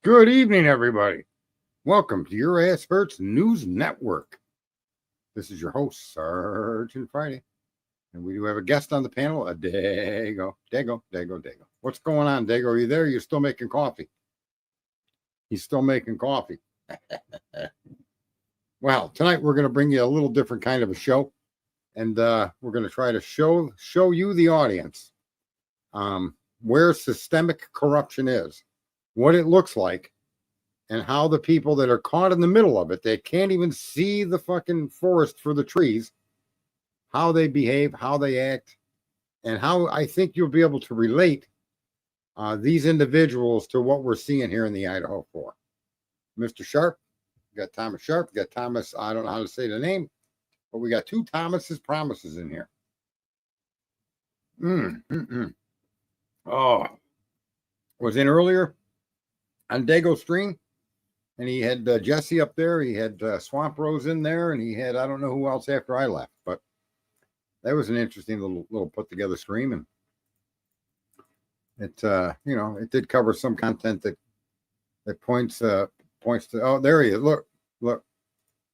Good evening, everybody. Welcome to your Experts News Network. This is your host, Sergeant Friday, and we do have a guest on the panel, Dago. What's going on, Dago? Are you there? You're still making coffee. He's still making coffee. Well, tonight we're going to bring you a little different kind of a show, and we're going to try to show you, the audience, where systemic corruption is, what it looks like, and how the people that are caught in the middle of it, they can't even see the fucking forest for the trees, how they behave, how they act, and how I think you'll be able to relate these individuals to what we're seeing here in the Idaho 4. Mr. Sharp, we got Thomas Sharp, we got Thomas, I don't know how to say the name, but we got two Thomas's Promises in here. Oh, was in earlier on Dago's stream, and he had Jesse up there, he had Swamp Rose in there, and he had I don't know who else after I left, but that was an interesting little put together stream, and it it did cover some content that points to, oh, there he is. Look,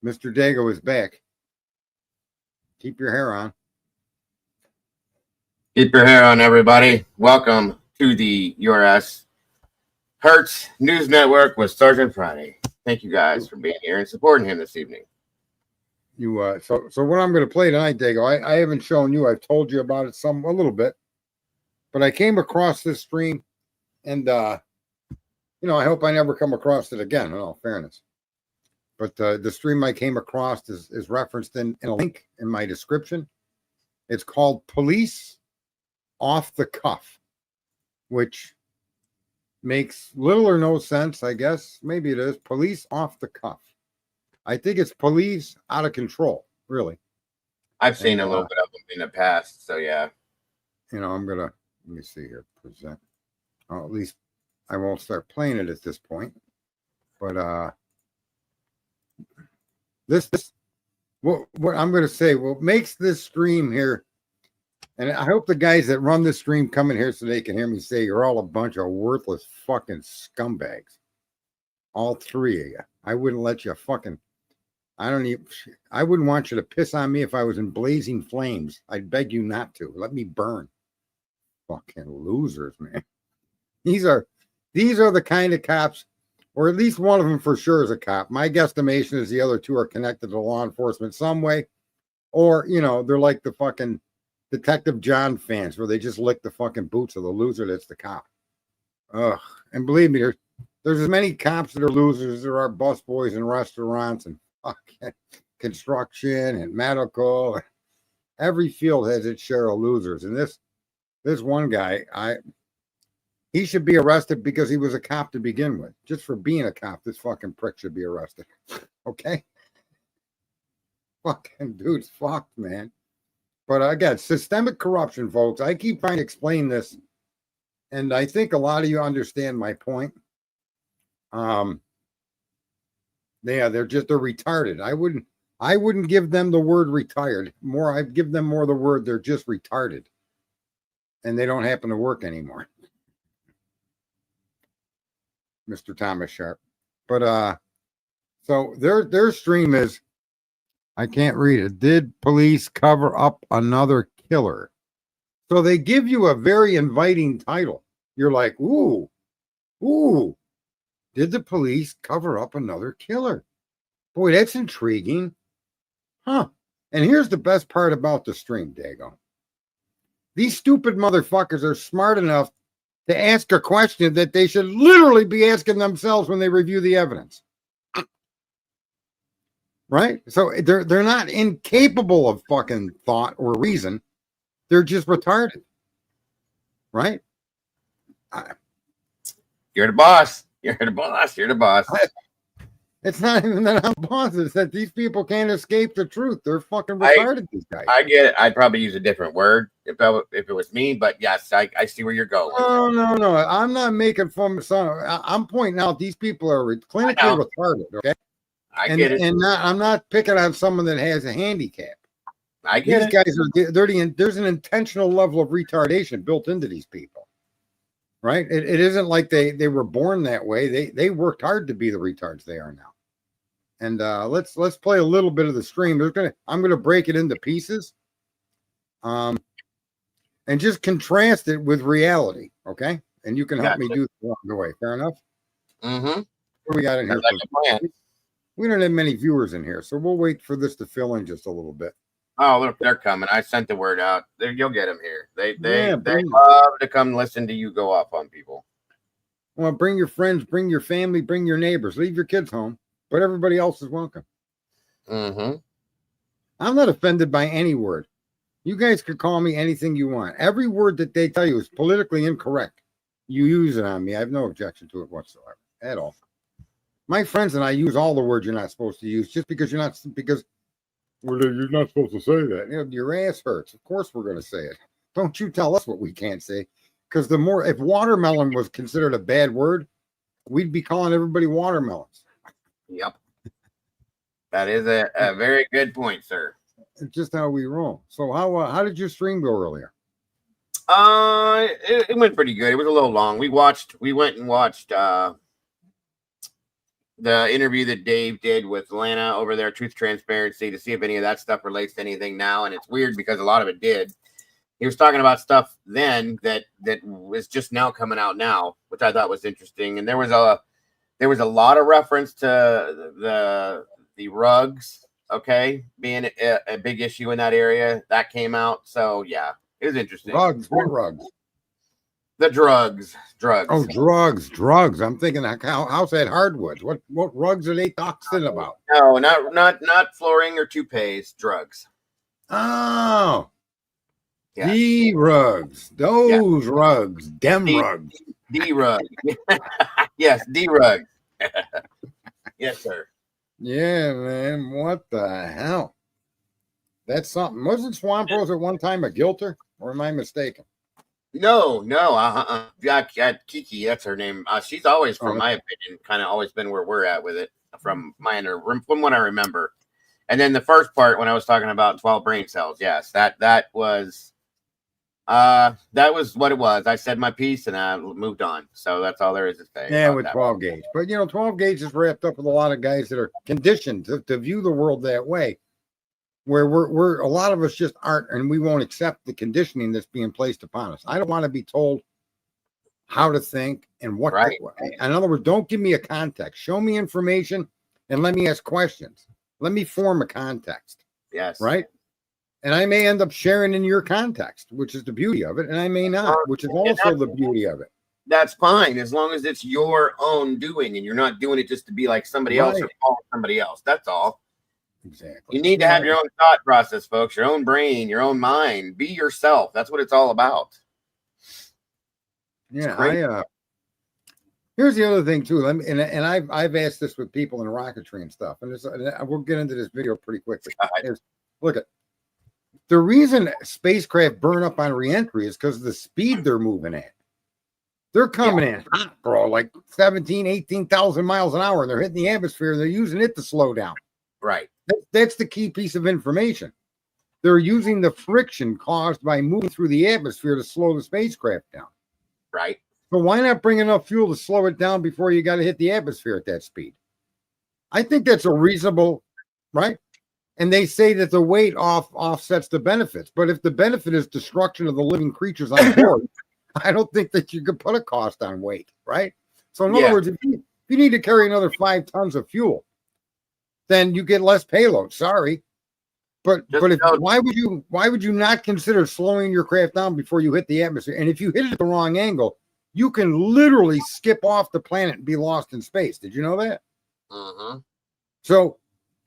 Mr. Dago is back. Keep your hair on. Keep your hair on, everybody. Welcome to the URS Hertz News Network with Sergeant Friday. Thank you guys for being here and supporting him this evening. You so what I'm going to play tonight, Dago, I haven't shown you. I've told you about it a little bit, but I came across this stream, and I hope I never come across it again, in all fairness. But the stream I came across is referenced in a link in my description. It's called Police Off the Cuff, which makes little or no sense, I guess. Maybe it is. Police off the cuff. I think it's police out of control, really. I've seen a little bit of them in the past, so yeah. I'm going to, let me see here, present. Oh, at least I won't start playing it at this point. But this what I'm going to say, what makes this stream here, and I hope the guys that run this stream come in here so they can hear me say you're all a bunch of worthless fucking scumbags. All three of you. I wouldn't let you fucking, I wouldn't want you to piss on me if I was in blazing flames. I'd beg you not to. Let me burn. Fucking losers, man. These are the kind of cops, or at least one of them for sure is a cop. My guesstimation is the other two are connected to law enforcement some way, or, they're like the fucking Detective John fans where they just lick the fucking boots of the loser that's the cop. Ugh. And believe me, there's as many cops that are losers as there are busboys in restaurants and fucking construction and medical. Every field has its share of losers. And this one guy, he should be arrested because he was a cop to begin with. Just for being a cop, this fucking prick should be arrested. Okay? Fucking dude's fucked, man. But again, systemic corruption, folks. I keep trying to explain this, and I think a lot of you understand my point. They're retarded. I wouldn't give them the word retired. I'd give them more the word they're just retarded, and they don't happen to work anymore. Mr. Thomas Sharp. But so their stream is, I can't read it. Did police cover up another killer? So they give you a very inviting title. You're like, ooh. Did the police cover up another killer? Boy, that's intriguing. Huh. And here's the best part about the stream, Dago. These stupid motherfuckers are smart enough to ask a question that they should literally be asking themselves when they review the evidence. Right? So they're not incapable of fucking thought or reason. They're just retarded. Right? You're the boss. You're the boss. You're the boss. It's not even that I'm boss. It's that these people can't escape the truth. They're fucking retarded, these guys. I get it. I'd probably use a different word if it was me, but yes, I see where you're going. No. I'm not making fun of some. I'm pointing out these people are clinically retarded, okay? I get it. And I'm not picking on someone that has a handicap. I get these guys are there's an intentional level of retardation built into these people. right? It isn't like they were born that way. They worked hard to be the retards they are now. And let's play a little bit of the stream. I'm gonna break it into pieces, and just contrast it with reality, okay? And you can help me do that along the way. Fair enough. Mm-hmm. What we got in here? We don't have many viewers in here, so we'll wait for this to fill in just a little bit. Oh, look, they're coming. I sent the word out. You'll get them here. They bring love to come listen to you go off on people. Well, bring your friends, bring your family, bring your neighbors. Leave your kids home, but everybody else is welcome. Mm-hmm. I'm not offended by any word. You guys could call me anything you want. Every word that they tell you is politically incorrect. You use it on me. I have no objection to it whatsoever at all. My friends and I use all the words you're not supposed to use just because you're not supposed to say that. You know, your ass hurts. Of course we're going to say it. Don't you tell us what we can't say. Because if watermelon was considered a bad word, we'd be calling everybody watermelons. Yep. That is a very good point, sir. It's just how we roll. So how did your stream go earlier? It went pretty good. It was a little long. We went and watched the interview that Dave did with Lana over there, Truth Transparency, to see if any of that stuff relates to anything now. And it's weird because a lot of it did. He was talking about stuff then that was just now coming out now, which I thought was interesting. And there was a lot of reference to the rugs, okay, being a big issue in that area. That came out. So yeah, it was interesting. Rugs, what rugs? The drugs. Oh, drugs. I'm thinking, how's that hardwoods? What rugs are they talking about? No, not flooring or toupees. Drugs. Oh, yeah. The rugs, those rugs, rugs. D rug. Yes, D rug. Yes, sir. Yeah, man. What the hell? That's something. Wasn't Swamp Rose at one time a guilter, or am I mistaken? No. Kiki, that's her name. She's always, from my opinion, kind of always been where we're at with it, from what I remember. And then the first part, when I was talking about 12 brain cells, yes, that was what it was. I said my piece and I moved on. So that's all there is to say. Yeah, with 12 gauge. But 12 gauge is wrapped up with a lot of guys that are conditioned to view the world that way, where we're a lot of us just aren't, and we won't accept the conditioning that's being placed upon us. I don't want to be told how to think and what. Right. In other words, don't give me a context. Show me information and let me ask questions. Let me form a context. Yes. Right. And I may end up sharing in your context, which is the beauty of it, and I may not, which is also the beauty of it. That's fine, as long as it's your own doing and you're not doing it just to be like somebody else or follow somebody else. That's all. Exactly. You need to have your own thought process, folks, your own brain, your own mind. Be yourself. That's what it's all about. Yeah, here's the other thing too. I've asked this with people in rocketry and stuff, and we'll get into this video pretty quickly. Look at the reason spacecraft burn up on reentry is because of the speed they're moving at. They're coming in hot, bro, like 17, 18,000 miles an hour, and they're hitting the atmosphere, and they're using it to slow down. Right. That's the key piece of information. They're using the friction caused by moving through the atmosphere to slow the spacecraft down. Right. So why not bring enough fuel to slow it down before you got to hit the atmosphere at that speed? I think that's a reasonable, right? And they say that the weight offsets the benefits. But if the benefit is destruction of the living creatures on board, I don't think that you could put a cost on weight, right? So in other words, if you need to carry another 5 tons of fuel, then you get less payload. Sorry. But why would you not consider slowing your craft down before you hit the atmosphere? And if you hit it at the wrong angle, you can literally skip off the planet and be lost in space. Did you know that? Mm-hmm. So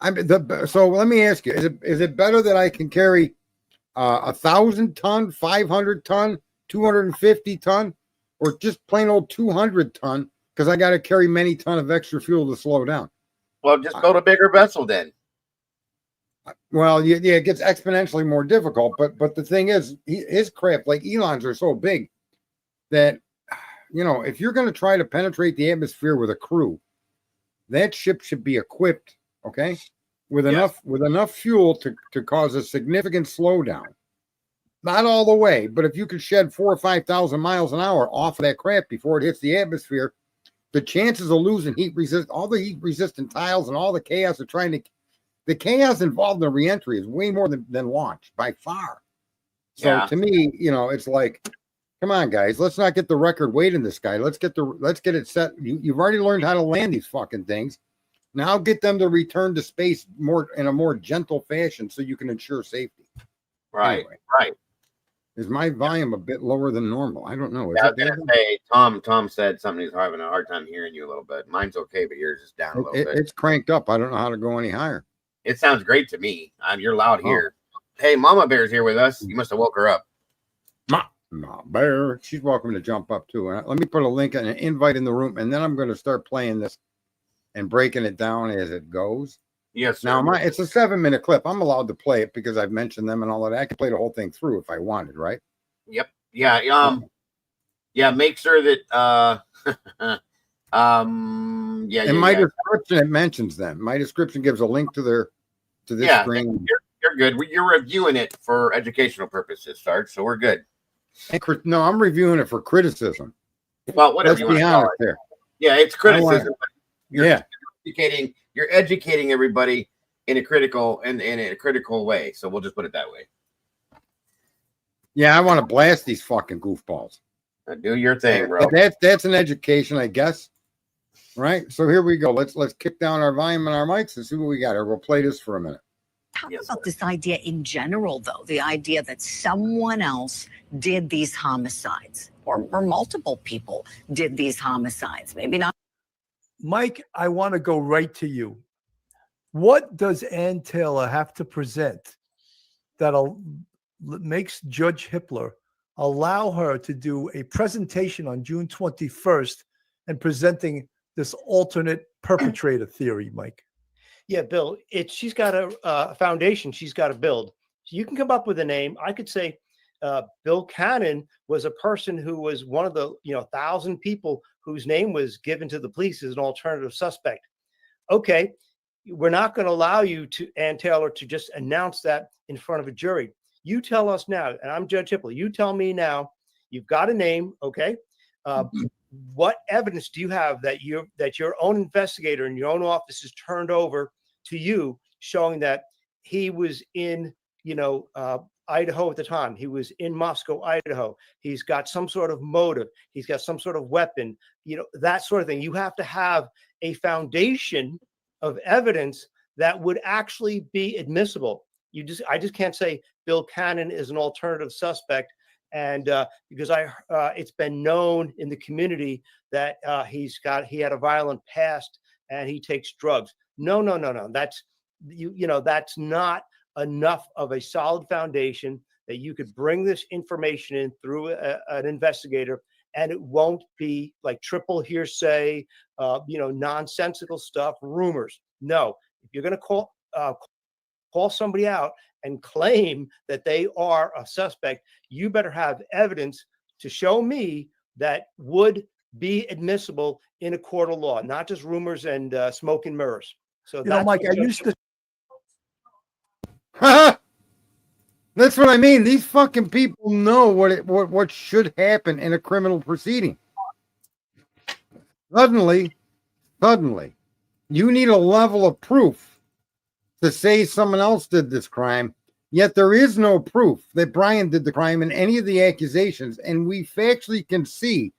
let me ask you: is it better that I can carry 1,000 ton, 500 ton, 250 ton, or just plain old 200 ton? Because I got to carry many ton of extra fuel to slow down. Well, just build a bigger vessel then. Well, yeah, it gets exponentially more difficult. But the thing is, his craft, like Elon's, are so big that if you're going to try to penetrate the atmosphere with a crew, that ship should be equipped, okay, with enough fuel to cause a significant slowdown. Not all the way, but if you could shed 4,000 or 5,000 miles an hour off of that crap before it hits the atmosphere, the chances of losing all the heat resistant tiles and all the chaos of the chaos involved in reentry is way more than launch by far. So to me, it's like, come on, guys, let's not get the record weight in this guy. Let's get it set. You've already learned how to land these fucking things. Now get them to return to space in a more gentle fashion so you can ensure safety. Right, anyway, right. Is my volume a bit lower than normal? I don't know. I was gonna say, Tom said something. He's having a hard time hearing you a little bit. Mine's okay, but yours is down a little bit. It's cranked up. I don't know how to go any higher. It sounds great to me. You're loud here. Hey, Mama Bear's here with us. You must have woke her up. Mama Bear. She's welcome to jump up too. Let me put a link and an invite in the room, and then I'm going to start playing this and breaking it down as it goes. Yes. Now, it's a 7-minute clip. I'm allowed to play it because I've mentioned them and all of that. I can play the whole thing through if I wanted, right? Yep. Yeah. Yeah. Make sure that. Yeah. In my description, it mentions them. My description gives a link to this screen. You're good. You're reviewing it for educational purposes, Sarge. So we're good. No, I'm reviewing it for criticism. Well, whatever you want to call it. There. Yeah, it's criticism. You're educating everybody in a critical way. So we'll just put it that way. Yeah, I want to blast these fucking goofballs. Do your thing, bro. That's an education, I guess. Right. So here we go. Let's kick down our volume and our mics and see what we got. Or we'll play this for a minute. Talk about this idea in general, though, the idea that someone else did these homicides or multiple people did these homicides. Maybe not. Mike, I want to go right to you. What does Ann Taylor have to present that makes Judge Hippler allow her to do a presentation on June 21st and presenting this alternate perpetrator theory, Mike? Yeah, Bill, she's got a foundation she's got to build. So you can come up with a name. I could say Bill Cannon was a person who was one of the 1,000 people whose name was given to the police as an alternative suspect. Okay, we're not going to allow you to, Ann Taylor, to just announce that in front of a jury. You tell us now, and I'm Judge Hippler. You tell me now. You've got a name, okay? What evidence do you have that your own investigator in your own office is turned over to you, showing that he was in Idaho at the time? He was in Moscow, Idaho. He's got some sort of motive. He's got some sort of weapon. That sort of thing. You have to have a foundation of evidence that would actually be admissible. I just can't say Bill Cannon is an alternative suspect. And because it's been known in the community that he had a violent past and he takes drugs. No. That's that's not enough of a solid foundation that you could bring this information in through an investigator, and it won't be like triple hearsay, nonsensical stuff, rumors. No, if you're going to call somebody out and claim that they are a suspect, you better have evidence to show me that would be admissible in a court of law, not just rumors and smoke and mirrors. So Mike, I used to. That's what I mean. These fucking people know what should happen in a criminal proceeding. Suddenly, you need a level of proof to say someone else did this crime, yet there is no proof that Brian did the crime in any of the accusations, and we factually can see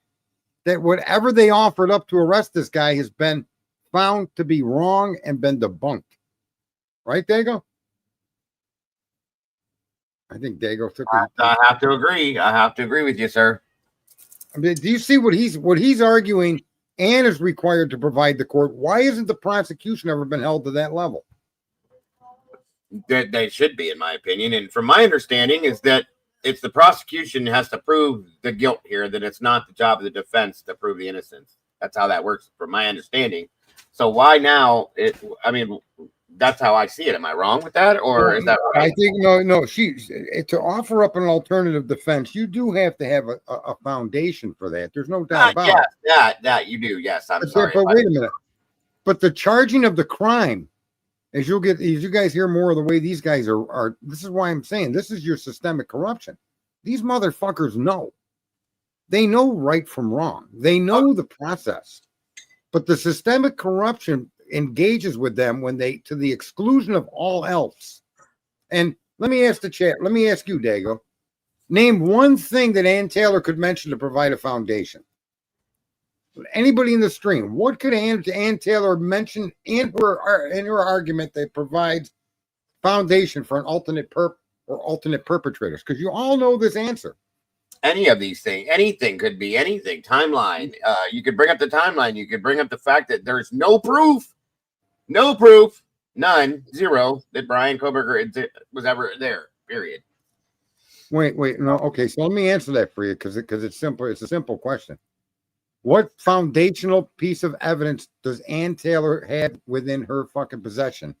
that whatever they offered up to arrest this guy has been found to be wrong and been debunked. Right, Dago? I think Dago took it. I have to agree. I have to agree with you, sir. I mean, do you see what he's arguing and is required to provide the court? Why isn't the prosecution ever been held to that level? They should be, in my opinion. And from my understanding is that it's the prosecution has to prove the guilt here, that it's not the job of the defense to prove the innocence. That's how that works, from my understanding. So why now? That's how I see it. Am I wrong with that, or is that right? I think no. To offer up an alternative defense, you do have to have a foundation for that. There's no doubt about it. That you do. Yes, I'm sorry. But wait a minute. But the charging of the crime, as you guys hear more of the way these guys are. This is why I'm saying this is your systemic corruption. These motherfuckers know. They know right from wrong. They know the process. But the systemic corruption engages with them when they, to the exclusion of all else. And let me ask the chat, let me ask you, Dago. Name one thing that Ann Taylor could mention to provide a foundation. Anybody in the stream, what could Ann Taylor mention in her argument that provides foundation for an alternate perpetrators? Because you all know this answer. Any of these things, anything could be anything. Timeline. You could bring up the timeline. You could bring up the fact that there's no proof, none, zero, that Brian Koberger was ever there. Period. Wait, no, okay. So let me answer that for you because it's simple. It's a simple question. What foundational piece of evidence does Ann Taylor have within her fucking possession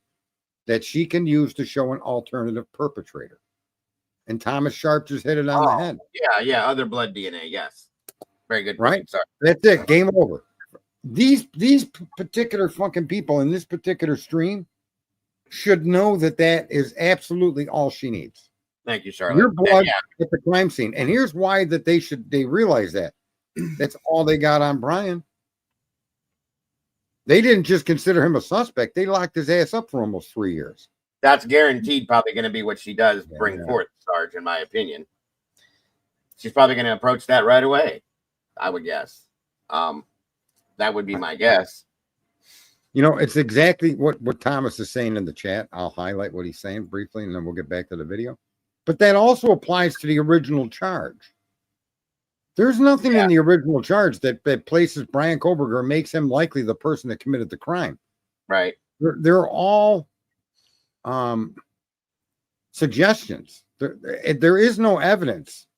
that she can use to show an alternative perpetrator? And Thomas Sharp just hit it on the head. Yeah, other blood DNA. Yes, very good. Right. Point. Sorry. That's it. Game over. These particular fucking people in this particular stream should know that is absolutely all she needs. Thank you, Charlotte. Your blood at the crime scene. And here's why that they realize that. That's all they got on Brian. They didn't just consider him a suspect. They locked his ass up for almost 3 years. That's guaranteed probably going to be what she does bring forth, Sarge, in my opinion. She's probably going to approach that right away, I would guess. That would be my guess. You know, it's exactly what Thomas is saying in the chat. I'll highlight what he's saying briefly, and then we'll get back to the video. But that also applies to the original charge. There's nothing in the original charge that places Brian Koberger, makes him likely the person that committed the crime. Right. They're all suggestions. There is no evidence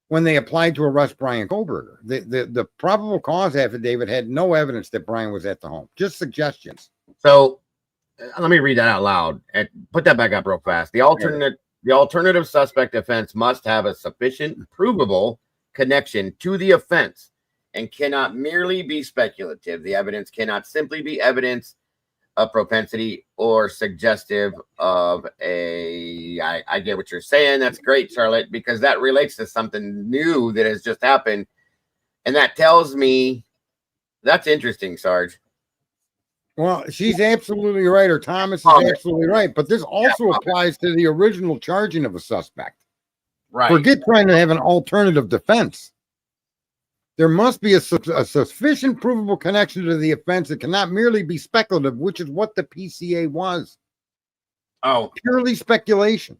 when they applied to arrest Brian Koberger. The probable cause affidavit had no evidence that Brian was at the home, just suggestions. So let me read that out loud and put that back up real fast. The alternative suspect offense must have a sufficient provable connection to the offense and cannot merely be speculative. The evidence cannot simply be evidence of propensity or suggestive of I get what you're saying. That's great, Charlotte, because that relates to something new that has just happened. And that tells me that's interesting, Sarge. Well, she's absolutely right, or Thomas is absolutely right. But this also applies to the original charging of a suspect. Right. Forget trying to have an alternative defense. There must be a sufficient provable connection to the offense. It cannot merely be speculative, which is what the PCA was. Oh, purely speculation.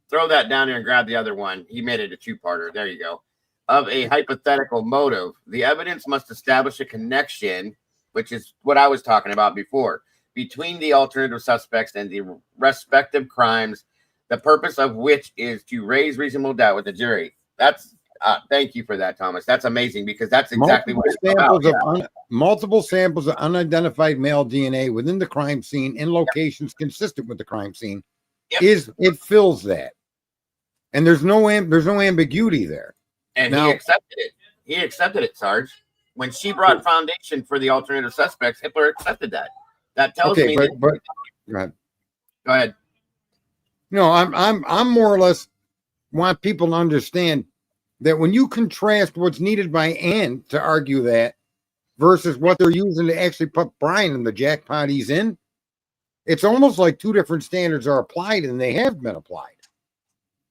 Throw that down there and grab the other one. He made it a two-parter. There you go. Of a hypothetical motive, the evidence must establish a connection, which is what I was talking about before, between the alternative suspects and the respective crimes, the purpose of which is to raise reasonable doubt with the jury. That's thank you for that, Thomas. That's amazing because that's exactly what it's about. Multiple samples of unidentified male DNA within the crime scene in locations consistent with the crime scene it fills that, and there's no ambiguity there. And now, he accepted it. He accepted it, Sarge. When she brought foundation for the alternative suspects, Hitler accepted that. That tells me. But go ahead. Go ahead. No, I'm more or less want people to understand that when you contrast what's needed by Ann to argue that versus what they're using to actually put Brian in the jackpot he's in, it's almost like two different standards are applied, and they have been applied.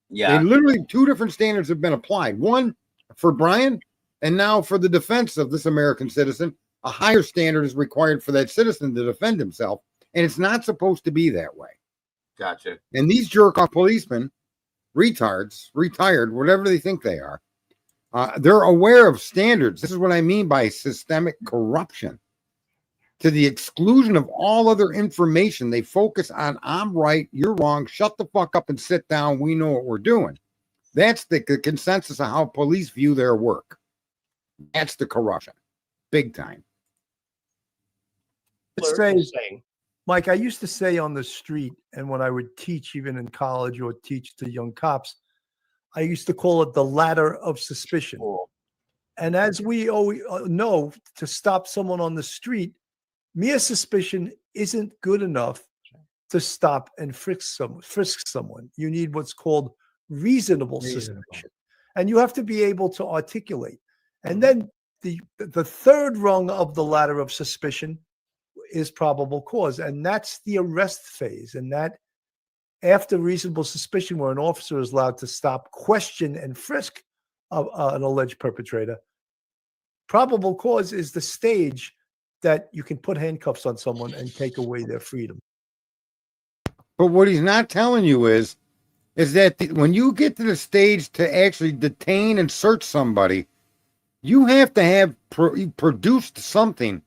Yeah. They literally two different standards have been applied. One for Brian, and now for the defense of this American citizen, a higher standard is required for that citizen to defend himself, and it's not supposed to be that way. Gotcha. And these jerk-off policemen, retards, retired, whatever they think they are, they're aware of standards. This is what I mean by systemic corruption. To the exclusion of all other information, they focus on, I'm right, you're wrong, shut the fuck up and sit down, we know what we're doing. That's the consensus of how police view their work. That's the corruption. Big time. Mike, I used to say on the street, and when I would teach, even in college or teach to young cops, I used to call it the ladder of suspicion. Cool. And as we always know, to stop someone on the street, mere suspicion isn't good enough to stop and frisk someone. You need what's called reasonable suspicion. And you have to be able to articulate. And then the third rung of the ladder of suspicion is probable cause. And that's the arrest phase. And that after reasonable suspicion, where an officer is allowed to stop, question, and frisk an alleged perpetrator, probable cause is the stage that you can put handcuffs on someone and take away their freedom. But what he's not telling you is that when you get to the stage to actually detain and search somebody, you have to have produced something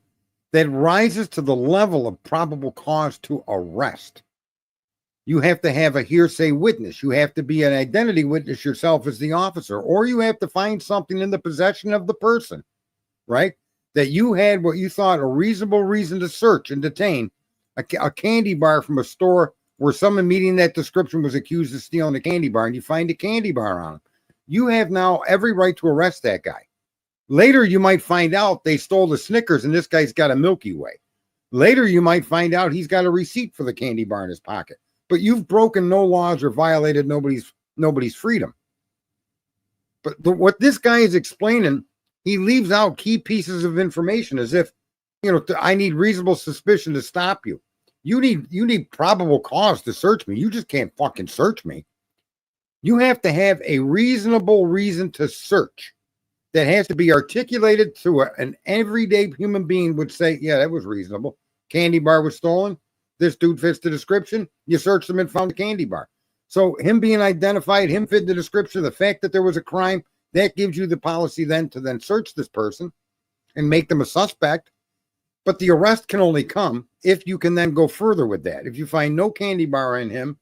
that rises to the level of probable cause to arrest. You have to have a hearsay witness. You have to be an identity witness yourself as the officer, or you have to find something in the possession of the person, right? That you had what you thought a reasonable reason to search and detain a candy bar from a store where someone meeting that description was accused of stealing a candy bar, and you find a candy bar on him. You have now every right to arrest that guy. Later, you might find out they stole the Snickers and this guy's got a Milky Way. Later, you might find out he's got a receipt for the candy bar in his pocket. But you've broken no laws or violated nobody's freedom. But what this guy is explaining, he leaves out key pieces of information as if, I need reasonable suspicion to stop you. You need probable cause to search me. You just can't fucking search me. You have to have a reasonable reason to search that has to be articulated to an everyday human being would say, yeah, that was reasonable. Candy bar was stolen. This dude fits the description. You searched him and found the candy bar. So him being identified, him fitting the description, the fact that there was a crime, that gives you the policy then to search this person and make them a suspect. But the arrest can only come if you can then go further with that. If you find no candy bar in him,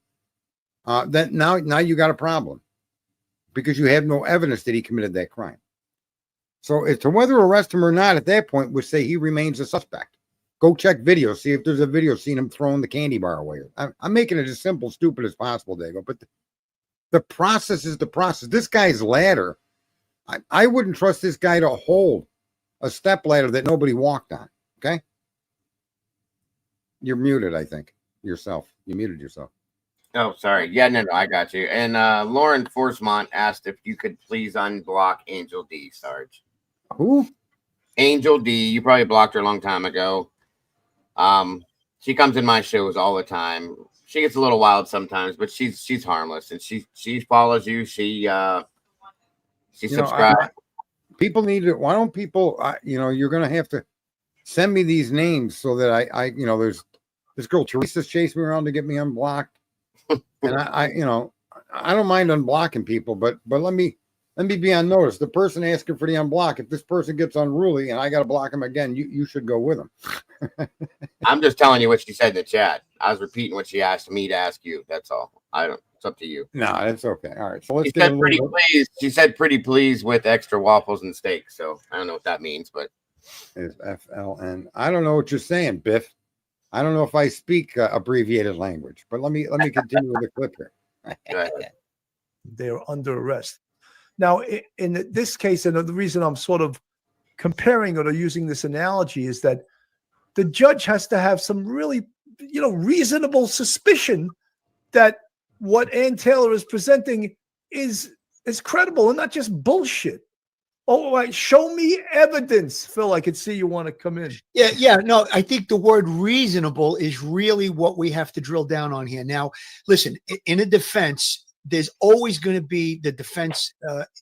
then now you got a problem because you have no evidence that he committed that crime. So as to whether to arrest him or not at that point would say he remains a suspect. Go check video, see if there's a video seeing him throwing the candy bar away. I'm making it as simple, stupid as possible, Dago, but the process is the process. This guy's ladder, I wouldn't trust this guy to hold a step ladder that nobody walked on, okay? You're muted, I think, yourself. You muted yourself. Oh, sorry. Yeah, no, I got you. And Lauren Forsmont asked if you could please unblock Angel D, Sarge. Who? Angel D. You probably blocked her a long time ago. She comes in my shows all the time. She gets a little wild sometimes, but she's harmless, and she follows you. She subscribes. People need to. Why don't people? You're gonna have to send me these names so that there's this girl Teresa's chasing me around to get me unblocked, and I don't mind unblocking people, but let me be on notice. The person asking for the unblock, if this person gets unruly and I got to block him again, you should go with them. I'm just telling you what she said in the chat. I was repeating what she asked me to ask you. That's all. It's up to you. No, that's okay. All right. So let's she said pretty please. She said pretty please with extra waffles and steak. So I don't know what that means, but is FLN. I don't know what you're saying, Biff. I don't know if I speak abbreviated language, but let me continue with the clip here. They're under arrest. Now, in this case, and the reason I'm sort of comparing it or using this analogy is that the judge has to have some really, reasonable suspicion that what Ann Taylor is presenting is credible and not just bullshit. Oh, right. Show me evidence. Phil, I could see you want to come in. Yeah. No, I think the word reasonable is really what we have to drill down on here. Now, listen, in a defense, there's always going to be the defense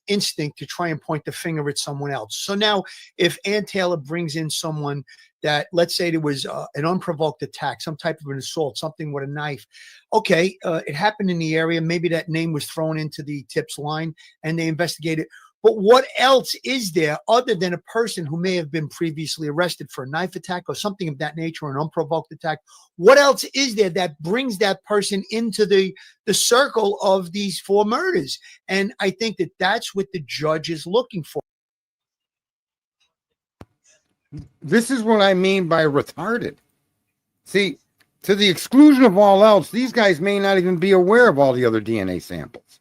instinct to try and point the finger at someone else. So now if Ann Taylor brings in someone that, let's say there was an unprovoked attack, some type of an assault, something with a knife. Okay, it happened in the area. Maybe that name was thrown into the tips line and they investigated. But what else is there other than a person who may have been previously arrested for a knife attack or something of that nature, or an unprovoked attack? What else is there that brings that person into the circle of these 4 murders? And I think that that's what the judge is looking for. This is what I mean by retarded. See, to the exclusion of all else, these guys may not even be aware of all the other DNA samples.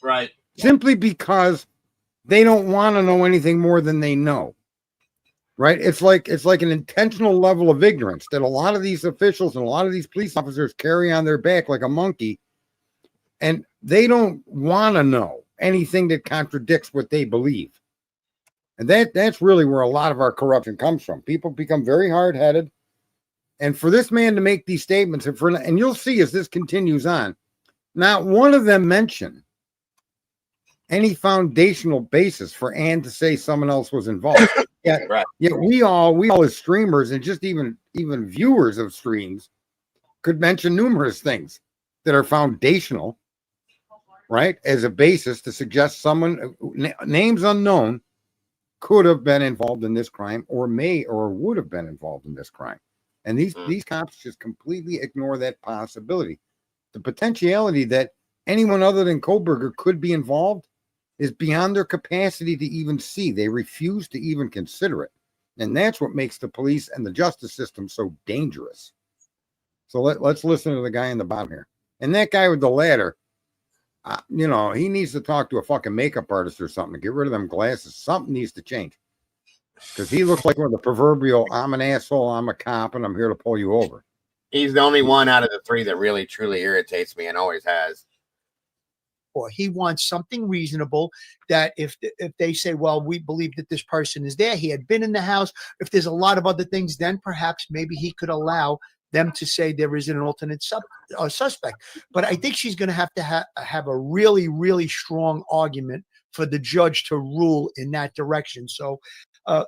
Right. Simply because they don't want to know anything more than they know. Right? It's like an intentional level of ignorance that a lot of these officials and a lot of these police officers carry on their back like a monkey, and they don't want to know. anything that contradicts what they believe. And that's really where a lot of our corruption comes from. People become very hard-headed. And for this man to make these statements, and you'll see as this continues on, not one of them mention any foundational basis for Ann to say someone else was involved. Yeah, Right. yeah, we all as streamers and just even viewers of streams could mention numerous things that are foundational, right, as a basis to suggest someone, names unknown, could have been involved in this crime or may or would have been involved in this crime. And these cops just completely ignore that possibility. The potentiality that anyone other than Kohlberger could be involved is beyond their capacity to even see. They refuse to even consider it. And that's what makes the police and the justice system so dangerous. So let's listen to the guy in the bottom here. And that guy with the ladder, you know, he needs to talk to a fucking makeup artist or something to get rid of them glasses. Something needs to change. Because he looks like one of the proverbial, I'm an asshole, I'm a cop, and I'm here to pull you over. He's the only one out of the three that really, truly irritates me and always has. Or he wants something reasonable that if they say, well, we believe that this person is there, he had been in the house. If there's a lot of other things, then perhaps maybe he could allow them to say there is an alternate suspect. But I think she's going to have a really, really strong argument for the judge to rule in that direction. So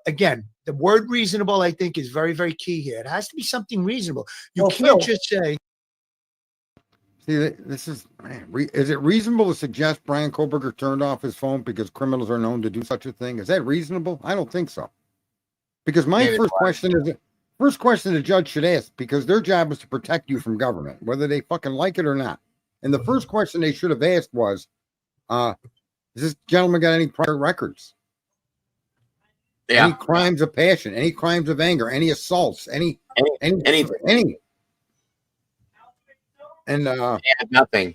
again, the word reasonable, I think, is very, very key here. It has to be something reasonable. You can't just say. See, this is, man, is it reasonable to suggest Brian Kohlberger turned off his phone because criminals are known to do such a thing? Is that reasonable? I don't think so. Because my first question the judge should ask, because their job is to protect you from government, whether they fucking like it or not. And the first question they should have asked was, has this gentleman got any prior records? Yeah. Any crimes of passion, any crimes of anger, any assaults, any. And nothing.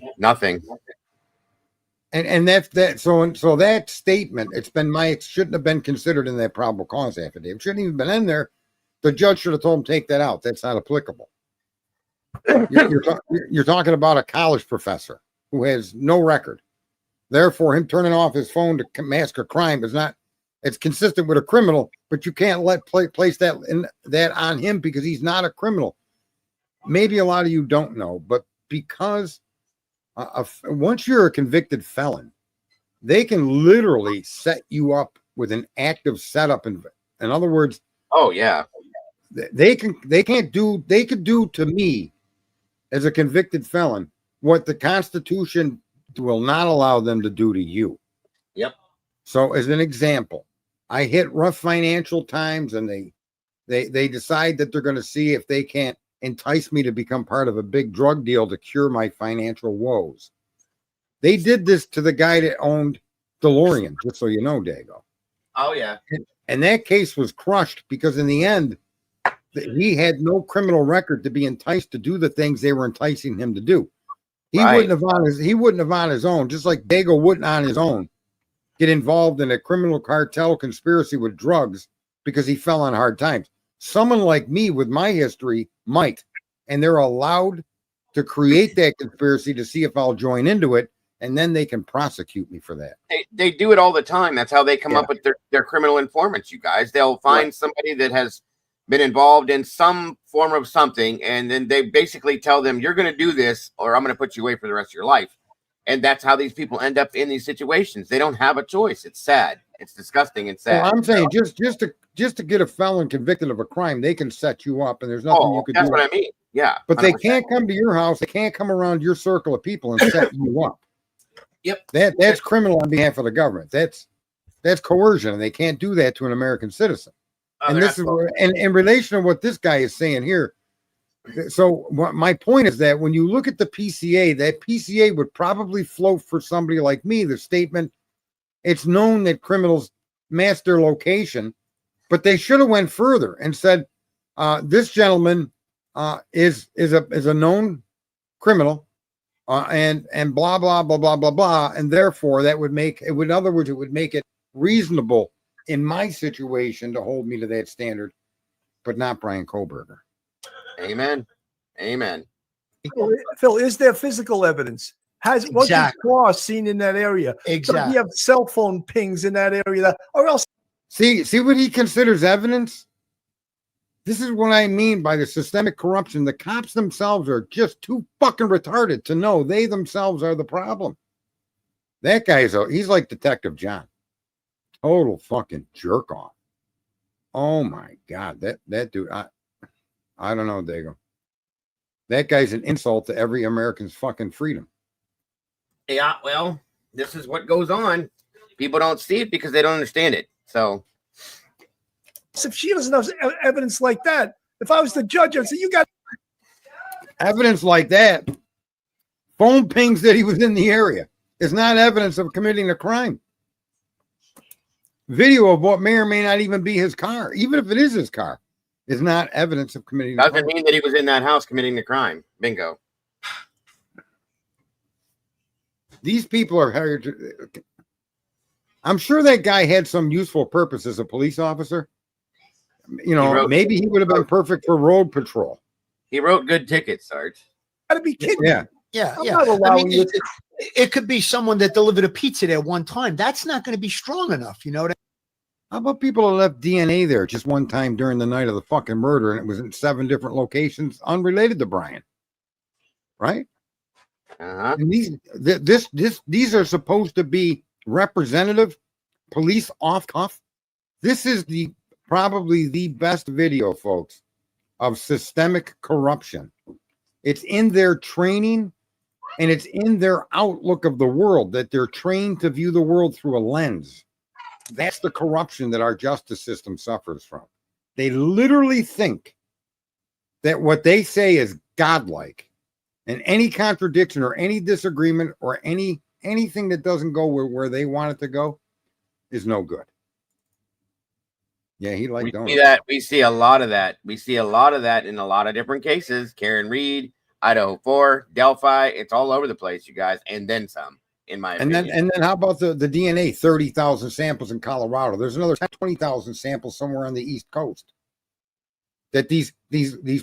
And that's that. So that statement, it shouldn't have been considered in that probable cause affidavit. It shouldn't even been in there. The judge should have told him take that out. That's not applicable. You're talking about a college professor who has no record. Therefore, him turning off his phone to mask a crime is not. It's consistent with a criminal, but you can't place that on him because he's not a criminal. Maybe a lot of you don't know, but because once you're a convicted felon, they can literally set you up with an active setup. In other words, oh yeah, they could do to me as a convicted felon what the Constitution will not allow them to do to you. Yep. So as an example, I hit rough financial times and they decide that they're going to see if they can't entice me to become part of a big drug deal to cure my financial woes. They did this to the guy that owned DeLorean, just so you know, Dago. Oh yeah. And that case was crushed because in the end, he had no criminal record to be enticed to do the things they were enticing him to do. He wouldn't have on his own, just like Dago wouldn't on his own get involved in a criminal cartel conspiracy with drugs because he fell on hard times. Someone like me with my history might, and they're allowed to create that conspiracy to see if I'll join into it, and then they can prosecute me for that. They do it all the time. That's how they come up with their criminal informants, you guys. They'll find somebody that has been involved in some form of something, and then they basically tell them, you're going to do this, or I'm going to put you away for the rest of your life. And that's how these people end up in these situations. They don't have a choice. It's sad. It's disgusting and sad. Well, I'm saying just to get a felon convicted of a crime, they can set you up, and there's nothing you could do. That's what I mean. Yeah. But 100%. They can't come to your house. They can't come around your circle of people and set you up. Yep. That's criminal on behalf of the government. That's coercion, and they can't do that to an American citizen. And this is in relation to what this guy is saying here. So my point is that when you look at the PCA, that PCA would probably float for somebody like me the statement, it's known that criminals mask their location, but they should have went further and said, this gentleman is a known criminal, and blah blah blah blah blah blah, and therefore that would make it. In other words, it would make it reasonable in my situation to hold me to that standard, but not Brian Kohlberger. Amen. Phil, is there physical evidence Has what's his Exactly. car seen in that area? Does Exactly. he have cell phone pings in that area? Or else See what he considers evidence? This is what I mean by the systemic corruption. The cops themselves are just too fucking retarded to know they themselves are the problem. That he's like Detective John. Total fucking jerk off. Oh my God. That dude, I don't know, Dago. That guy's an insult to every American's fucking freedom. Yeah, well, this is what goes on. People don't see it because they don't understand it. So if she doesn't have evidence like that, if I was the judge, I'd say, you got evidence like that. Phone pings that he was in the area is not evidence of committing a crime. Video of what may or may not even be his car, even if it is his car, is not evidence of committing a crime. doesn't mean that he was in that house committing the crime. Bingo. These people are hired to, I'm sure that guy had some useful purpose as a police officer. You know, maybe he would have been perfect for road patrol. He wrote good tickets, Sarge. to be kidding. Yeah. Yeah, I'm yeah. not I allowing mean, you. it could be someone that delivered a pizza there one time. That's not going to be strong enough, you know what I How about people that left DNA there just one time during the night of the fucking murder, and it was in 7 different locations unrelated to Brian? Right? Uh-huh. And these are supposed to be representative police off cuff. This is probably the best video, folks, of systemic corruption. It's in their training and it's in their outlook of the world, that they're trained to view the world through a lens. That's the corruption that our justice system suffers from. They literally think that what they say is godlike, and any contradiction or any disagreement or anything that doesn't go where they want it to go is no good. Yeah, he liked donuts. See that. We see a lot of that. We see a lot of that in a lot of different cases. Karen Reed, Idaho 4, Delphi. It's all over the place, you guys, and then some. In my opinion. And then how about the DNA? 30,000 samples in Colorado. There's another 20,000 samples somewhere on the East Coast that these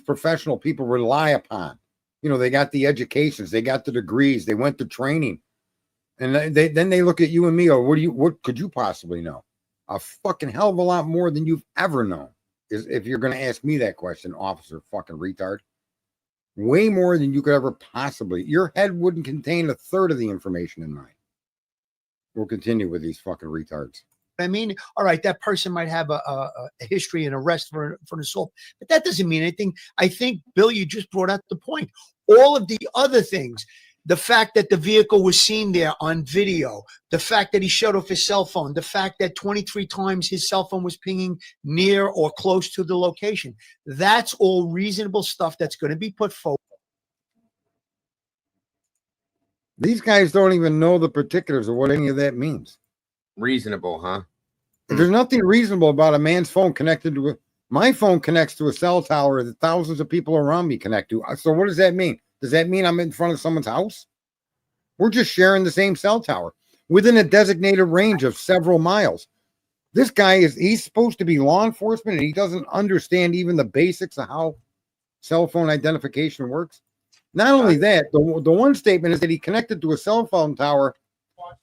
professional people rely upon. You know, they got the educations, they got the degrees, they went to training, and then they look at you and me. Oh, what could you possibly know? A fucking hell of a lot more than you've ever known. Is if you're going to ask me that question, officer, fucking retard. Way more than you could ever possibly. Your head wouldn't contain a third of the information in mine. We'll continue with these fucking retards. I mean, all right, that person might have a history and arrest for an assault, but that doesn't mean anything. I think, Bill, you just brought out the point. All of the other things, the fact that the vehicle was seen there on video, the fact that he shut off his cell phone, the fact that 23 times his cell phone was pinging near or close to the location, that's all reasonable stuff that's going to be put forward. These guys don't even know the particulars of what any of that means. Reasonable, huh? There's nothing reasonable about a man's phone connected to my phone connects to a cell tower that thousands of people around me connect to. So what does that mean? Does that mean I'm in front of someone's house? We're just sharing the same cell tower within a designated range of several miles. This guy he's supposed to be law enforcement, and he doesn't understand even the basics of how cell phone identification works. Not only that, the one statement is that he connected to a cell phone tower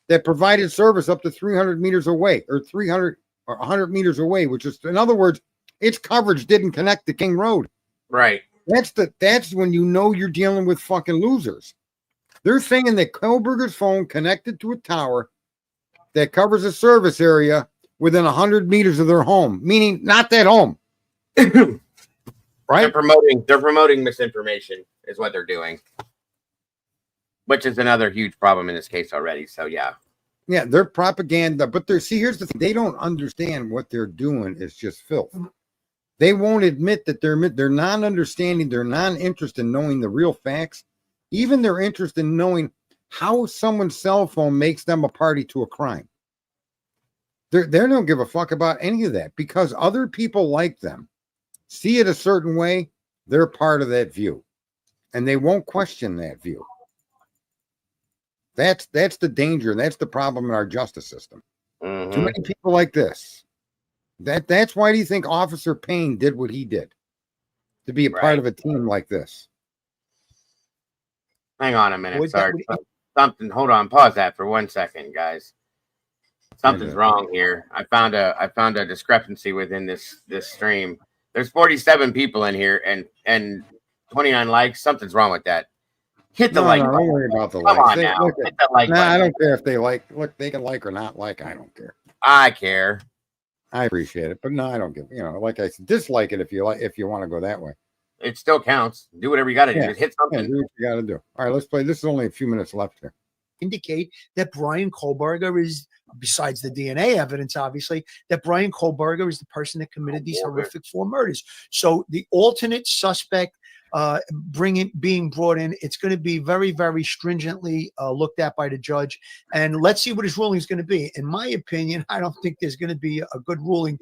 that provided service up to 300 meters away, or 300 or 100 meters away, which is, in other words, its coverage didn't connect to King Road. Right. That's when you know you're dealing with fucking losers. They're saying that Kohlberger's phone connected to a tower that covers a service area within 100 meters of their home, meaning not that home. Right? They're promoting misinformation is what they're doing, which is another huge problem in this case already. So yeah. Yeah, they're propaganda, but here's the thing. They don't understand what they're doing is just filth. They won't admit that they're non-understanding, they're non-interested in knowing the real facts. Even their interest in knowing how someone's cell phone makes them a party to a crime. They don't give a fuck about any of that, because other people like them see it a certain way. They're part of that view, and they won't question that view. That's the danger. That's the problem in our justice system. Mm-hmm. Too many people like this. That's why do you think Officer Payne did what he did? To be a part of a team like this. Hang on a minute. Sorry. something. Hold on, pause that for 1 second, guys. Something's Okay. wrong here. I found a discrepancy within this stream. There's 47 people in here and 29 likes. Something's wrong with that. Hit the No, like no, button. don't worry about the Come likes. on now. Look Hit that like nah, I button. don't care if they like. Look, they can like or not like. I don't care. I care. I appreciate it, but no, I don't give. You know, like I said, dislike it if you like. If you want to go that way, It still counts. Do whatever you got to do. Yeah. Just hit yeah, something. do what you got to do. All right, let's play. This is only a few minutes left here. Indicate that Brian Kohlberger is, besides the DNA evidence, obviously, that Brian Kohlberger is the person that committed these horrific 4 murders. So the alternate suspect being brought in, it's going to be very, very stringently looked at by the judge. And let's see what his ruling is going to be. In my opinion, I don't think there's going to be a good ruling.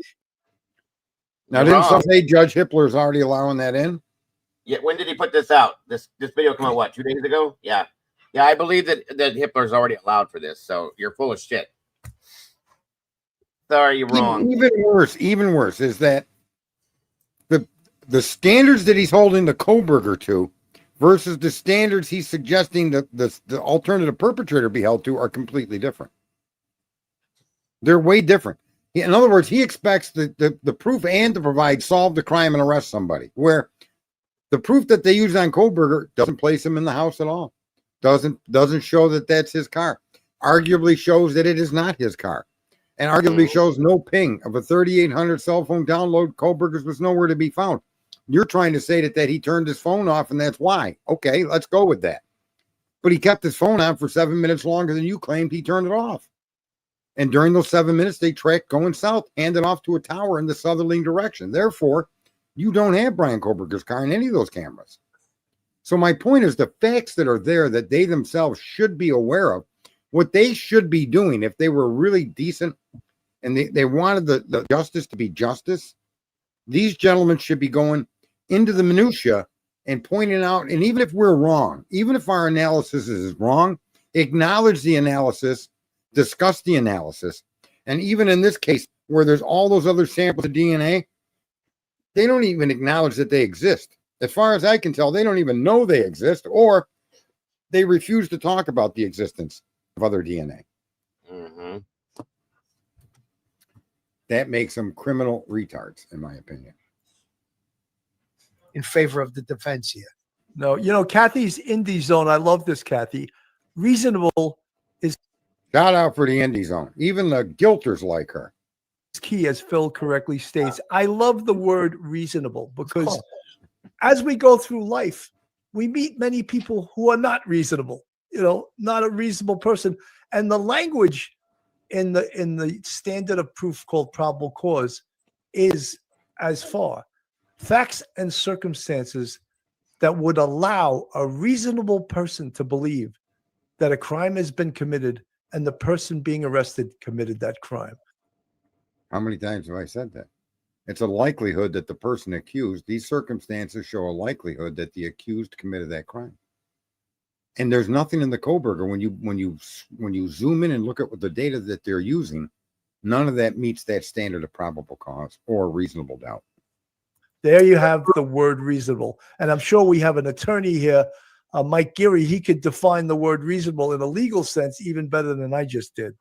Now, You're didn't wrong. some say Judge Hippler's already allowing that in? Yeah. When did he put this out? This video come out what, 2 days ago? Yeah. Yeah, I believe that Hitler's already allowed for this. So you're full of shit. Sorry, you're wrong. Even worse is that the standards that he's holding the Kohlberger to versus the standards he's suggesting that the alternative perpetrator be held to are completely different. They're way different. In other words, he expects the proof and to provide solve the crime and arrest somebody, where the proof that they use on Kohlberger doesn't place him in the house at all. Doesn't show that that's his car. Arguably shows that it is not his car. And arguably shows no ping of a 3800 cell phone download. Kohlberger's was nowhere to be found. You're trying to say that he turned his phone off and that's why. Okay, let's go with that. But he kept his phone on for 7 minutes longer than you claimed he turned it off. And during those 7 minutes, they tracked going south, handed off to a tower in the southerly direction. Therefore, you don't have Brian Kohlberger's car in any of those cameras. So my point is the facts that are there that they themselves should be aware of, what they should be doing if they were really decent and they wanted the justice to be justice, these gentlemen should be going into the minutia and pointing out, and even if we're wrong, even if our analysis is wrong, acknowledge the analysis, discuss the analysis, and even in this case where there's all those other samples of DNA, they don't even acknowledge that they exist. As far as I can tell, they don't even know they exist, or they refuse to talk about the existence of other DNA. Mm-hmm. That makes them criminal retards, in my opinion. In favor of the defense here. No, you know, Kathy's indie zone. I love this, Kathy. Reasonable is Shout out for the indie zone. Even the guilters like her. key, as Phil correctly states. I love the word reasonable because as we go through life, we meet many people who are not reasonable, you know, not a reasonable person. And the language in the standard of proof called probable cause is as far facts and circumstances that would allow a reasonable person to believe that a crime has been committed and the person being arrested committed that crime. How many times have I said that? It's a likelihood that the person accused, these circumstances show a likelihood that the accused committed that crime. And there's nothing in the Kohlberger when you zoom in and look at what the data that they're using, none of that meets that standard of probable cause or reasonable doubt. There you have the word reasonable. And I'm sure we have an attorney here, Mike Geary. He could define the word reasonable in a legal sense even better than I just did.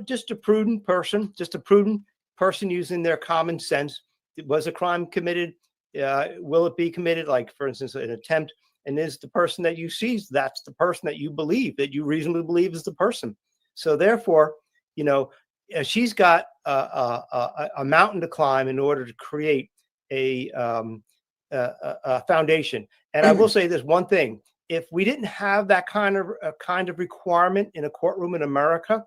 Just a prudent person using their common sense. Was a crime committed? Will it be committed? Like, for instance, an attempt. And is the person that you see, that's the person that you believe, that you reasonably believe is the person. So therefore, you know, she's got a mountain to climb in order to create a foundation. And I will say this one thing: if we didn't have that kind of requirement in a courtroom in America,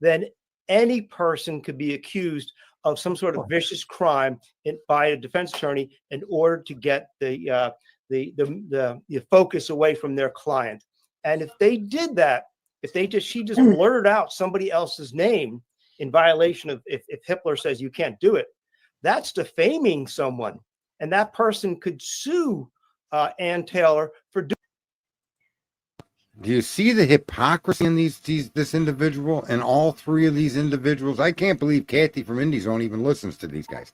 then any person could be accused of some sort of vicious crime by a defense attorney in order to get the focus away from their client. And if they did that, she just blurted out somebody else's name in violation of, if Hippler says you can't do it, that's defaming someone. And that person could sue Ann Taylor for doing. Do you see the hypocrisy in this individual and all three of these individuals? I can't believe Kathy from IndieZone even listens to these guys.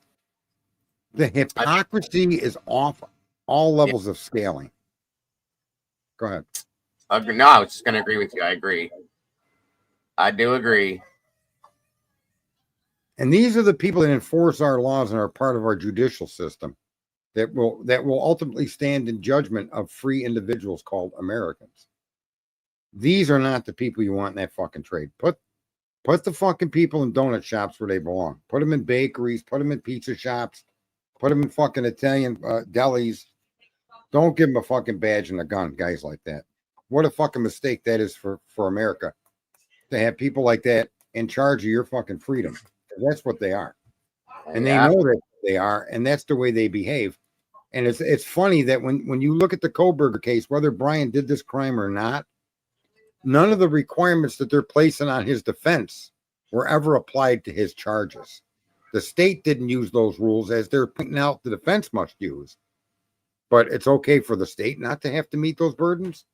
The hypocrisy is off all levels of scaling. Go ahead. No, I was just going to agree with you. I agree. I do agree. And these are the people that enforce our laws and are part of our judicial system that will ultimately stand in judgment of free individuals called Americans. These are not the people you want in that fucking trade. Put the fucking people in donut shops where they belong. Put them in bakeries. Put them in pizza shops. Put them in fucking Italian delis. Don't give them a fucking badge and a gun, guys like that. What a fucking mistake that is for America to have people like that in charge of your fucking freedom. That's what they are. And they know that they are, and that's the way they behave. And it's funny that when you look at the Koberger case, whether Brian did this crime or not, none of the requirements that they're placing on his defense were ever applied to his charges. The state didn't use those rules as they're pointing out the defense must use. But it's okay for the state not to have to meet those burdens.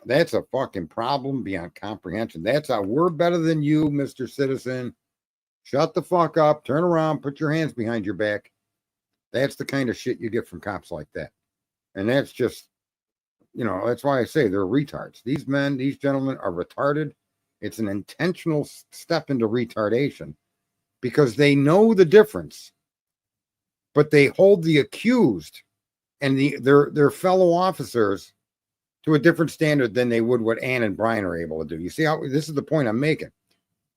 That's a fucking problem beyond comprehension. That's how we're better than you, Mr. Citizen. Shut the fuck up, turn around, put your hands behind your back. That's the kind of shit you get from cops like that. And that's just, that's why I say they're retards. These gentlemen are retarded. It's an intentional step into retardation because they know the difference, but they hold the accused and their fellow officers to a different standard than they would what Ann and Brian are able to do. You see how this is the point I'm making.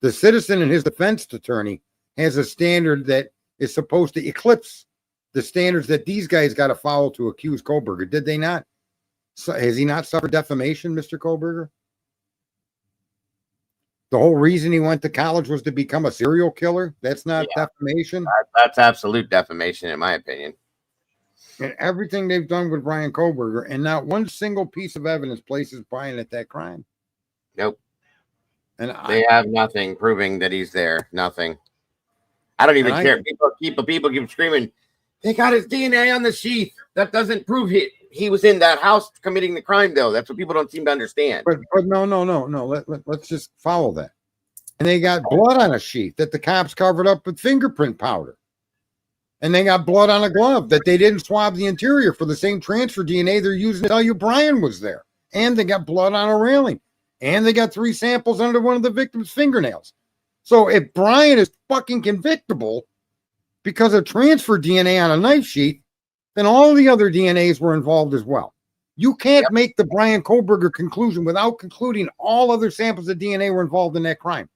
The citizen and his defense attorney has a standard that is supposed to eclipse the standards that these guys got to follow to accuse Koberger. Did they not? So has he not suffered defamation, Mr. Koberger? The whole reason he went to college was to become a serial killer. That's not defamation. That's absolute defamation, in my opinion. And everything they've done with Brian Koberger, and not one single piece of evidence places Brian at that crime. Nope. And they have nothing proving that he's there. Nothing. I don't even care. People keep screaming, they got his DNA on the sheath. That doesn't prove he was in that house committing the crime, though. That's what people don't seem to understand. But no. Let's just follow that. And they got blood on a sheath that the cops covered up with fingerprint powder. And they got blood on a glove that they didn't swab the interior for the same transfer DNA they're using to tell you Brian was there. And they got blood on a railing. And they got 3 samples under one of the victim's fingernails. So if Brian is fucking convictable because of transfer DNA on a knife sheath, then all the other DNAs were involved as well. You can't make the Brian Koberger conclusion without concluding all other samples of DNA were involved in that crime.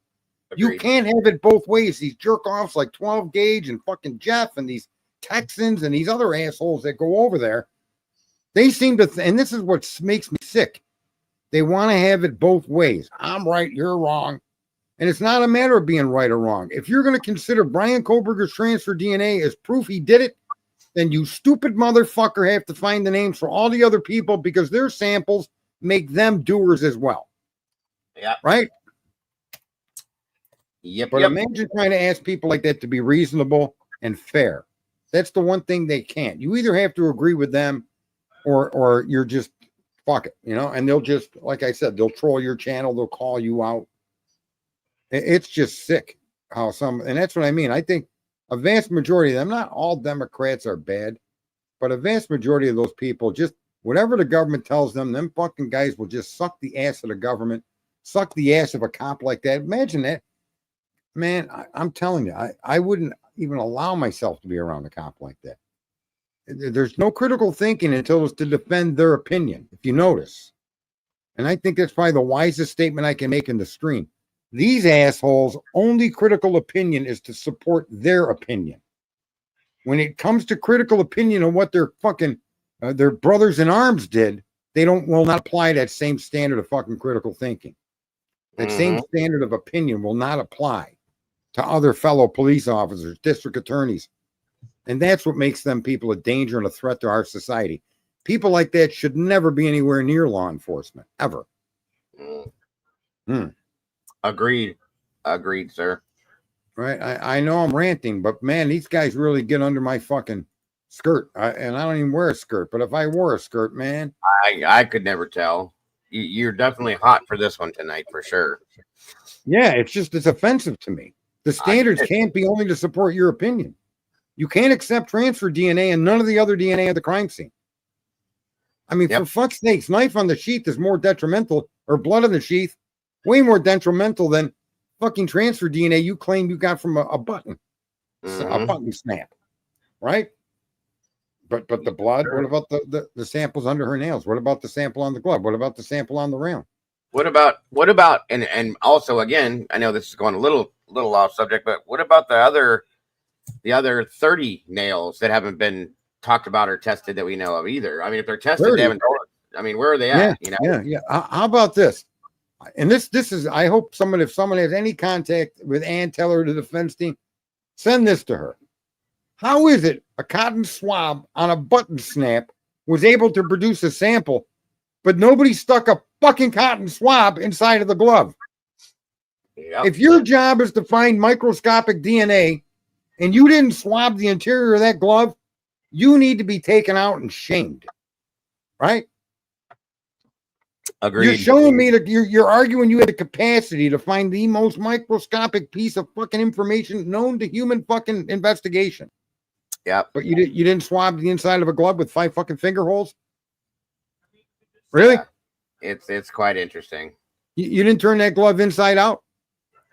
Agreed. You can't have it both ways. These jerk-offs like 12 Gauge and fucking Jeff and these Texans and these other assholes that go over there, they seem to, and this is what makes me sick. They want to have it both ways. I'm right, you're wrong. And it's not a matter of being right or wrong. If you're going to consider Brian Koberger's transfer DNA as proof he did it, then you stupid motherfucker have to find the names for all the other people because their samples make them doers as well. Yeah. Right? Yep. But imagine trying to ask people like that to be reasonable and fair. That's the one thing they can't. You either have to agree with them or you're just fuck it, and they'll just, like I said, they'll troll your channel, they'll call you out. It's just sick how and that's what I mean. I think a vast majority of them, not all Democrats are bad, but a vast majority of those people, just whatever the government tells them fucking guys will just suck the ass of the government, suck the ass of a cop like that. Imagine that. Man, I'm telling you, I wouldn't even allow myself to be around a cop like that. There's no critical thinking until it's to defend their opinion, if you notice. And I think that's probably the wisest statement I can make in the stream. These assholes' only critical opinion is to support their opinion. When it comes to critical opinion on what their fucking their brothers in arms did, they will not apply that same standard of fucking critical thinking. That same standard of opinion will not apply to other fellow police officers, district attorneys. And that's what makes them people a danger and a threat to our society. People like that should never be anywhere near law enforcement, ever. Agreed, sir. Right? I know I'm ranting, but man, these guys really get under my fucking skirt. And I don't even wear a skirt, but if I wore a skirt, man. I could never tell. You're definitely hot for this one tonight, for sure. Yeah, it's offensive to me. The standards can't be only to support your opinion. You can't accept transfer DNA and none of the other DNA at the crime scene. I mean, for fuck's sakes, knife on the sheath is more detrimental, or blood on the sheath, way more detrimental than fucking transfer DNA you claim you got from a button, a button snap, right? But the blood, what about the samples under her nails? What about the sample on the glove? What about the sample on the round? What about and also again, I know this is going a little off subject, but what about the other 30 nails that haven't been talked about or tested that we know of either? I mean, if they're tested, 30. they haven't told us. I mean, where are they at? Yeah. How about this? And this is, I hope if someone has any contact with Ann Teller, the defense team, send this to her. How is it a cotton swab on a button snap was able to produce a sample, but nobody stuck a fucking cotton swab inside of the glove? Yep. If your job is to find microscopic DNA and you didn't swab the interior of that glove, you need to be taken out and shamed, right? Agreed. You're showing me that you're arguing you had the capacity to find the most microscopic piece of fucking information known to human fucking investigation. Yeah. But you didn't swab the inside of a glove with 5 fucking finger holes? Really? Yeah. It's quite interesting. You didn't turn that glove inside out?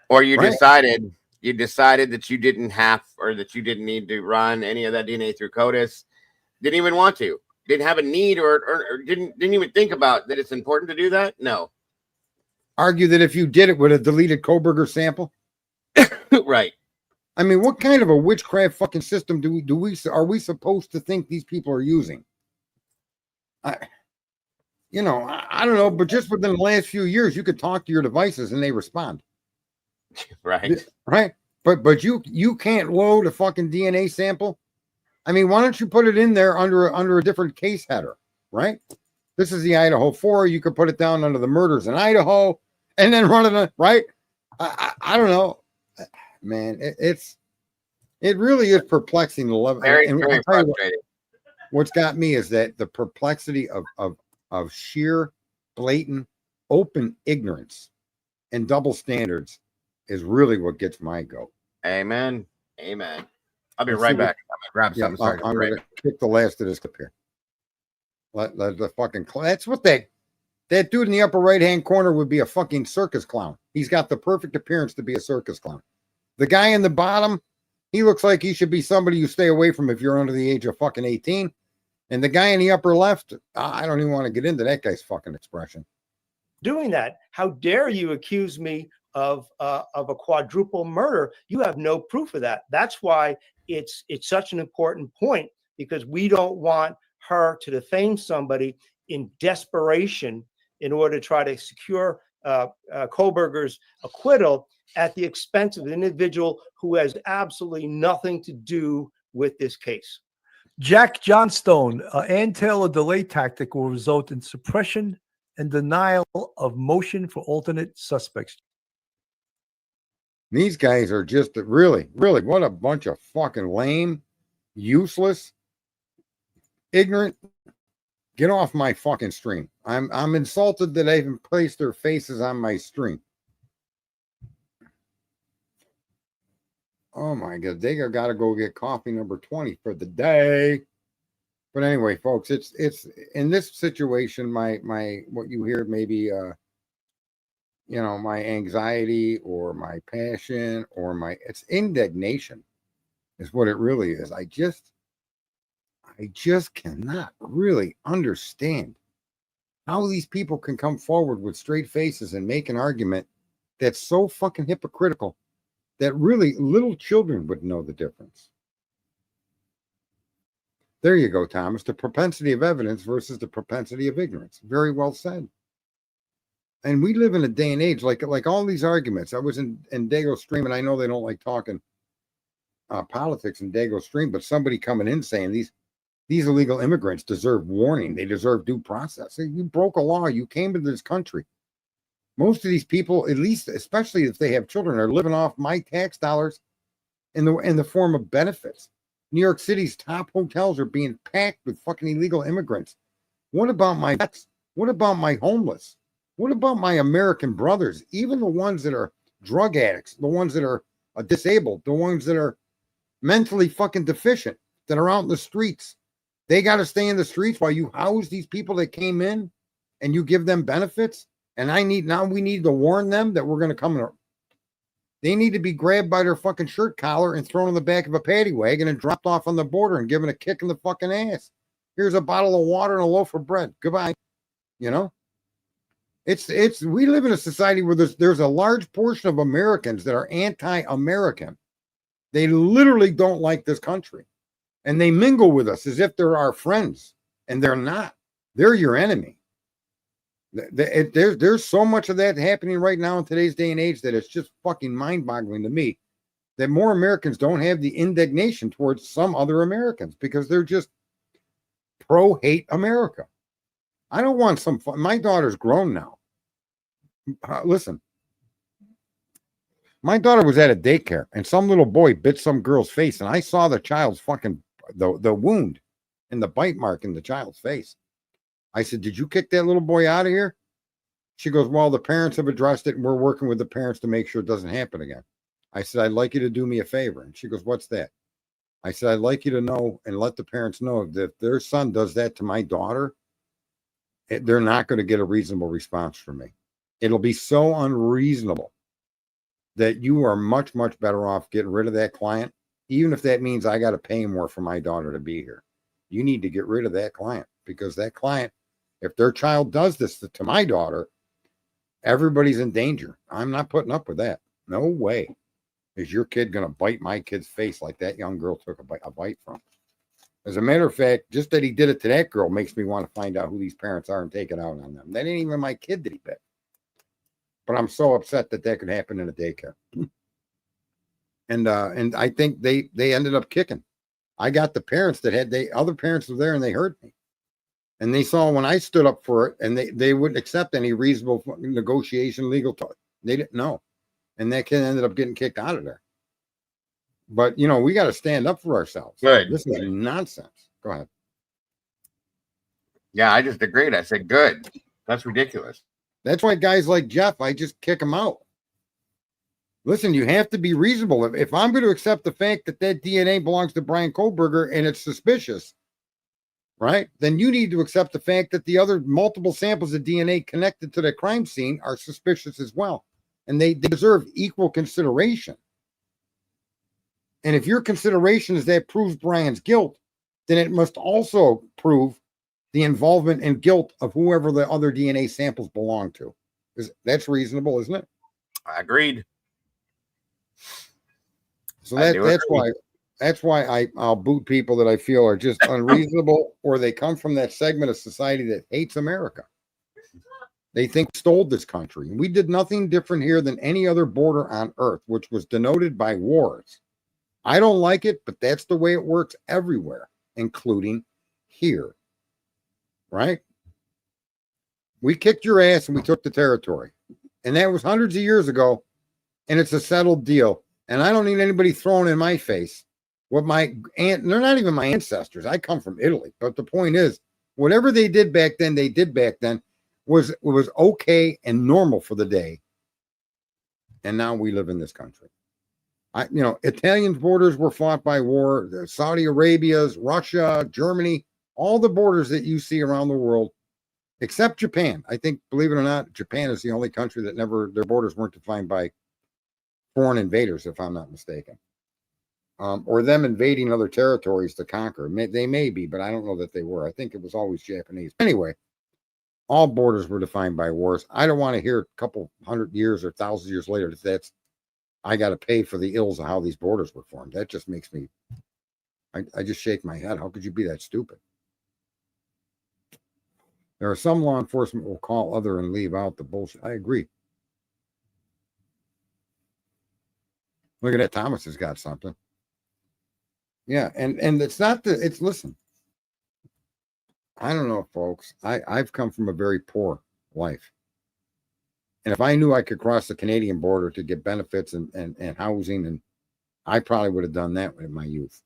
Or you Right. decided that you didn't have, or that you didn't need to run any of that DNA through CODIS. Didn't even want to. Didn't have a need, or didn't even think about that it's important to do that? No. Argue that if you did, it would have deleted Koberger's sample? Right. I mean, what kind of a witchcraft fucking system are we supposed to think these people are using? I don't know, but just within the last few years, you could talk to your devices and they respond. Right. Right. But you can't load a fucking DNA sample. I mean, why don't you put it in there under a different case header, right? This is the Idaho 4. You could put it down under the murders in Idaho and then run it, right? I don't know. Man, it really is perplexing to love. Very, and very I'll tell you frustrating. what's got me is that the perplexity of sheer, blatant, open ignorance and double standards is really what gets my goat. Amen. I'll be Let's right see back. I'm gonna grab something. Sorry. I'm going to kick the last of this clip here. Let the fucking that's what that dude in the upper right hand corner would be, a fucking circus clown. He's got the perfect appearance to be a circus clown. The guy in the bottom, he looks like he should be somebody you stay away from if you're under the age of fucking 18. And the guy in the upper left, I don't even want to get into that guy's fucking expression. Doing that, how dare you accuse me of a quadruple murder? You have no proof of that. That's why it's such an important point, because we don't want her to defame somebody in desperation in order to try to secure Koberger's acquittal at the expense of an individual who has absolutely nothing to do with this case. Jack Johnstone, Ann Taylor delay tactic will result in suppression and denial of motion for alternate suspects. These guys are just really, what a bunch of fucking lame, useless, ignorant. Get off my fucking stream. I'm insulted that I even placed their faces on my stream. Oh my God, they got to go get coffee number 20 for the day. But anyway, folks, it's in this situation, my what you hear maybe my anxiety or my passion or it's indignation is what it really is. I just cannot really understand how these people can come forward with straight faces and make an argument that's so fucking hypocritical that really little children would know the difference. There you go, Thomas. The propensity of evidence versus the propensity of ignorance. Very well said. And we live in a day and age like all these arguments. I was in Dago Stream, and I know they don't like talking politics in Dago Stream, but somebody coming in saying these illegal immigrants deserve warning. They deserve due process. You broke a law. You came to this country. Most of these people, at least, especially if they have children, are living off my tax dollars in the form of benefits. New York City's top hotels are being packed with fucking illegal immigrants. What about my vets? What about my homeless? What about my American brothers? Even the ones that are drug addicts, the ones that are disabled, the ones that are mentally fucking deficient, that are out in the streets. They got to stay in the streets while you house these people that came in and you give them benefits. And we need to warn them that we're going to come in. They need to be grabbed by their fucking shirt collar and thrown in the back of a paddy wagon and dropped off on the border and given a kick in the fucking ass. Here's a bottle of water and a loaf of bread. Goodbye. You know, we live in a society where there's a large portion of Americans that are anti-American. They literally don't like this country, and they mingle with us as if they're our friends, and they're not. They're your enemy. There's so much of that happening right now in today's day and age that it's just fucking mind-boggling to me that more Americans don't have the indignation towards some other Americans because they're just pro-hate America. I don't want my daughter's grown now. Listen, my daughter was at a daycare and some little boy bit some girl's face, and I saw the child's fucking the wound and the bite mark in the child's face. I said, "Did you kick that little boy out of here?" She goes, "Well, the parents have addressed it and we're working with the parents to make sure it doesn't happen again." I said, "I'd like you to do me a favor." And she goes, "What's that?" I said, "I'd like you to know and let the parents know that if their son does that to my daughter, they're not going to get a reasonable response from me. It'll be so unreasonable that you are much, much better off getting rid of that client, even if that means I got to pay more for my daughter to be here. You need to get rid of that client because that client, if their child does this to my daughter, everybody's in danger. I'm not putting up with that. No way is your kid going to bite my kid's face like that young girl took a bite from. As a matter of fact, just that he did it to that girl makes me want to find out who these parents are and take it out on them. That ain't even my kid that he bit. But I'm so upset that could happen in a daycare. And I think they ended up kicking. I got the parents that other parents were there and they heard me. And they saw when I stood up for it and they wouldn't accept any reasonable negotiation, legal talk. They didn't know. And that kid ended up getting kicked out of there. But, you know, we got to stand up for ourselves. Good. This is nonsense. Go ahead. Yeah, I just agreed. I said, good. That's ridiculous. That's why guys like Jeff, I just kick them out. Listen, you have to be reasonable. If I'm going to accept the fact that DNA belongs to Brian Kohlberger and it's suspicious, right, then you need to accept the fact that the other multiple samples of DNA connected to the crime scene are suspicious as well. And they deserve equal consideration. And if your consideration is that proves Brian's guilt, then it must also prove the involvement and guilt of whoever the other DNA samples belong to. That's reasonable, isn't it? I agreed. So that's why I'll boot people that I feel are just unreasonable or they come from that segment of society that hates America. They think we stole this country. We did nothing different here than any other border on earth, which was denoted by wars. I don't like it, but that's the way it works everywhere, including here. Right? We kicked your ass and we took the territory. And that was hundreds of years ago. And it's a settled deal. And I don't need anybody throwing in my face what they're not even my ancestors. I come from Italy. But the point is, whatever they did back then, was okay and normal for the day. And now we live in this country. Italian borders were fought by war. Saudi Arabia's, Russia, Germany, all the borders that you see around the world, except Japan. I think, believe it or not, Japan is the only country that their borders weren't defined by foreign invaders, if I'm not mistaken, or them invading other territories to conquer. They may be, but I don't know that they were. I think it was always Japanese. Anyway, all borders were defined by wars. I don't want to hear a couple hundred years or thousands of years later that I got to pay for the ills of how these borders were formed. That just makes me, I just shake my head. How could you be that stupid? There are some law enforcement will call other and leave out the bullshit. I agree. Look at that. Thomas has got something. Yeah. And it's not listen, I don't know, folks. I've come from a very poor life. And if I knew I could cross the Canadian border to get benefits and housing, and I probably would have done that in my youth.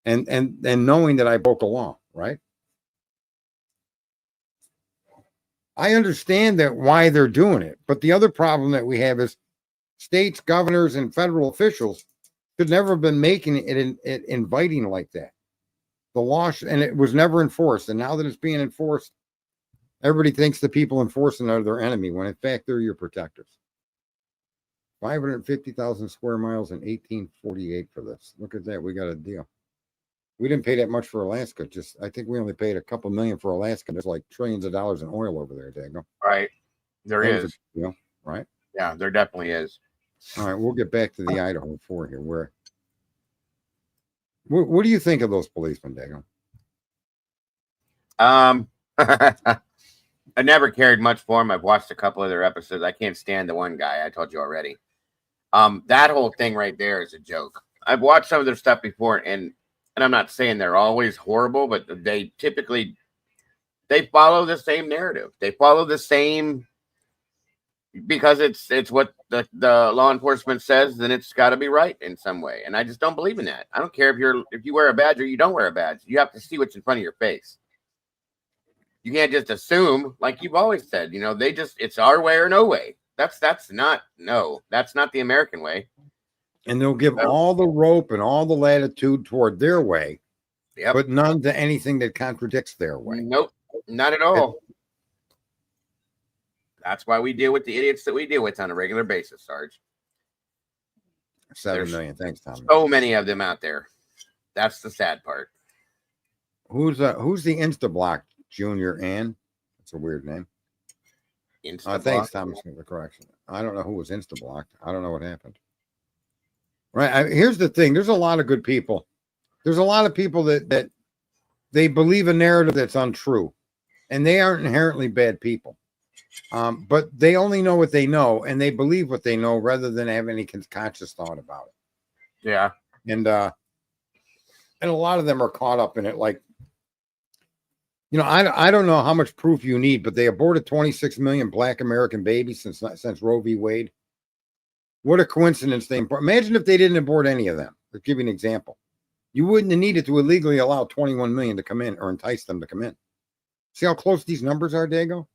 And knowing that I broke a law, right? I understand that why they're doing it. But the other problem that we have is states, governors, and federal officials should never have been making it inviting like that. The law, and it was never enforced. And now that it's being enforced, everybody thinks the people enforcing are their enemy, when in fact they're your protectors. 550,000 square miles in 1848 for this. Look at that. We got a deal. We didn't pay that much for Alaska. I think we only paid a couple million for Alaska. There's like trillions of dollars in oil over there, Dago. Right. There is. Deal, right? Yeah, there definitely is. All right, we'll get back to the Idaho 4 here. What do you think of those policemen, Dago? I never cared much for him. I've watched a couple of their episodes. I can't stand the one guy. I told you already. That whole thing right there is a joke. I've watched some of their stuff before, and I'm not saying they're always horrible, but they typically follow the same narrative. They follow the same, because it's what the law enforcement says, then it's got to be right in some way. And I just don't believe in that. I don't care if you wear a badge or you don't wear a badge. You have to see what's in front of your face. You can't just assume, like you've always said, it's our way or no way. That's not the American way. And they'll give all the rope and all the latitude toward their way, but none to anything that contradicts their way. Nope, not at all. That's why we deal with the idiots that we deal with on a regular basis, Sarge. 7 million. Thanks, Tom. So many of them out there. That's the sad part. Who's the Instablock Junior Ann? That's a weird name. Thanks, Thomas, for the correction. I don't know who was Instablocked. I don't know what happened. Right. Here's the thing. There's a lot of good people. There's a lot of people that they believe a narrative that's untrue, and they aren't inherently bad people. But they only know what they know, and they believe what they know rather than have any conscious thought about it. Yeah. And a lot of them are caught up in it. Like, I don't know how much proof you need, but they aborted 26 million Black American babies since Roe v. Wade. What a coincidence. Imagine if they didn't abort any of them. I'll give you an example. You wouldn't have needed to illegally allow 21 million to come in or entice them to come in. See how close these numbers are, Dago?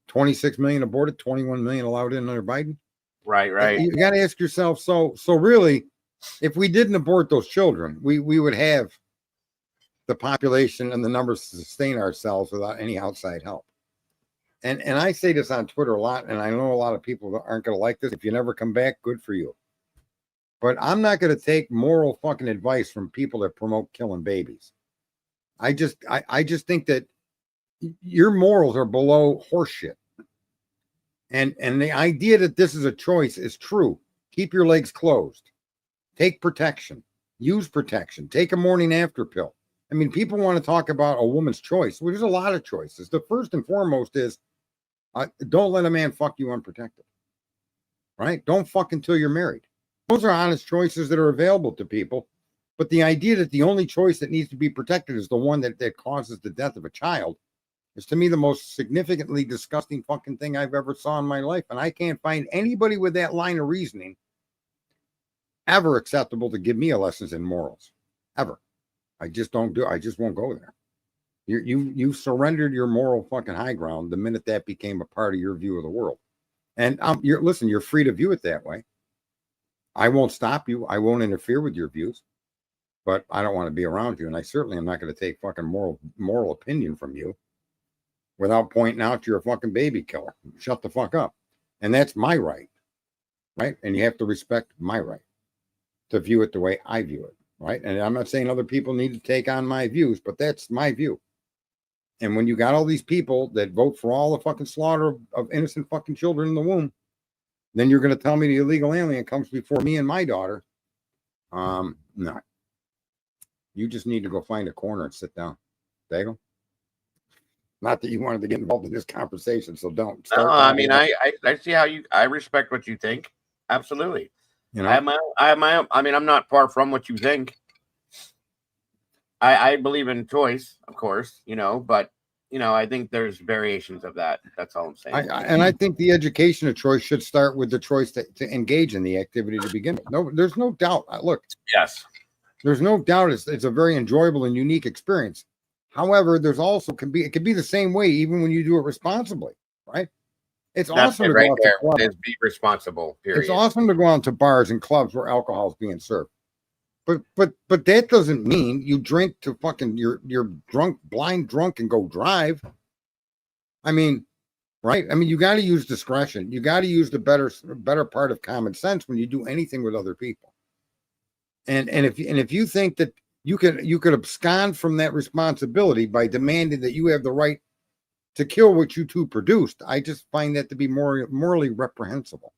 26 million aborted, 21 million allowed in under Biden. Right. You got to ask yourself, so really, if we didn't abort those children, we would have the population and the numbers to sustain ourselves without any outside help. And I say this on Twitter a lot, and I know a lot of people that aren't going to like this. If you never come back, good for you. But I'm not going to take moral fucking advice from people that promote killing babies. I just think that your morals are below horseshit. And the idea that this is a choice is true. Keep your legs closed. Take protection. Use protection. Take a morning after pill. I mean, people want to talk about a woman's choice. Well, there's a lot of choices. The first and foremost is don't let a man fuck you unprotected. Right? Don't fuck until you're married. Those are honest choices that are available to people. But the idea that the only choice that needs to be protected is the one that causes the death of a child is, to me, the most significantly disgusting fucking thing I've ever saw in my life. And I can't find anybody with that line of reasoning ever acceptable to give me a lessons in morals. Ever. I just won't go there. You surrendered your moral fucking high ground the minute that became a part of your view of the world. And you're free to view it that way. I won't stop you. I won't interfere with your views, but I don't want to be around you. And I certainly am not going to take fucking moral opinion from you without pointing out you're a fucking baby killer. Shut the fuck up. And that's my right. Right. And you have to respect my right to view it the way I view it. Right. And I'm not saying other people need to take on my views, but that's my view. And when you got all these people that vote for all the fucking slaughter of innocent fucking children in the womb, then you're going to tell me the illegal alien comes before me and my daughter. No. You just need to go find a corner and sit down. Bagel? Not that you wanted to get involved in this conversation, so don't. I mean, I see how I respect what you think. Absolutely. I have my own. I mean, I'm not far from what you think. I believe in choice, of course, but I think there's variations of that. That's all I'm saying. I think the education of choice should start with the choice to engage in the activity to begin with. No, there's no doubt. Look, yes, there's no doubt it's a very enjoyable and unique experience. However, there's also it can be the same way even when you do it responsibly, right? It's awesome to go out to clubs. Be responsible. Period. It's awesome to go out to bars and clubs where alcohol is being served. but that doesn't mean you drink to fucking you're drunk, blind drunk, and go drive. I mean, right? I mean, you got to use discretion. You got to use the better part of common sense when you do anything with other people. And if you think that you could abscond from that responsibility by demanding that you have the right to kill what you two produced, I just find that to be morally reprehensible.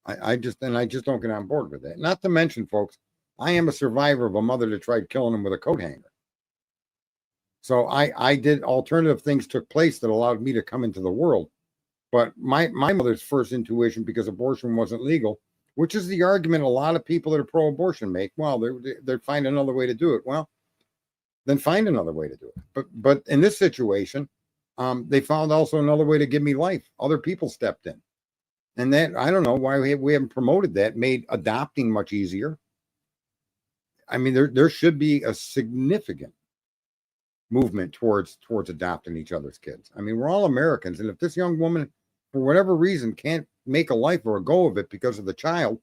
I just don't get on board with that. Not to mention, folks, I am a survivor of a mother that tried killing him with a coat hanger. So I did alternative things took place that allowed me to come into the world. But my mother's first intuition, because abortion wasn't legal, which is the argument a lot of people that are pro-abortion make. Well, they find another way to do it. Well, then find another way to do it. But in this situation, they found also another way to give me life. Other people stepped in. And that, I don't know why we haven't promoted that, made adopting much easier. I mean, there should be a significant movement towards adopting each other's kids. I mean, we're all Americans. And if this young woman, for whatever reason, can't make a life or a go of it because of the child,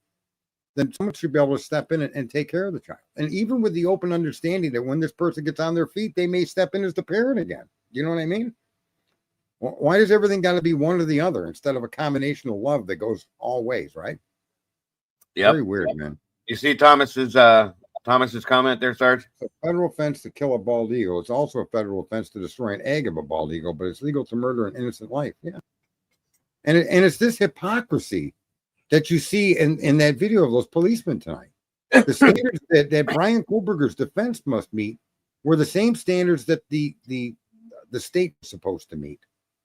then someone should be able to step in and take care of the child. And even with the open understanding that when this person gets on their feet, they may step in as the parent again. You know what I mean? Why does everything got to be one or the other instead of a combination of love that goes all ways, right? Yep. Very weird, man. You see Thomas's comment there, Sarge? It's a federal offense to kill a bald eagle. It's also a federal offense to destroy an egg of a bald eagle, but it's legal to murder an innocent life. Yeah. And it's this hypocrisy that you see in that video of those policemen tonight. The standards that Brian Kohlberger's defense must meet were the same standards that the state was supposed to meet.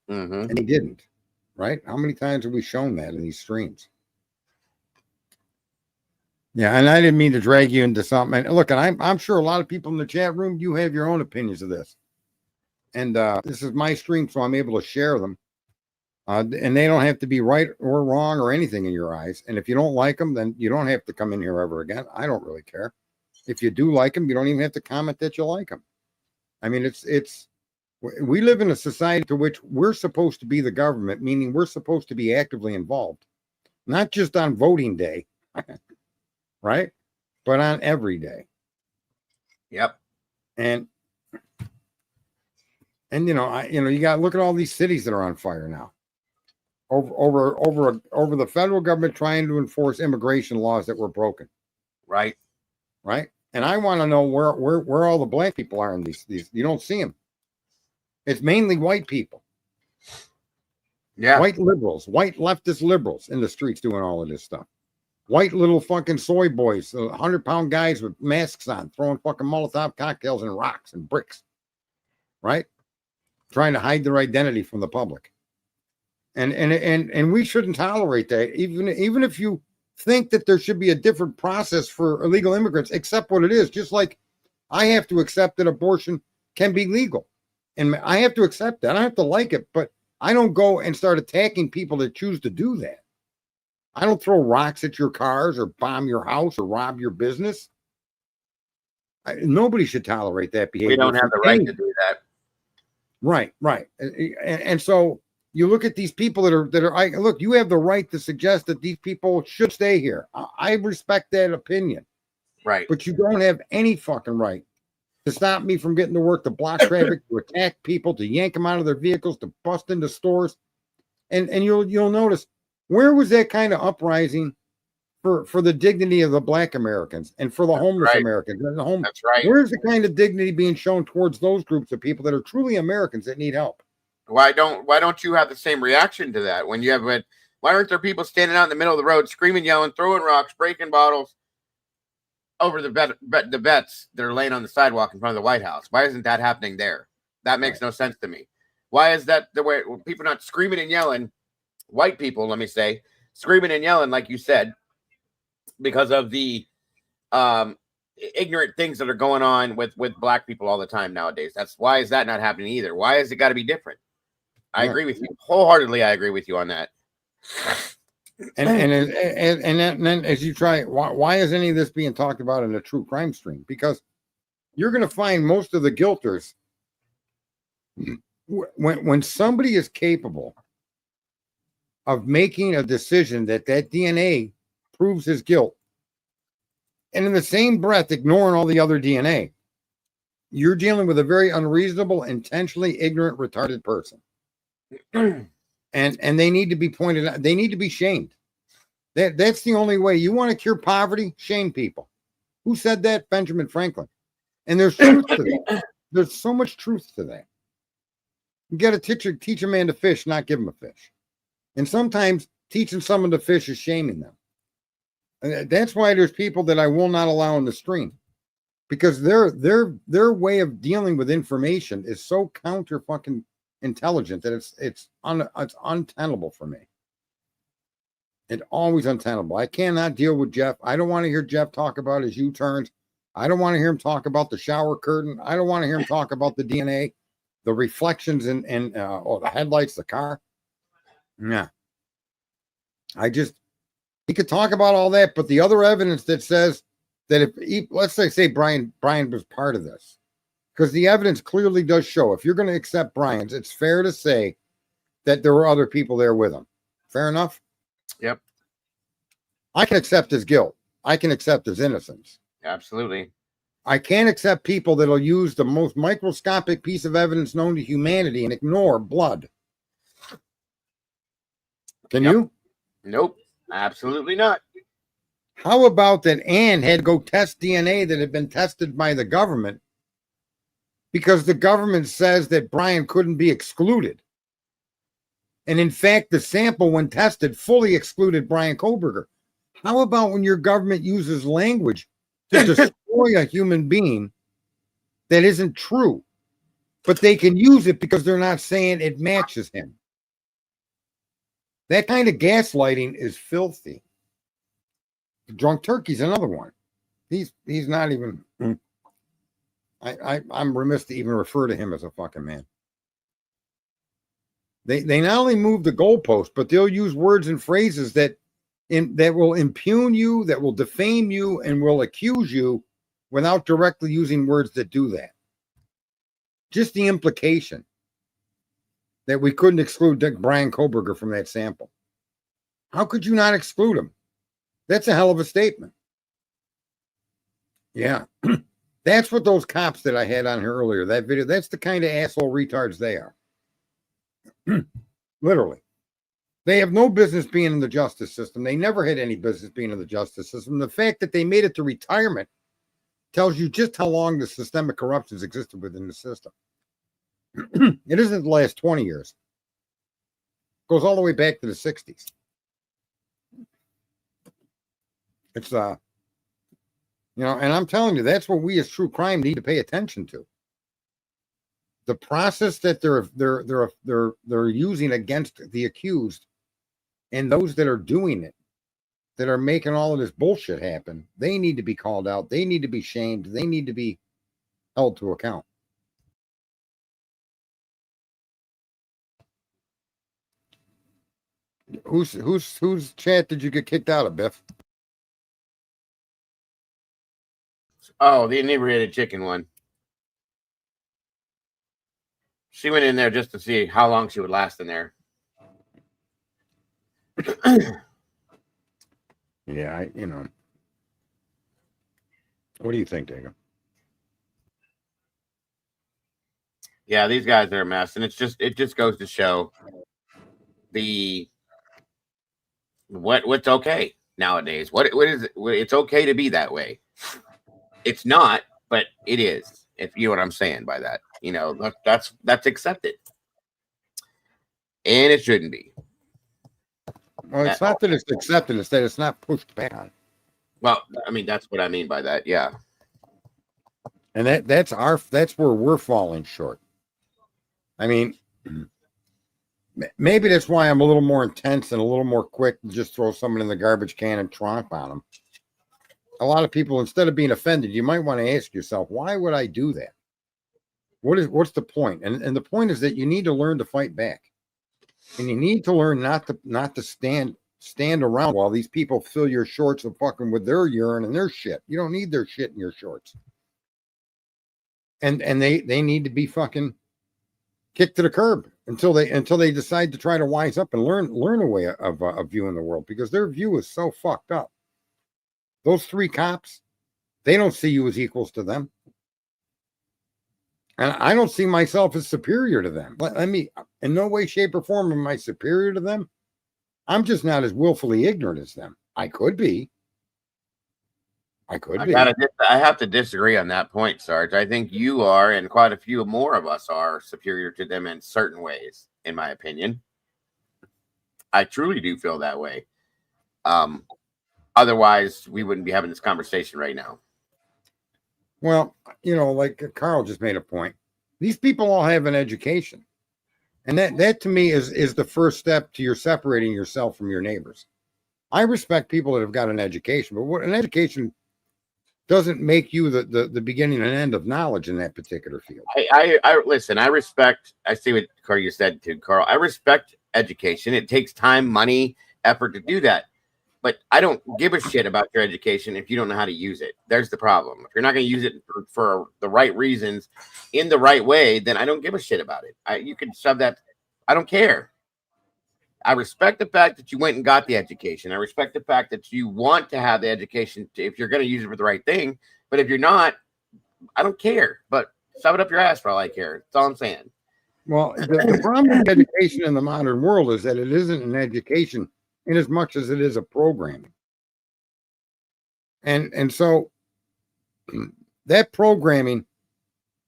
Mm-hmm. And he didn't, right? How many times have we shown that in these streams? Yeah, and I didn't mean to drag you into something. And look, and I'm sure a lot of people in the chat room, you have your own opinions of this. And this is my stream, so I'm able to share them. And they don't have to be right or wrong or anything in your eyes. And if you don't like them, then you don't have to come in here ever again. I don't really care. If you do like them, you don't even have to comment that you like them. I mean, we live in a society to which we're supposed to be the government, meaning we're supposed to be actively involved, not just on voting day, right? But on every day. Yep. And you got to look at all these cities that are on fire now. Over the federal government trying to enforce immigration laws that were broken. Right. Right. And I want to know where all the black people are in these. You don't see them. It's mainly white people. Yeah. White liberals, white leftist liberals in the streets doing all of this stuff. White little fucking soy boys, 100-pound guys with masks on, throwing fucking Molotov cocktails and rocks and bricks. Right? Trying to hide their identity from the public. And we shouldn't tolerate that. Even if you think that there should be a different process for illegal immigrants, accept what it is. Just like I have to accept that abortion can be legal. And I have to accept that. I don't have to like it, but I don't go and start attacking people that choose to do that. I don't throw rocks at your cars or bomb your house or rob your business. Nobody should tolerate that behavior. We don't have the right to do that. Right. And so you look at these people that are look, you have the right to suggest that these people should stay here. I respect that opinion. Right. But you don't have any fucking right to stop me from getting to work, to block traffic, to attack people, to yank them out of their vehicles, to bust into stores. And you'll notice, where was that kind of uprising for the dignity of the black Americans and for the homeless Americans? And the That's right. Where's the kind of dignity being shown towards those groups of people that are truly Americans that need help? Why don't you have the same reaction to that? When you have why aren't there people standing out in the middle of the road screaming, yelling, throwing rocks, breaking bottles over the vets that are laying on the sidewalk in front of the White House? Why isn't that happening there? That makes no sense to me. Why is that the way? People not screaming and yelling, white people, let me say, screaming and yelling, like you said, because of the ignorant things that are going on with black people all the time nowadays. Why is that not happening either? Why has it got to be different? I agree with you wholeheartedly. I agree with you on that. And then as you try, why is any of this being talked about in a true crime stream? Because you're going to find most of the guilters, when somebody is capable of making a decision that DNA proves his guilt, and in the same breath ignoring all the other DNA. You're dealing with a very unreasonable, intentionally ignorant, retarded person. And they need to be pointed out. They need to be shamed. That's the only way. You want to cure poverty? Shame people. Who said that? Benjamin Franklin. And there's truth to that. There's so much truth to that. You got to teach a man to fish, not give him a fish. And sometimes teaching someone to fish is shaming them. And that's why there's people that I will not allow in the stream, because their way of dealing with information is so counter fucking intelligent that it's untenable for me. It's always untenable. I cannot deal with Jeff. I don't want to hear Jeff talk about his U-turns. I don't want to hear him talk about the shower curtain. I don't want to hear him talk about the DNA, the reflections or the headlights, the car. Nah. He could talk about all that, but the other evidence that says that let's say Brian was part of this, because the evidence clearly does show, if you're going to accept Brian's, it's fair to say that there were other people there with him. Fair enough? Yep. I can accept his guilt. I can accept his innocence. Absolutely. I can't accept people that'll use the most microscopic piece of evidence known to humanity and ignore blood. Can you? Nope. Absolutely not. How about that Ann had to go test DNA that had been tested by the government because the government says that Brian couldn't be excluded? And in fact, the sample, when tested, fully excluded Brian Koberger. How about when your government uses language to destroy a human being that isn't true, but they can use it because they're not saying it matches him? That kind of gaslighting is filthy. Drunk Turkey's another one. He's not even. I'm remiss to even refer to him as a fucking man. They not only move the goalpost, but they'll use words and phrases that will impugn you, that will defame you, and will accuse you without directly using words that do that. Just the implication that we couldn't exclude Brian Koberger from that sample. How could you not exclude him? That's a hell of a statement. Yeah. That's what those cops that I had on here earlier, that video, that's the kind of asshole retards they are. Literally. They have no business being in the justice system. They never had any business being in the justice system. The fact that they made it to retirement tells you just how long the systemic corruption has existed within the system. It isn't the last 20 years. It goes all the way back to the 60s. It's and I'm telling you, that's what we as true crime need to pay attention to. The process that they're using against the accused and those that are doing it, that are making all of this bullshit happen, they need to be called out. They need to be shamed. They need to be held to account. Whose chat did you get kicked out of, Biff? Oh, the inebriated chicken one. She went in there just to see how long she would last in there. Yeah, what do you think, Dago? Yeah, these guys are a mess, and it just goes to show what's okay nowadays. What is it? It's okay to be that way. It's not, but it is. If you know what I'm saying by that, that's accepted, and it shouldn't be. Well, it's not that it's accepted; it's that it's not pushed back on. Well, I mean, that's what I mean by that. Yeah, and that's where we're falling short. I mean, maybe that's why I'm a little more intense and a little more quick to just throw someone in the garbage can and tromp on them. A lot of people, instead of being offended, you might want to ask yourself, why would I do that? What's the point? And the point is that you need to learn to fight back. And you need to learn not to stand around while these people fill your shorts of fucking with their urine and their shit. You don't need their shit in your shorts. And they need to be fucking kicked to the curb until they decide to try to wise up and learn a way of viewing the world, because their view is so fucked up. Those three cops, They don't see you as equals to them. And I don't see myself as superior to them. Let me, in no way, shape, or form am I superior to them. I'm just not as willfully ignorant as them. I could be. I have to disagree on that point, Sarge. I think you are, and quite a few more of us are superior to them in certain ways, in my opinion. I truly do feel that way. Otherwise, we wouldn't be having this conversation right now. Well, you know, like Carl just made a point. These people all have an education. And that to me is the first step to your separating yourself from your neighbors. I respect people that have got an education, but what an education doesn't make you the beginning and end of knowledge in that particular field. I listen, I see what Carl you said to Carl. I respect education. It takes time, money, effort to do that. But I don't give a shit about your education if you don't know how to use it. There's the problem. If you're not going to use it for the right reasons in the right way, then I don't give a shit about it. You can shove that. I don't care. I respect the fact that you went and got the education. I respect the fact that you want to have the education if you're going to use it for the right thing. But if you're not, I don't care. But shove it up your ass for all I care. That's all I'm saying. Well, the problem with education in the modern world is that it isn't an education in as much as it is a programming. And so that programming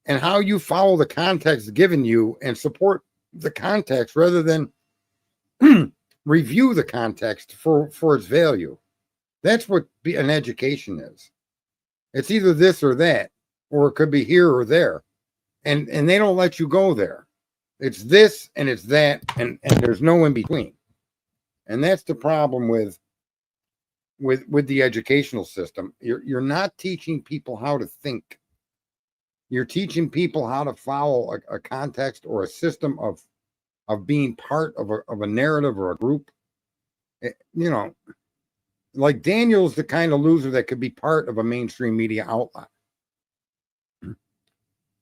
and how you follow the context given you and support the context rather than review the context for its value. That's what an education is. It's either this or that, or it could be here or there. And they don't let you go there. It's this and it's that, and there's no in between. And that's the problem with the educational system. You're not teaching people how to think. You're teaching people how to follow a context or a system of being part of a narrative or a group. You know, like Daniel's the kind of loser that could be part of a mainstream media outlet.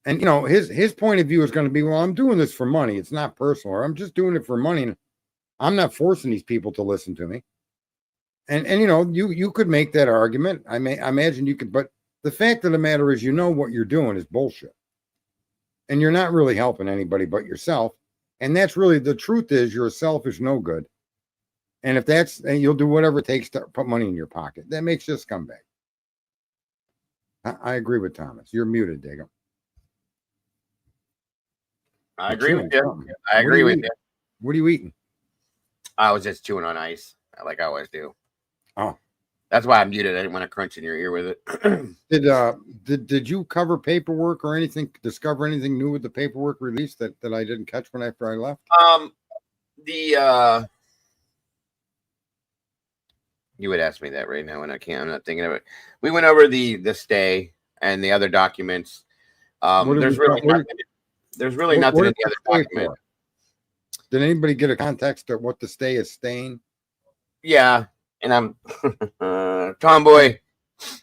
And you know, his point of view is going to be, well, I'm doing this for money. It's not personal, or I'm just doing it for money. And I'm not forcing these people to listen to me. And you know, you could make that argument. I imagine you could, but the fact of the matter is, you know, what you're doing is bullshit. And you're not really helping anybody but yourself. And that's really the truth is you're a selfish no good. And if and you'll do whatever it takes to put money in your pocket. That makes you a scumbag. I agree with Thomas. You're muted, Dago. I agree with you. I agree with you. What are you eating? I was just chewing on ice, like I always do. Oh, that's why I'm muted. I didn't want to crunch in your ear with it. Did you cover paperwork or anything? Discover anything new with the paperwork release that I didn't catch after I left? You would ask me that right now, and I can't. I'm not thinking of it. We went over the stay and the other documents. There's really nothing in the other document. Did anybody get a context of what the stay is staying? Yeah, and I'm Tomboy.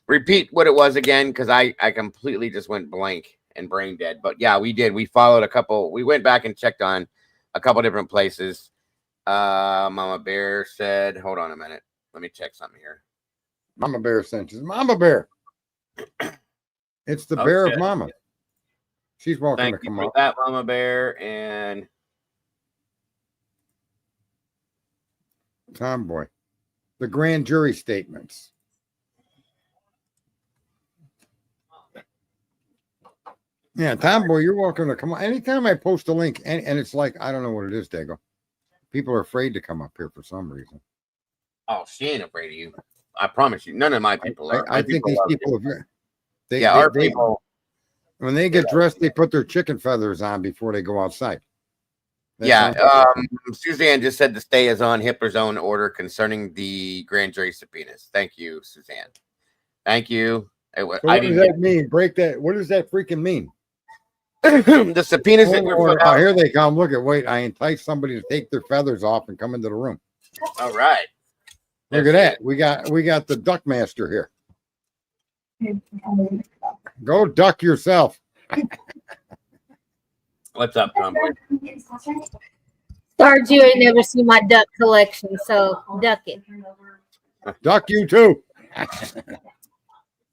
Repeat what it was again, because I completely just went blank and brain dead. But yeah, we did. We followed a couple. We went back and checked on a couple different places. Mama Bear said, "Hold on a minute. Let me check something here." Mama Bear sent us. Mama Bear. It's the bear of Mama. She's welcome to come up. That Mama Bear and Tomboy. The grand jury statements. Yeah, Tomboy, you're welcome to come on. Anytime I post a link, and it's like, I don't know what it is, Dago. People are afraid to come up here for some reason. Oh, she ain't afraid of you. I promise you. None of my people are. I think these people our people. When they get dressed, they put their chicken feathers on before they go outside. Suzanne just said the stay is on Hitler's own order concerning the grand jury subpoenas. Thank you, Suzanne. Thank you. So what does that mean? Break that. What does that freaking mean? The subpoenas that were put out. Here they come. Look at, wait, I entice somebody to take their feathers off and come into the room. All right. Look at that. We got the duck master here. Go duck yourself. What's up, Tomboy? Sarge, you ain't never seen my duck collection, so duck it. Duck you too.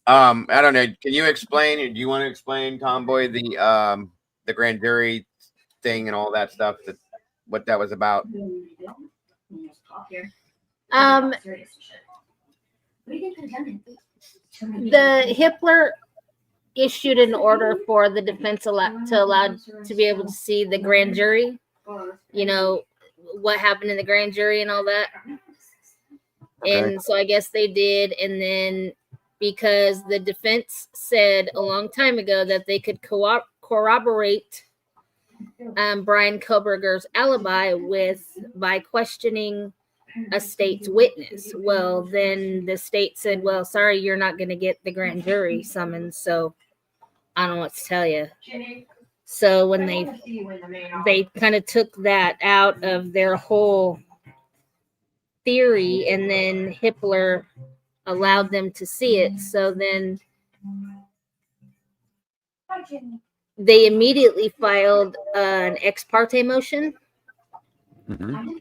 I don't know. Can you explain? Do you want to explain, Tomboy, the grand jury thing and all that stuff? What that was about? The Hitler issued an order for the defense to allow to be able to see the grand jury, you know, what happened in the grand jury and all that. Okay. And so I guess they did. And then because the defense said a long time ago that they could corroborate Brian Koberger's alibi by questioning a state's witness. Well, then the state said, well, sorry, you're not going to get the grand jury summons. So I don't know what to tell you. So when they kind of took that out of their whole theory, and then Hitler allowed them to see it. So then they immediately filed an ex parte motion. Mm-hmm.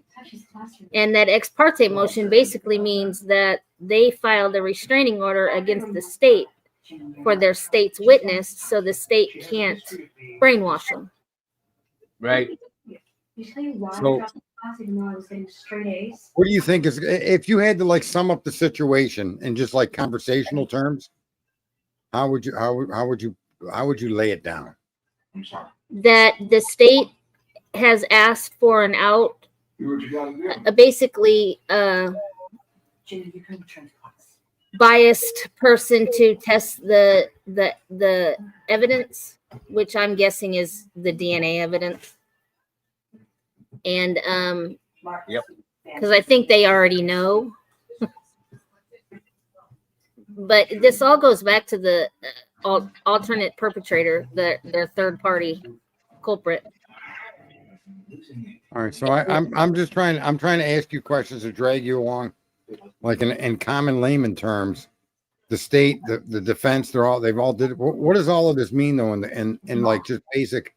And that ex parte motion basically means that they filed a restraining order against the state for their state's witness, so the state can't brainwash them. Right. So, what do you think is, if you had to like sum up the situation in just like conversational terms, how would you lay it down? That the state has asked for an out, basically biased person to test the evidence, which I'm guessing is the DNA evidence. And Yep. because I think they already know. But this all goes back to the alternate perpetrator, their third party culprit. All right, so I'm just trying to ask you questions to drag you along, like in common layman terms. The state, the defense, they've all did. What does all of this mean though? In like just basic.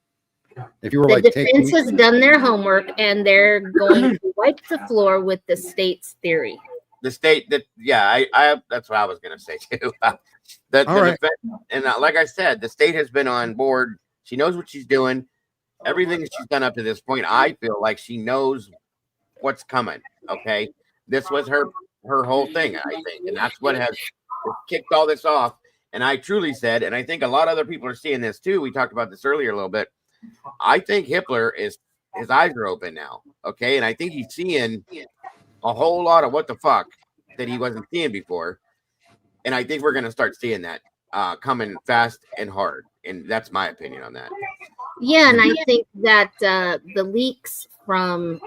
If you were The like defense has done their homework, and they're going to wipe the floor with the state's theory. The state that, yeah, I that's what I was gonna say too. The right. defense, and like I said, the state has been on board. She knows what she's doing. Everything that she's done up to this point, I feel like she knows what's coming. Okay, this was her whole thing, I think, and that's what has kicked all this off. And I truly said, and I think a lot of other people are seeing this too. We talked about this earlier a little bit. I think Hitler his eyes are open now. Okay, and I think he's seeing a whole lot of what the fuck that he wasn't seeing before. And I think we're going to start seeing that coming fast and hard. And that's my opinion on that. Yeah, and I think that the leaks from,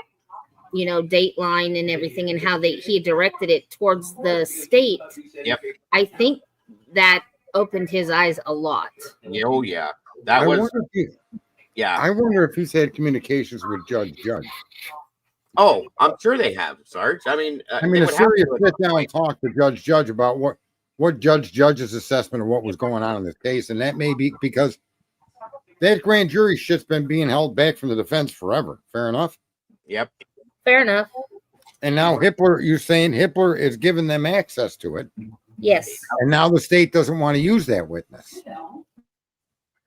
Dateline and everything, and how he directed it towards the state. Yep. I think that opened his eyes a lot. Oh yeah, I wonder if he's had communications with Judge. Oh, I'm sure they have, Sarge. I mean, a serious sit down and talk to Judge about what Judge's assessment of what was going on in this case, and that may be because that grand jury shit's been being held back from the defense forever. Fair enough. Yep. Fair enough. And now you're saying Hitler is giving them access to it. Yes. And now the state doesn't want to use that witness.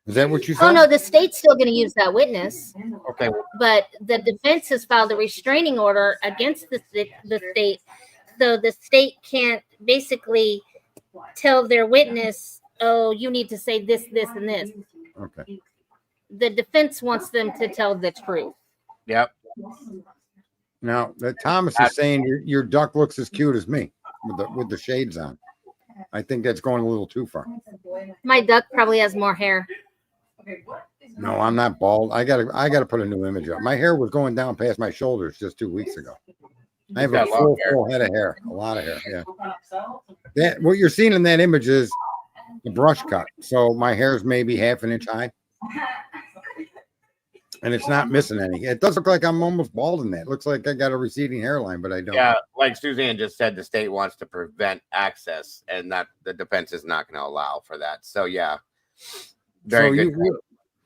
Is that what you said? Oh no, the state's still going to use that witness. Okay. But the defense has filed a restraining order against the state, so the state can't basically tell their witness, "Oh, you need to say this, this, and this." Okay. The defense wants them to tell the truth. Yep. Now that Thomas is saying your duck looks as cute as me with the shades on. I think that's going a little too far. My duck probably has more hair. No, I'm not bald. I gotta put a new image up. My hair was going down past my shoulders just 2 weeks ago. I have a full head of hair, a lot of hair. Yeah. That what you're seeing in that image is the brush cut. So my hair is maybe half an inch high. And it's not missing any. It does look like I'm almost bald in that. It looks like I got a receding hairline, but I don't. Yeah, like Suzanne just said, the state wants to prevent access, and that the defense is not going to allow for that. So yeah, very good.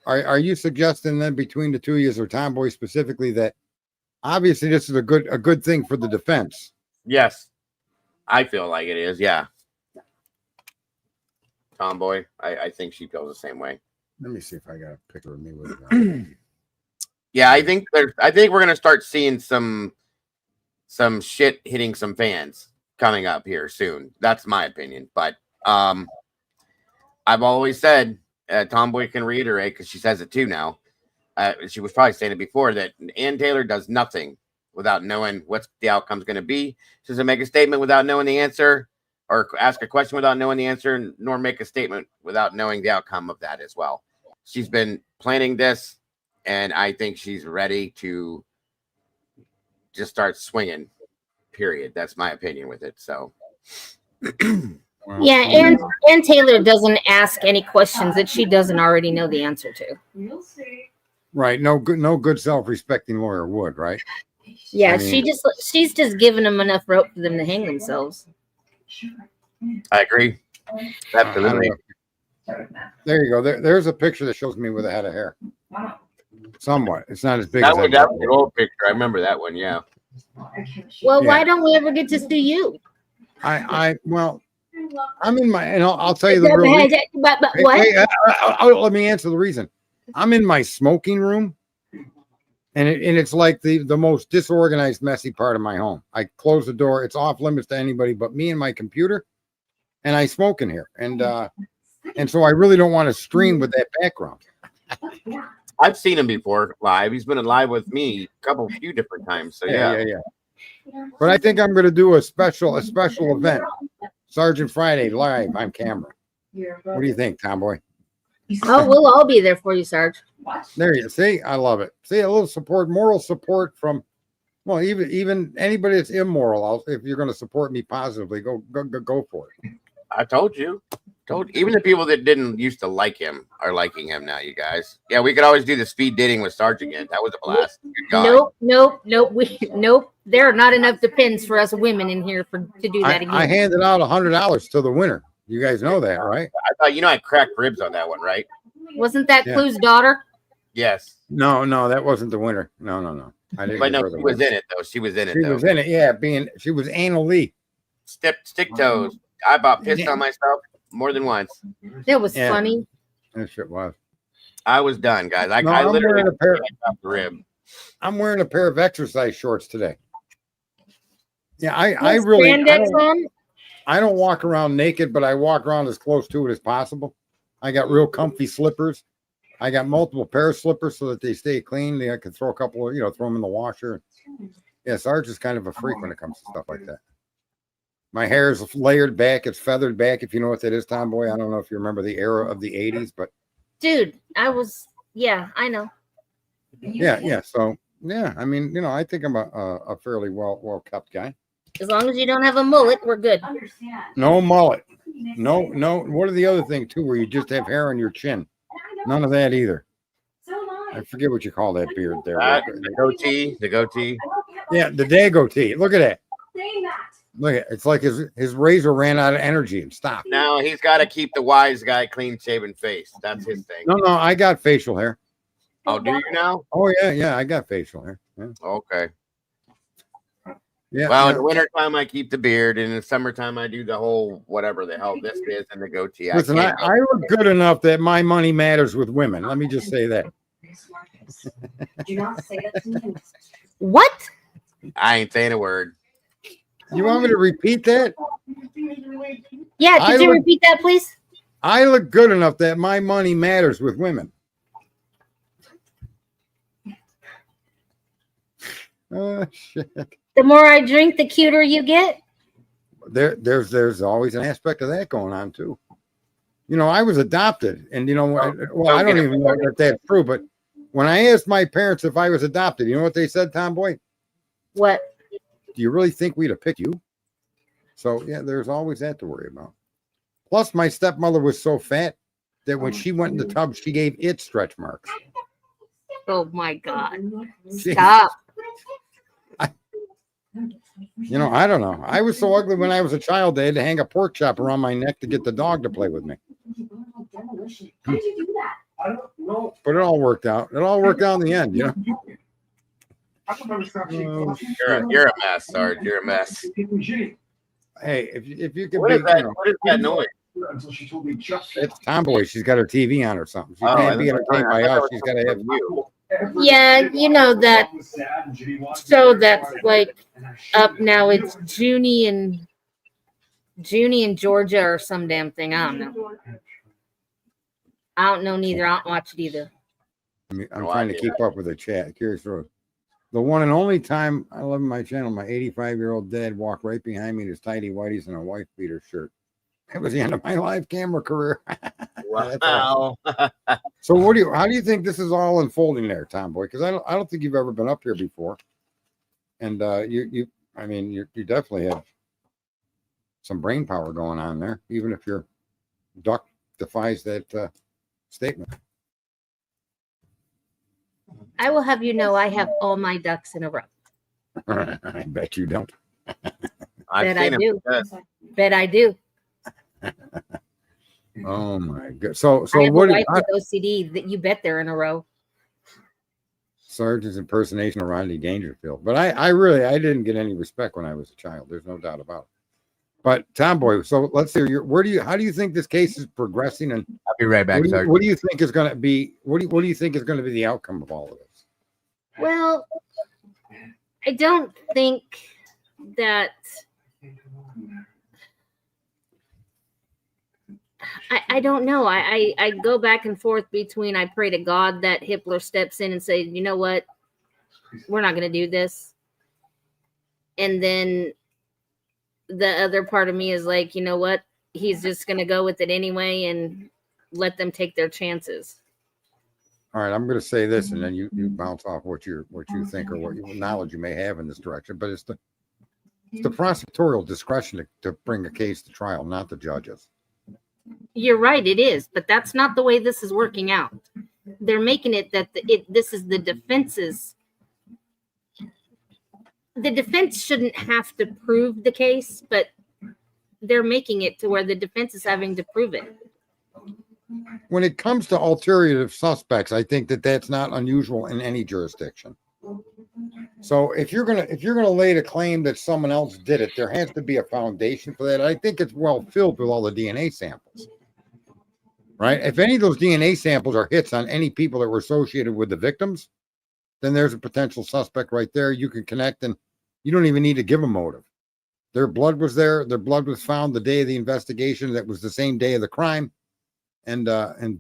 Are you suggesting then between the two of you, or Tomboy specifically, that obviously this is a good thing for the defense? Yes, I feel like it is. Yeah. Tomboy. I think she feels the same way. Let me see if I got a picture of me with it. Yeah, I think we're gonna start seeing some shit hitting some fans coming up here soon. That's my opinion. But I've always said, Tomboy can reiterate because she says it too now. She was probably saying it before that Ann Taylor does nothing without knowing what the outcome's going to be. She doesn't make a statement without knowing the answer, or ask a question without knowing the answer, nor make a statement without knowing the outcome of that as well. She's been planning this, and I think she's ready to just start swinging. Period. That's my opinion with it. So, Yeah, and Taylor doesn't ask any questions that she doesn't already know the answer to. Right. No good self-respecting lawyer would, right? Yeah, I mean, she's just giving them enough rope for them to hang themselves. I agree. Absolutely. There you go. There's a picture that shows me with a head of hair. Somewhat. It's not as big That as was an old picture. I remember that one. Yeah. Well, Yeah. why don't we ever get to see you? Well, I'm in my, and I'll tell you the real reason. But Hey, what? let me answer the reason. I'm in my smoking room, and it's like the most disorganized, messy part of my home. I close the door; it's off limits to anybody but me and my computer, and I smoke in here, and so I really don't want to stream with that background. I've seen him before live. He's been live with me a few different times. So yeah. But I think I'm going to do a special event, Sergeant Friday live on camera. What do you think, Tomboy? Oh, we'll all be there for you, Sarge. There you see. I love it. See, a little support, moral support from, well, even anybody that's immoral. If you're going to support me positively, go for it. I told you. Even the people that didn't used to like him are liking him now, you guys. Yeah, we could always do the speed dating with Sarge again. That was a blast. Good God. Nope. There are not enough depends for us women in here to do that again. I handed out $100 to the winner. You guys know that, right? I thought I cracked ribs on that one, right? Wasn't that Clue's daughter? Yes. No, that wasn't the winner. No. I didn't. But no, she was in it though. She was in it. She was in it. Yeah, she was Anna Lee. Stick toes. I about pissed on myself more than once. That was funny. That shit was. I was done, guys. I I'm literally wearing a pair. Rib. I'm wearing a pair of exercise shorts today. Yeah, I really. I don't walk around naked, but I walk around as close to it as possible. I got real comfy slippers. I got multiple pair of slippers so that they stay clean. I can throw a couple of, throw them in the washer. Yeah, Sarge is kind of a freak when it comes to stuff like that. My hair is layered back. It's feathered back. If you know what that is, Tomboy. I don't know if you remember the era of the 80s, but. Dude, I know. Yeah. So, yeah, I mean, I think I'm a fairly well kept guy. As long as you don't have a mullet, we're good. No mullet. No. What are the other thing too, where you just have hair on your chin? None of that either. I forget what you call that beard there. The goatee. Yeah, the dagoatee. Look at that. Look at it. It's like his razor ran out of energy and stopped. Now he's got to keep the wise guy clean shaven face. That's his thing. No, I got facial hair. Oh, do you now? Oh yeah, I got facial hair. Yeah. Okay. Yeah. Well, in the wintertime, I keep the beard, and in the summertime, I do the whole whatever the hell this is and the goatee. Listen, I look good enough that my money matters with women. Let me just say that. Do not say that to me. What? I ain't saying a word. You want me to repeat that? Yeah, could you repeat that, please? I look good enough that my money matters with women. Oh shit. The more I drink, the cuter you get. There's always an aspect of that going on too. I was adopted, and I don't even know if that's true, but when I asked my parents if I was adopted, you know what they said, Tomboy? What? Do you really think we'd have picked you? So yeah, there's always that to worry about. Plus, my stepmother was so fat that when she went in the tub, she gave it stretch marks. Oh my God! Stop. I don't know. I was so ugly when I was a child, they had to hang a pork chop around my neck to get the dog to play with me. How did you do that? I don't know. But it all worked out. It all worked out in the end, You're a mess, Sarge. You're a mess. Hey, if you could What is that noise? It's Tomboy. She's got her TV on or something. She can't be entertained by us. She's got to have you. Yeah, you know that show that's like up now. It's Junie and Georgia or some damn thing. I don't know. I don't know neither. I don't watch it either. I'm trying to keep up with the chat. Curious Road. The one and only time I love my channel, my 85-year-old dad walked right behind me in his tidy whities and a wife beater shirt. That was the end of my live camera career. That's awesome. So how do you think this is all unfolding there, Tomboy? Because I don't think you've ever been up here before. And you definitely have some brain power going on there, even if your duck defies that statement. I will have you know I have all my ducks in a row. I bet you don't. Bet I do. Bet I do. Oh my god! So I have what? A wife with OCD that you bet they're in a row. Sergeant's impersonation of Rodney Dangerfield, but I didn't get any respect when I was a child. There's no doubt about it. But Tomboy, so let's see. How do you think this case is progressing? And I'll be right back. What do you think is going to be? What do you think is going to be the outcome of all of this? Well, I don't think that. I don't know. I go back and forth between I pray to God that Hitler steps in and say, you know what, we're not going to do this. And then the other part of me is like, you know what, he's just going to go with it anyway and let them take their chances. All right, I'm going to say this, and then you bounce off what you think or what knowledge you may have in this direction. But it's the prosecutorial discretion to bring a case to trial, not the judges. You're right, it is, but that's not the way this is working out. They're making it that this is the defense's. The defense shouldn't have to prove the case, but they're making it to where the defense is having to prove it. When it comes to ulterior suspects, I think that's not unusual in any jurisdiction. So if you're gonna lay the claim that someone else did it, there has to be a foundation for that. I think it's well filled with all the DNA samples, right? If any of those DNA samples are hits on any people that were associated with the victims, then there's a potential suspect right there. You can connect, and you don't even need to give a motive. Their blood was there. Their blood was found the day of the investigation. That was the same day of the crime, and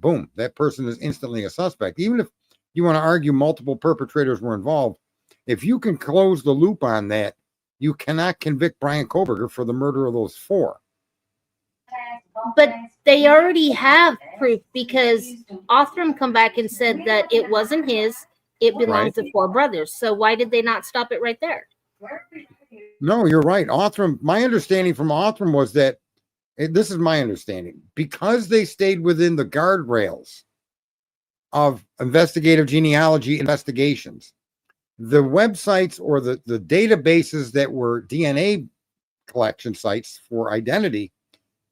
boom, that person is instantly a suspect. Even if you want to argue multiple perpetrators were involved, if you can close the loop on that, you cannot convict Brian Koberger for the murder of those four. But they already have proof because Othram come back and said that it wasn't his, it belonged to four brothers. So why did they not stop it right there? No, you're right. Othram, my understanding from Othram was that, this is my understanding, because they stayed within the guardrails of investigative genealogy investigations, the websites or the databases that were DNA collection sites for identity,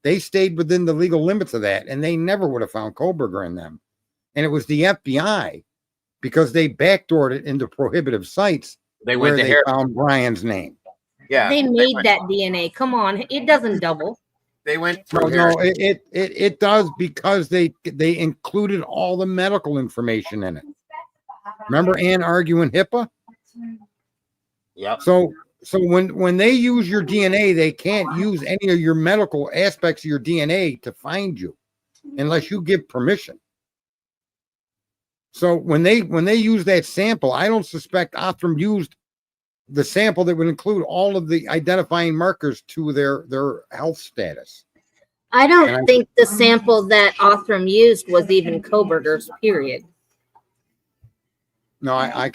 they stayed within the legal limits of that, and they never would have found Koberger in them. And it was the FBI, because they backdoored it into prohibitive sites, they found Brian's name. Yeah, they made that DNA. Come on, it doesn't double. They went through. No, it does, because they included all the medical information in it. Remember Ann arguing HIPAA? Yep. So when they use your DNA, they can't use any of your medical aspects of your DNA to find you unless you give permission. So when they use that sample, I don't suspect Othram used the sample that would include all of the identifying markers to their health status. I don't think the sample that Othram used was even Koberger's, period. No, I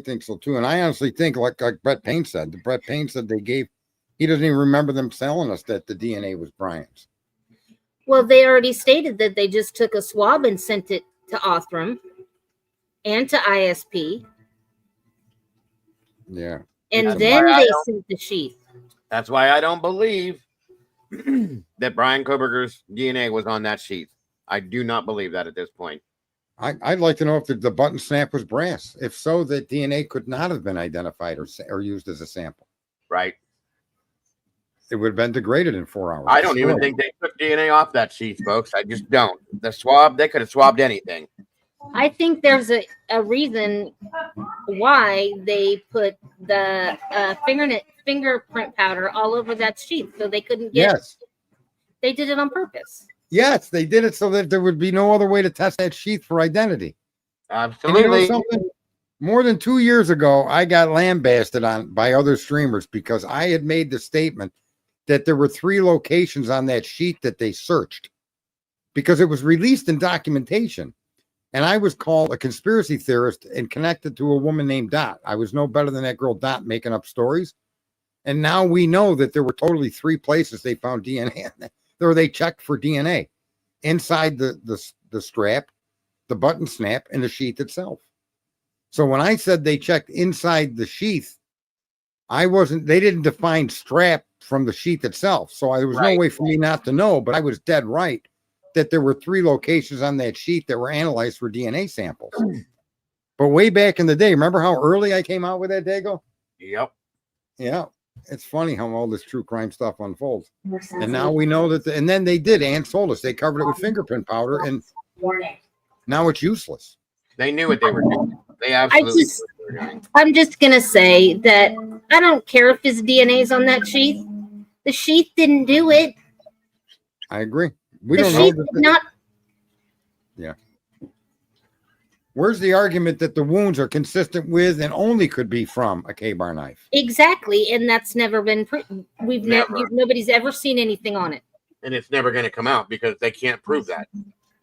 think so too. And I honestly think, like Brett Payne said, he doesn't even remember them telling us that the DNA was Brian's. Well, they already stated that they just took a swab and sent it to Othram and to ISP. Yeah. And then they sent the sheath. That's why I don't believe that Brian Koberger's DNA was on that sheath. I do not believe that at this point. I'd like to know if the button snap was brass. If so, that DNA could not have been identified or used as a sample. Right. it would have been degraded in 4 hours. I don't even think they took DNA off that sheath, folks. I just don't. The swab, they could have swabbed anything. I think there's a reason why they put the fingerprint powder all over that sheath so they couldn't get. Yes. They did it on purpose. Yes, they did it so that there would be no other way to test that sheath for identity. And you know Absolutely. something? More than 2 years ago, I got lambasted by other streamers because I had made the statement that there were 3 locations on that sheet that they searched because it was released in documentation. And I was called a conspiracy theorist and connected to a woman named Dot. I was no better than that girl Dot making up stories. And now we know that there were totally 3 places they found DNA. Or they checked for DNA inside the strap, the button snap, and the sheath itself. So when I said they checked inside the sheath, they didn't define strap from the sheath itself. So there was no way for me not to know, but I was dead right that there were 3 locations on that sheet that were analyzed for DNA samples. But way back in the day, remember how early I came out with that, Dago? Yep. Yeah. It's funny how all this true crime stuff unfolds. And now we know that, and then they did, Ann told us, they covered it with fingerprint powder, and now it's useless. They knew what they were doing. They absolutely knew what they were doing. I'm just gonna say that I don't care if his DNA is on that sheath. The sheath didn't do it. I agree. We The don't sheath know. did not. Yeah. Where's the argument that the wounds are consistent with and only could be from a K-bar knife? Exactly, and that's never been proven. Nobody's ever seen anything on it. And it's never going to come out because they can't prove that.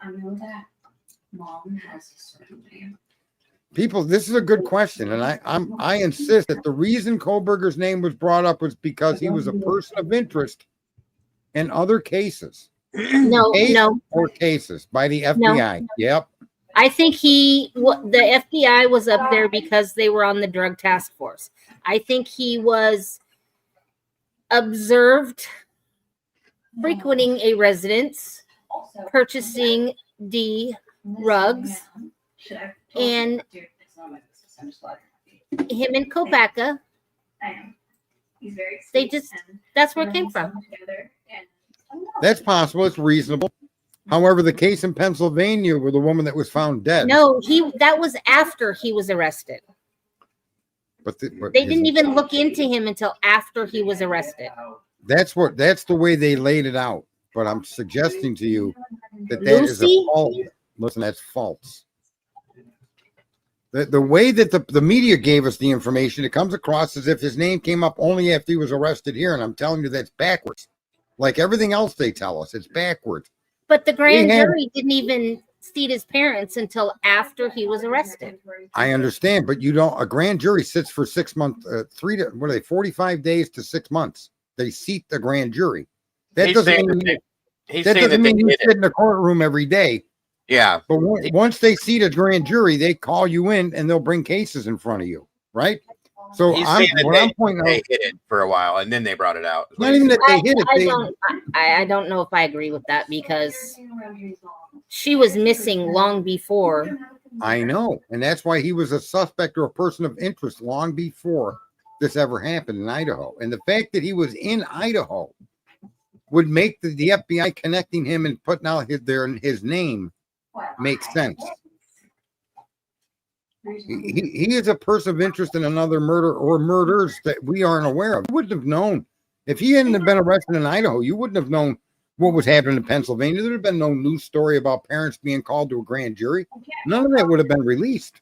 I know that mom has a certain name. People, this is a good question, and I insist that the reason Kohlberger's name was brought up was because he was a person of interest in other cases. No, no. Or cases by the FBI. Yep. I think the FBI was up there because they were on the drug task force. I think he was observed frequenting a residence, purchasing the rugs, and him and Kopaka, that's where it came from. That's possible. It's reasonable. However, the case in Pennsylvania with the woman that was found dead. No, that was after he was arrested. But they didn't even look into him until after he was arrested. That's the way they laid it out. But I'm suggesting to you that is a false. Listen, that's false. The way that the media gave us the information, it comes across as if his name came up only after he was arrested here. And I'm telling you that's backwards. Like everything else they tell us, it's backwards. But the grand jury didn't even see his parents until after he was arrested. I understand, but a grand jury sits for 6 months, 45 days to 6 months. They seat the grand jury. That doesn't mean you sit in the courtroom every day. Yeah. But once they seat a grand jury, they call you in and they'll bring cases in front of you, right? So I'm pointing out, they hid it for a while and then they brought it out. Not even that they hid it. I don't know if I agree with that because she was missing long before. I know, and that's why he was a suspect or a person of interest long before this ever happened in Idaho. And the fact that he was in Idaho would make the FBI connecting him and putting out his name make sense. He is a person of interest in another murder or murders that we aren't aware of. You wouldn't have known if he hadn't been arrested in Idaho. You wouldn't have known what was happening in Pennsylvania. There would have been no news story about parents being called to a grand jury. None of that would have been released.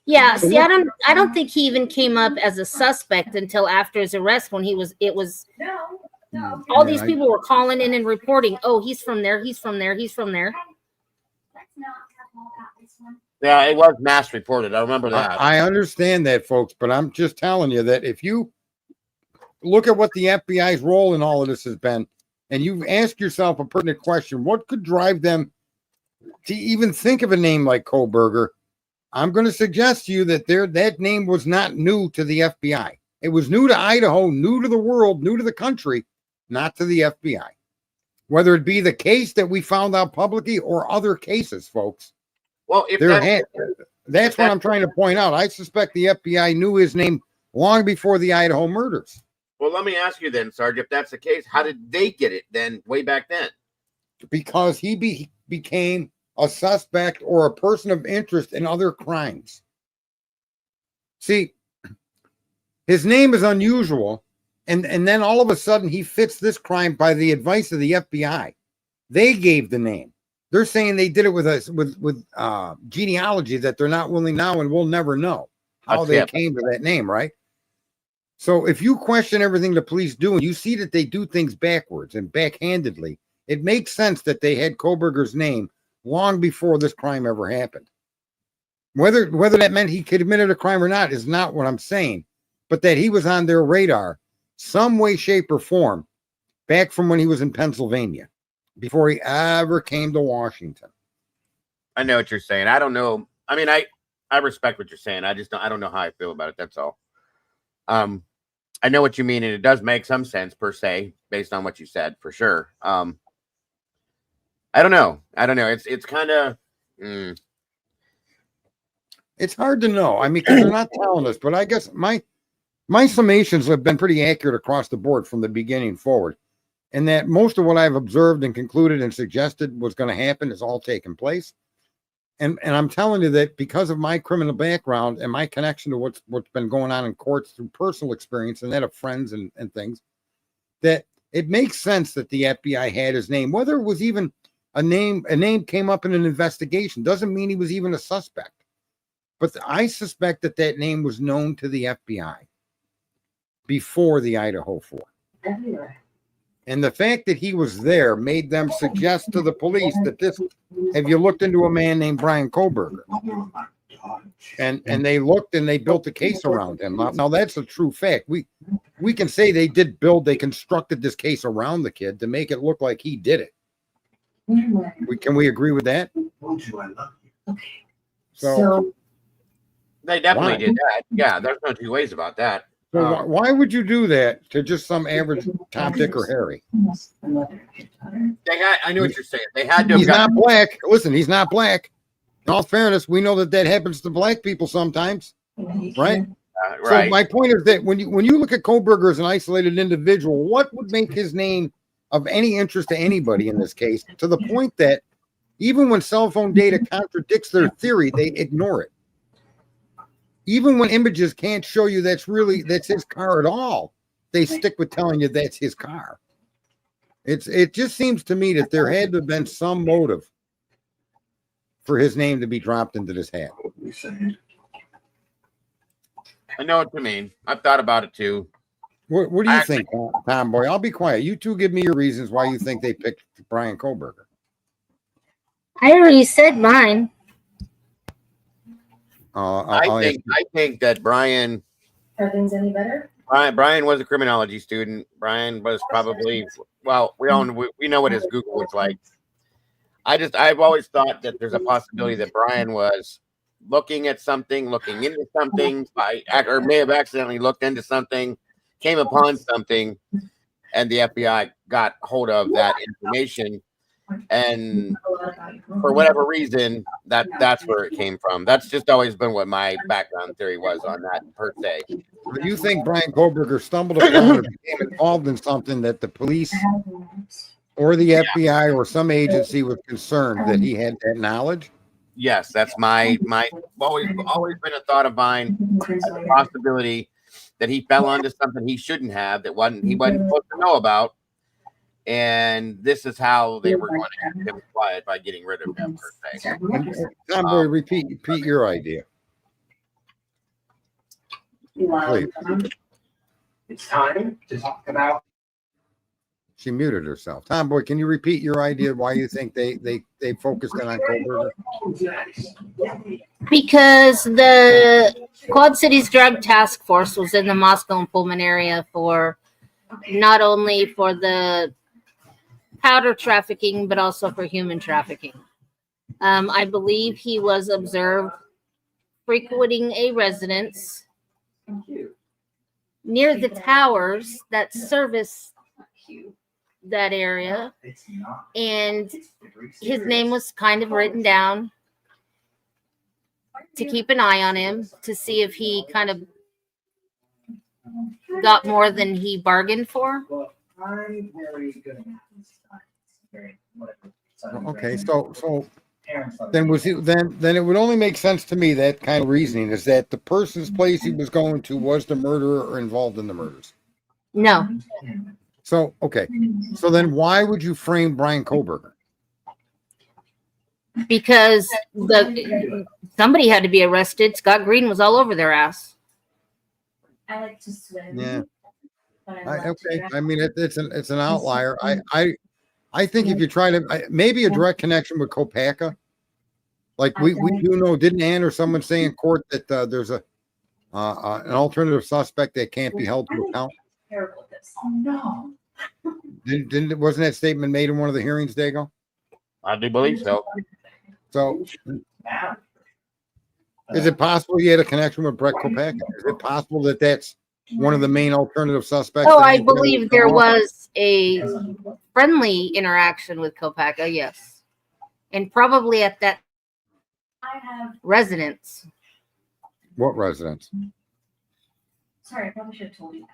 Yeah, see, I don't think he even came up as a suspect until after his arrest when all these people were calling in and reporting, oh, he's from there, he's from there, he's from there. Yeah, it was mass reported. I remember that. I understand that, folks, but I'm just telling you that if you look at what the FBI's role in all of this has been, and you ask yourself a pertinent question, what could drive them to even think of a name like Kohlberger? I'm going to suggest to you that that name was not new to the FBI. It was new to Idaho, new to the world, new to the country, not to the FBI. Whether it be the case that we found out publicly or other cases, folks. Well, that's what I'm trying to point out. I suspect the FBI knew his name long before the Idaho murders. Well, let me ask you then, Sarge, if that's the case, how did they get it then way back then? Because he became a suspect or a person of interest in other crimes. See, his name is unusual, and then all of a sudden he fits this crime by the advice of the FBI. They gave the name. They're saying they did it with genealogy that they're not willing now, and we'll never know how they came to that name, right? So if you question everything the police do, and you see that they do things backwards and backhandedly, it makes sense that they had Koberger's name long before this crime ever happened. Whether that meant he committed a crime or not is not what I'm saying, but that he was on their radar some way, shape, or form back from when he was in Pennsylvania before he ever came to Washington. I know what you're saying. I don't know. I mean, I respect what you're saying. I don't know how I feel about it. That's all. I know what you mean, and it does make some sense per se, based on what you said, for sure. I don't know. It's kind of. It's hard to know. I mean, because they're not telling us, but I guess my summations have been pretty accurate across the board from the beginning forward. And that most of what I've observed and concluded and suggested was going to happen is all taken place. And I'm telling you that because of my criminal background and my connection to what's been going on in courts through personal experience and that of friends and things, that it makes sense that the FBI had his name. Whether it was even a name came up in an investigation doesn't mean he was even a suspect. But I suspect that name was known to the FBI before the Idaho 4. And the fact that he was there made them suggest to the police that have you looked into a man named Brian Koberger? And they looked and they built a case around him. Now that's a true fact. We can say they constructed this case around the kid to make it look like he did it. Can we agree with that? So they definitely did that. Yeah, there's no two ways about that. So why would you do that to just some average Tom, Dick, or Harry? I know what you're saying. They had to. He's not black. Listen, he's not black. In all fairness, we know that happens to black people sometimes, right? So my point is that when you look at Koberger as an isolated individual, what would make his name of any interest to anybody in this case? To the point that even when cell phone data contradicts their theory, they ignore it. Even when images can't show you that's his car at all, they stick with telling you that's his car. It just seems to me that there had to have been some motive for his name to be dropped into this hat. I know what you mean. I've thought about it too. What do you think, Tom Boy? I'll be quiet. You two give me your reasons why you think they picked Brian Koberger. I already said mine. I think that Brian. Are things any better? Brian was a criminology student. Brian was probably we know what his Google was like. I've always thought that there's a possibility that Brian was looking into something, or may have accidentally looked into something, came upon something, and the FBI got hold of that information. And for whatever reason, that's where it came from. That's just always been what my background theory was on that per se. Do you think Brian Koberger stumbled upon or became involved in something that the police or the FBI or some agency was concerned that he had that knowledge? Yes, that's my always been a thought of mine, a possibility that he fell onto something he shouldn't have, he wasn't supposed to know about. And this is how they were going to get him quiet by getting rid of him, per se. Tom Boy, repeat your idea. Please. It's time to talk about. She muted herself. Tom Boy, can you repeat your idea why you think they focused in on Koberger? Because the Quad Cities Drug Task Force was in the Moscow and Pullman area for not only for the powder trafficking, but also for human trafficking. I believe he was observed frequenting a residence near the towers that service that area, and his name was kind of written down to keep an eye on him, to see if he kind of got more than he bargained for. Well, I'm very good at very whatever. Okay, so then then it would only make sense to me, that kind of reasoning is that the person's place he was going to was the murderer or involved in the murders. No, So okay, so then why would you frame Brian Koberger? because somebody had to be arrested. Scott Green was all over their ass. I like to swim. Yeah, But I love to okay. drive. I mean, it's an outlier. I think if you try to maybe a direct connection with Kopaka, like we do know, didn't Ann or someone say in court that there's an alternative suspect that can't be held to account? Terrible at this. Oh no. Wasn't that statement made in one of the hearings, Dago? I do believe so. So is it possible he had a connection with Brett Kopaka? Is it possible that that's one of the main alternative suspects? Oh, that I Ann Taylor believe was there going off? was a friendly interaction with Kopaka, yes. And probably at that I have. residence. What residence? Sorry, I probably should have told you that.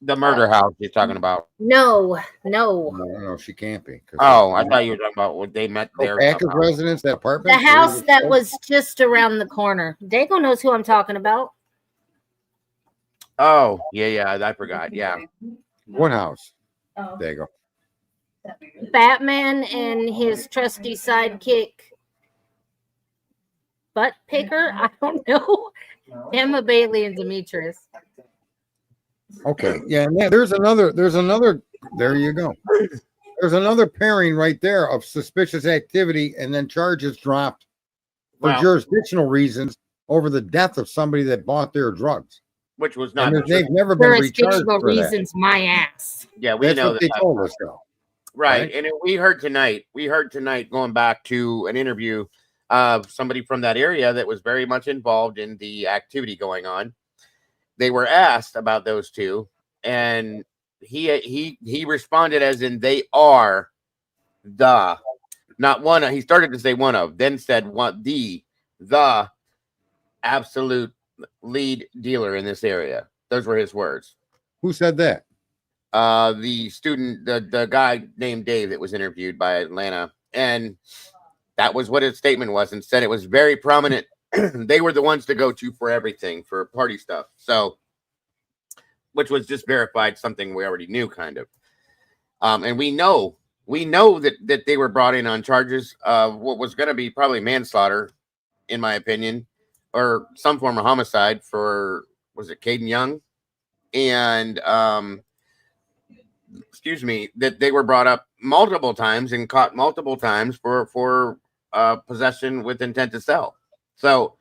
The murder house you're talking about. No. No, she can't be. Oh, I thought you were talking about what they met there. Kopaka's residence, that apartment? The house that was just around the corner. Dago knows who I'm talking about. Oh, yeah, I forgot. Yeah. What house? Oh, There you go. that'd be really Batman and his trusty sidekick, butt picker. I don't know. Emma Bailey and Demetrius. Okay. Yeah, and there's another, there you go. There's another pairing right there of suspicious activity and then charges dropped for Well, jurisdictional reasons over the death of somebody that bought their drugs. which was not And true. they've never been recharged Jurisdictional for that. reasons, my ass. Yeah, we That's know what they that. told us, though. Right. right? And we heard tonight going back to an interview of somebody from that area that was very much involved in the activity going on. They were asked about those two, and he responded as in they are the, not one of, he started to say one of, then said one, the absolute lead dealer in this area. Those were his words. Who said that? The student, the guy named Dave that was interviewed by Atlanta, and that was what his statement was, and said it was very prominent. They were the ones to go to for everything, for party stuff. So, which was just verified something we already knew, kind of. And we know that they were brought in on charges of what was going to be probably manslaughter, in my opinion, or some form of homicide for, was it Caden Young? And excuse me, that they were brought up multiple times and caught multiple times for possession with intent to sell. So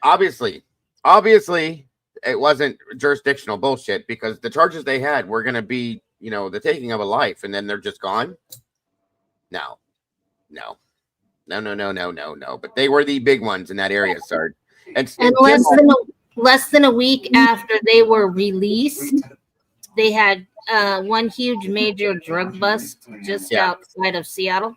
obviously it wasn't jurisdictional bullshit, because the charges they had were going to be, the taking of a life, and then they're just gone. No. But they were the big ones in that area, Sarge. And less than a week after they were released, they had one huge major drug bust just outside of Seattle.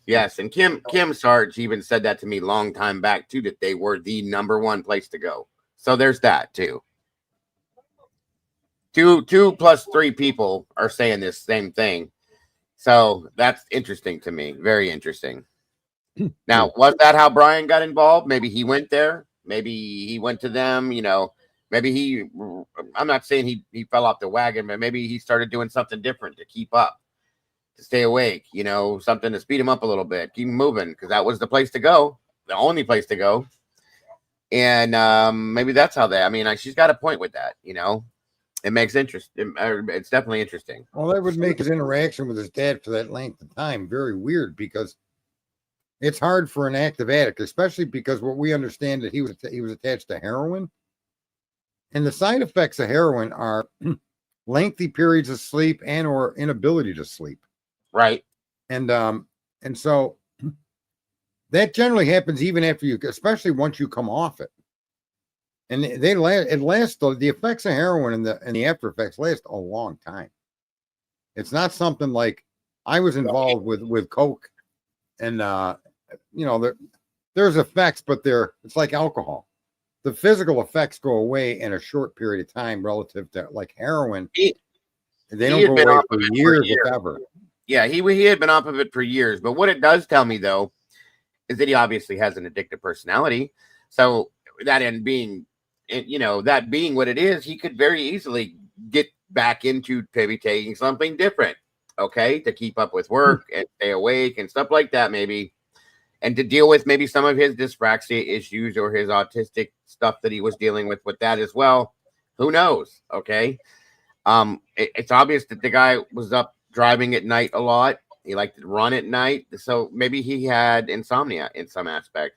Yes, and Kim Sarge even said that to me long time back too, that they were the number one place to go. So there's that too. Two plus three people are saying this same thing. So that's interesting to me. Very interesting. Now, was that how Brian got involved? Maybe he went there. Maybe he went to them, maybe I'm not saying he fell off the wagon, but maybe he started doing something different to keep up, to stay awake, something to speed him up a little bit, keep him moving, because that was the place to go, the only place to go. And maybe that's how she's got a point with that, It makes interest. It's definitely interesting. Well, that would make his interaction with his dad for that length of time very weird, because it's hard for an active addict, especially because what we understand that he was attached to heroin, and the side effects of heroin are lengthy periods of sleep and or inability to sleep. Right. And so that generally happens even after you, especially once you come off it. And the effects of heroin and the after effects last a long time. It's not something like I was involved with coke, and there's effects, but it's like alcohol. the physical effects go away in a short period of time relative to like heroin. They don't had go been away off for of it for years, years. if ever. Yeah, he had been off of it for years. But what it does tell me, though, is that he obviously has an addictive personality. So that end being, that being what it is, he could very easily get back into maybe taking something different, okay, to keep up with work and stay awake and stuff like that, maybe, and to deal with maybe some of his dyspraxia issues or his autistic stuff that he was dealing with that as well. Who knows? Okay. It's obvious that the guy was up driving at night a lot. He liked to run at night. So maybe he had insomnia in some aspect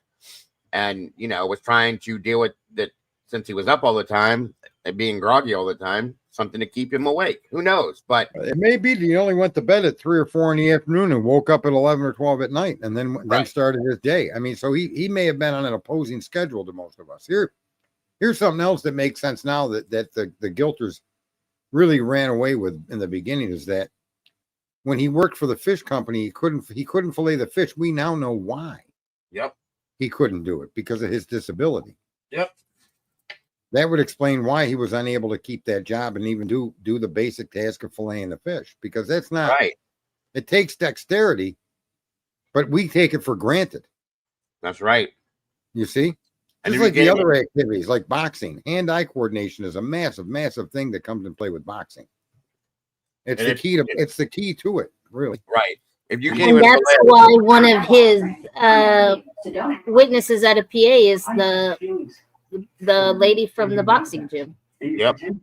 and, was trying to deal with that since he was up all the time and being groggy all the time, something to keep him awake. Who knows? But it may be that he only went to bed at 3 or 4 in the afternoon and woke up at 11 or 12 at night and then started his day. I mean, so he may have been on an opposing schedule to most of us. Here's something else that makes sense now that the Gilters really ran away with in the beginning is that when he worked for the fish company, he couldn't fillet the fish. We now know why. Yep. He couldn't do it because of his disability. Yep. That would explain why he was unable to keep that job and even do the basic task of filleting the fish, because that's not right. It takes dexterity, but we take it for granted. That's right. You see? And Just like the other activities, like boxing, hand-eye coordination is a massive, massive thing that comes in play with boxing. It's the key to it, really. Right. If you And that's why one of his witnesses at a PA is the lady from the boxing gym. Yep. And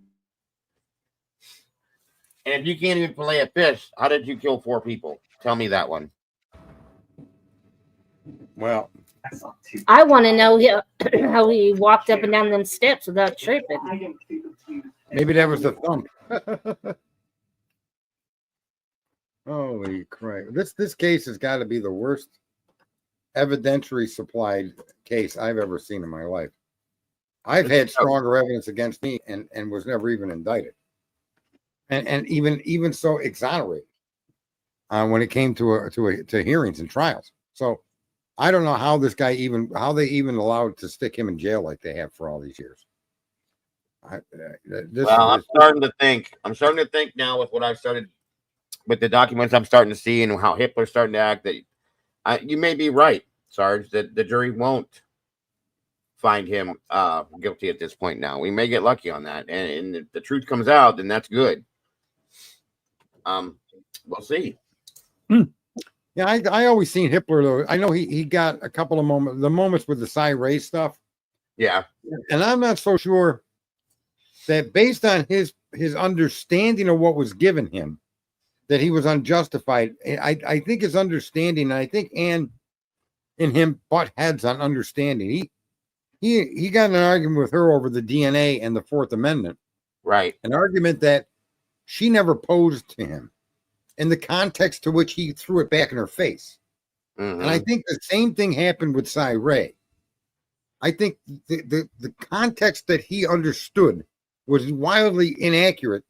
if you can't even fillet a fish, how did you kill 4 people? Tell me that one. Well, I want to know how he walked up and down them steps without tripping. maybe that was the thump. Holy crap. This case has got to be the worst evidentiary supplied case I've ever seen in my life. I've had stronger evidence against me and was never even indicted. And even so exonerated when it came to hearings and trials. So I don't know how they even allowed to stick him in jail like they have for all these years. I'm starting to think now with what I've started with the documents I'm starting to see and how Hitler's starting to act, that you may be right, Sarge, that the jury won't find him guilty at this point now. We may get lucky on that. And if the truth comes out, then that's good. We'll see. Yeah, I always seen Hitler though. I know he got a couple of moments with the Cy Ray stuff. Yeah. And I'm not so sure that based on his understanding of what was given him, that he was unjustified. I think his understanding, and I think Ann and him butt heads on understanding. He got in an argument with her over the DNA and the Fourth Amendment. Right. An argument that she never posed to him in the context to which he threw it back in her face. Mm-hmm. And I think the same thing happened with Cy Ray. I think the context that he understood was wildly inaccurate.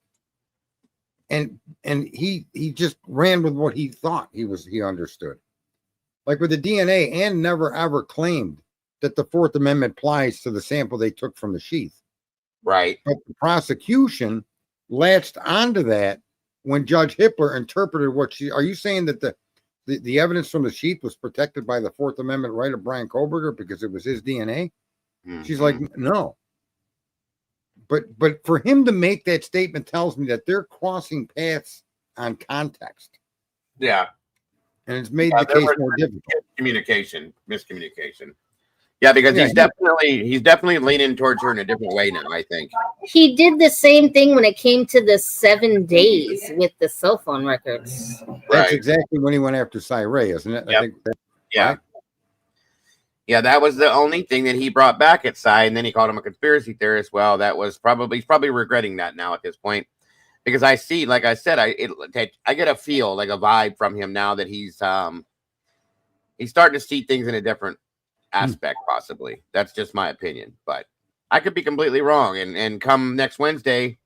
And he just ran with what he thought he understood. Like with the DNA, Ann never ever claimed that the Fourth Amendment applies to the sample they took from the sheath. Right. But the prosecution latched onto that when Judge Hitler interpreted are you saying that the evidence from the sheath was protected by the Fourth Amendment right of Brian Koberger because it was his DNA? Mm-hmm. She's like, no. But for him to make that statement tells me that they're crossing paths on context. Yeah. And it's made the case more difficult. Miscommunication. Yeah, because he's definitely leaning towards her in a different way now, I think. He did the same thing when it came to the 7 days with the cell phone records. That's exactly when he went after Cy Ray, isn't it? Yep. I think right? Yeah, that was the only thing that he brought back at Cy, and then he called him a conspiracy theorist. Well, he's probably regretting that now at this point, because I see, like I said, I get a feel, like a vibe from him now that he's starting to see things in a different aspect, possibly. That's just my opinion, but I could be completely wrong. And come next Wednesday,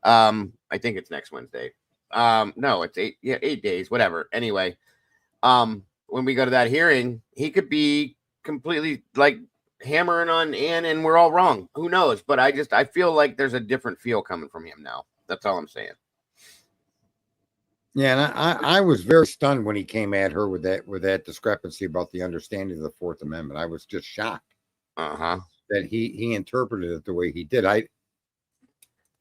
I think it's next Wednesday. No, it's 8 days, whatever. Anyway, when we go to that hearing, he could be completely like hammering on Ann and we're all wrong. Who knows? But I feel like there's a different feel coming from him now. That's all I'm saying. Yeah, and I was very stunned when he came at her with that discrepancy about the understanding of the Fourth Amendment. I was just shocked that he interpreted it the way he did.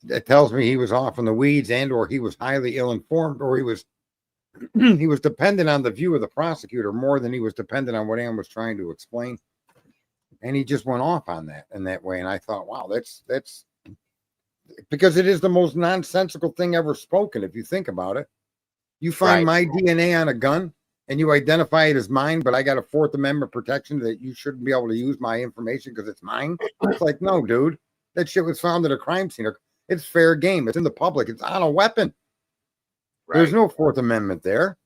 That tells me he was off in the weeds, and or he was highly ill-informed, or he was he was dependent on the view of the prosecutor more than he was dependent on what Ann was trying to explain. And he just went off on that in that way. And I thought, wow, that's because it is the most nonsensical thing ever spoken, if you think about it. You find my DNA on a gun and you identify it as mine, but I got a Fourth Amendment protection that you shouldn't be able to use my information because it's mine. It's like, no, dude, that shit was found at a crime scene. It's fair game. It's in the public. It's on a weapon. Right. There's no Fourth Amendment there.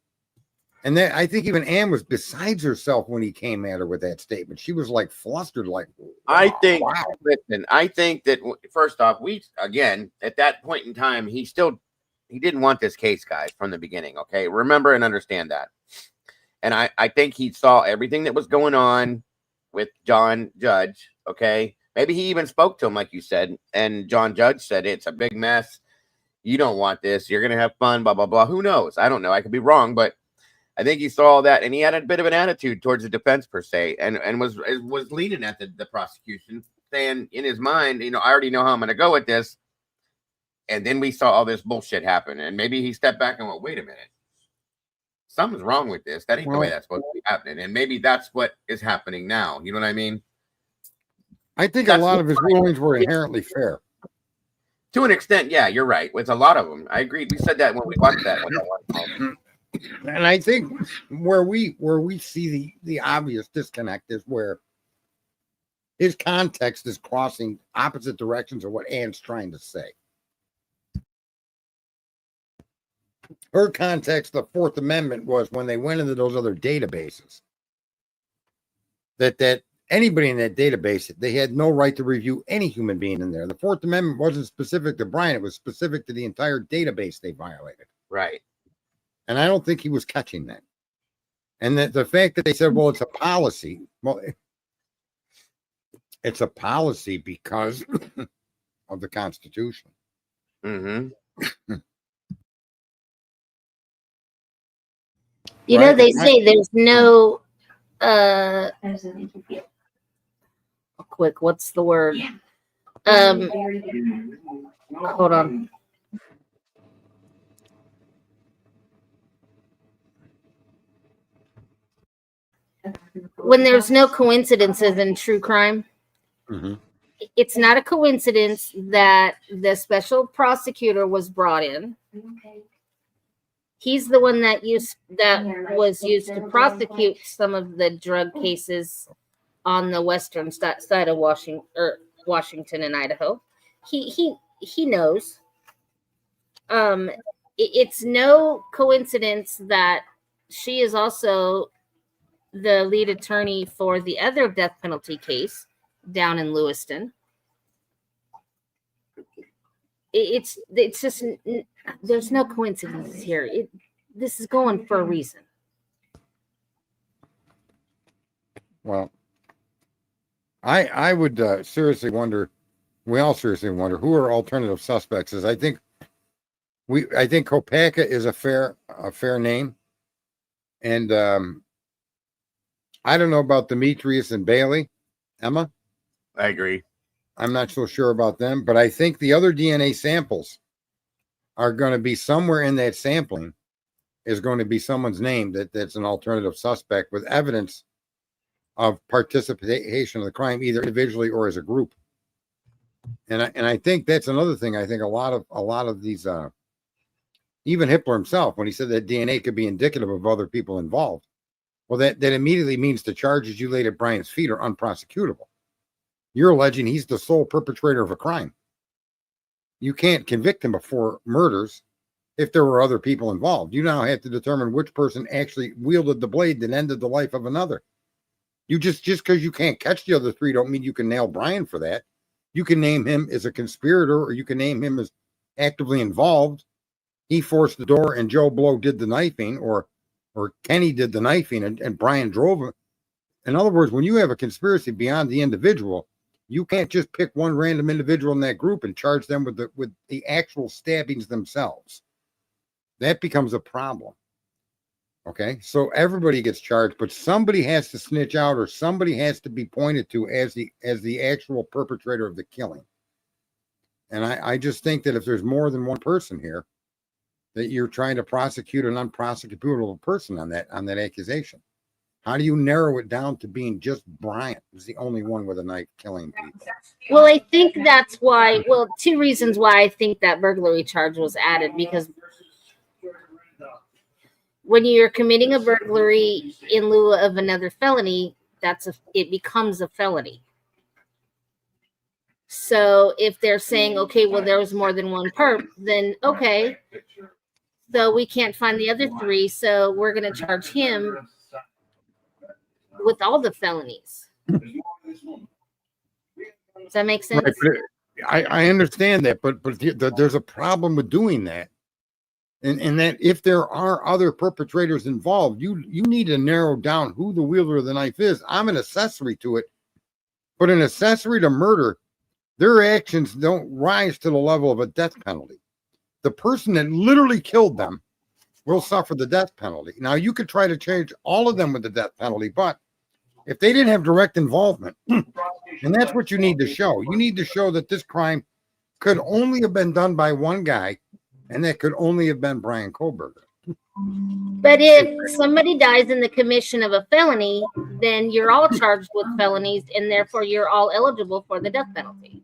And then I think even Ann was besides herself when he came at her with that statement. She was like flustered, like, I think, listen, I think that first off, again, at that point in time, he didn't want this case, guys, from the beginning. Okay. Remember and understand that. And I think he saw everything that was going on with John Judge. Okay. Maybe he even spoke to him, like you said. And John Judge said, it's a big mess. You don't want this. You're going to have fun, blah, blah, blah. Who knows? I don't know. I could be wrong, but I think he saw all that, and he had a bit of an attitude towards the defense per se, and was leaning at the prosecution, saying in his mind, I already know how I'm going to go with this. And then we saw all this bullshit happen, and maybe he stepped back and went, "Wait a minute, something's wrong with this. That ain't the way that's supposed to be happening." And maybe that's what is happening now. You know what I mean? I think a lot of his rulings were inherently fair. To an extent, yeah, you're right. With a lot of them, I agree. We said that when we watched that. And I think where we see the obvious disconnect is where his context is crossing opposite directions of what Ann's trying to say. Her context, the Fourth Amendment, was when they went into those other databases. That anybody in that database, they had no right to review any human being in there. The Fourth Amendment wasn't specific to Brian; it was specific to the entire database they violated. Right. And I don't think he was catching that. And that the fact that they said, well, it's a policy. Well, it's a policy because of the Constitution. Mm-hmm. They say there's no quick, what's the word? Hold on. When there's no coincidences in true crime, it's not a coincidence that the special prosecutor was brought in. He's the one that was used to prosecute some of the drug cases on the western side of Washington and Idaho. He knows. It's no coincidence that she is also the lead attorney for the other death penalty case down in Lewiston. It's just, there's no coincidences here. This is going for a reason. Well, I would seriously wonder. We all seriously wonder who are alternative suspects. I think Kopaka is a fair name, and I don't know about Demetrius and Bailey. Emma? I agree. I'm not so sure about them, but I think the other DNA samples are going to be somewhere in that sampling is going to be someone's name that's an alternative suspect with evidence of participation in the crime, either individually or as a group. And I think that's another thing. I think a lot of these, even Hitler himself, when he said that DNA could be indicative of other people involved, well, that immediately means the charges you laid at Brian's feet are unprosecutable. You're alleging he's the sole perpetrator of a crime. You can't convict him before murders if there were other people involved. You now have to determine which person actually wielded the blade that ended the life of another. You just because you can't catch the other three don't mean you can nail Brian for that. You can name him as a conspirator, or you can name him as actively involved. He forced the door and Joe Blow did the knifing, or Kenny did the knifing and Brian drove him. In other words, when you have a conspiracy beyond the individual, you can't just pick one random individual in that group and charge them with the actual stabbings themselves. That becomes a problem. Okay, so everybody gets charged, but somebody has to snitch out, or somebody has to be pointed to as the actual perpetrator of the killing. And I just think that if there's more than one person here, that you're trying to prosecute an unprosecutable person on that accusation. How do you narrow it down to being just Bryant is the only one with a knife killing people? Well, I think that's why. Well, two reasons why I think that burglary charge was added, because when you're committing a burglary in lieu of another felony, it becomes a felony. So if they're saying, okay, well, there was more than one perp, then okay, so we can't find the other three, so we're going to charge him with all the felonies. Does that make sense? Right, I understand that, but there's a problem with doing that. And that if there are other perpetrators involved, you need to narrow down who the wielder of the knife is. I'm an accessory to it, but an accessory to murder, their actions don't rise to the level of a death penalty. The person that literally killed them will suffer the death penalty. Now, you could try to change all of them with the death penalty, but if they didn't have direct involvement, and that's what you need to show. You need to show that this crime could only have been done by one guy, and that could only have been Brian Kohlberger. But if somebody dies in the commission of a felony, then you're all charged with felonies, and therefore you're all eligible for the death penalty.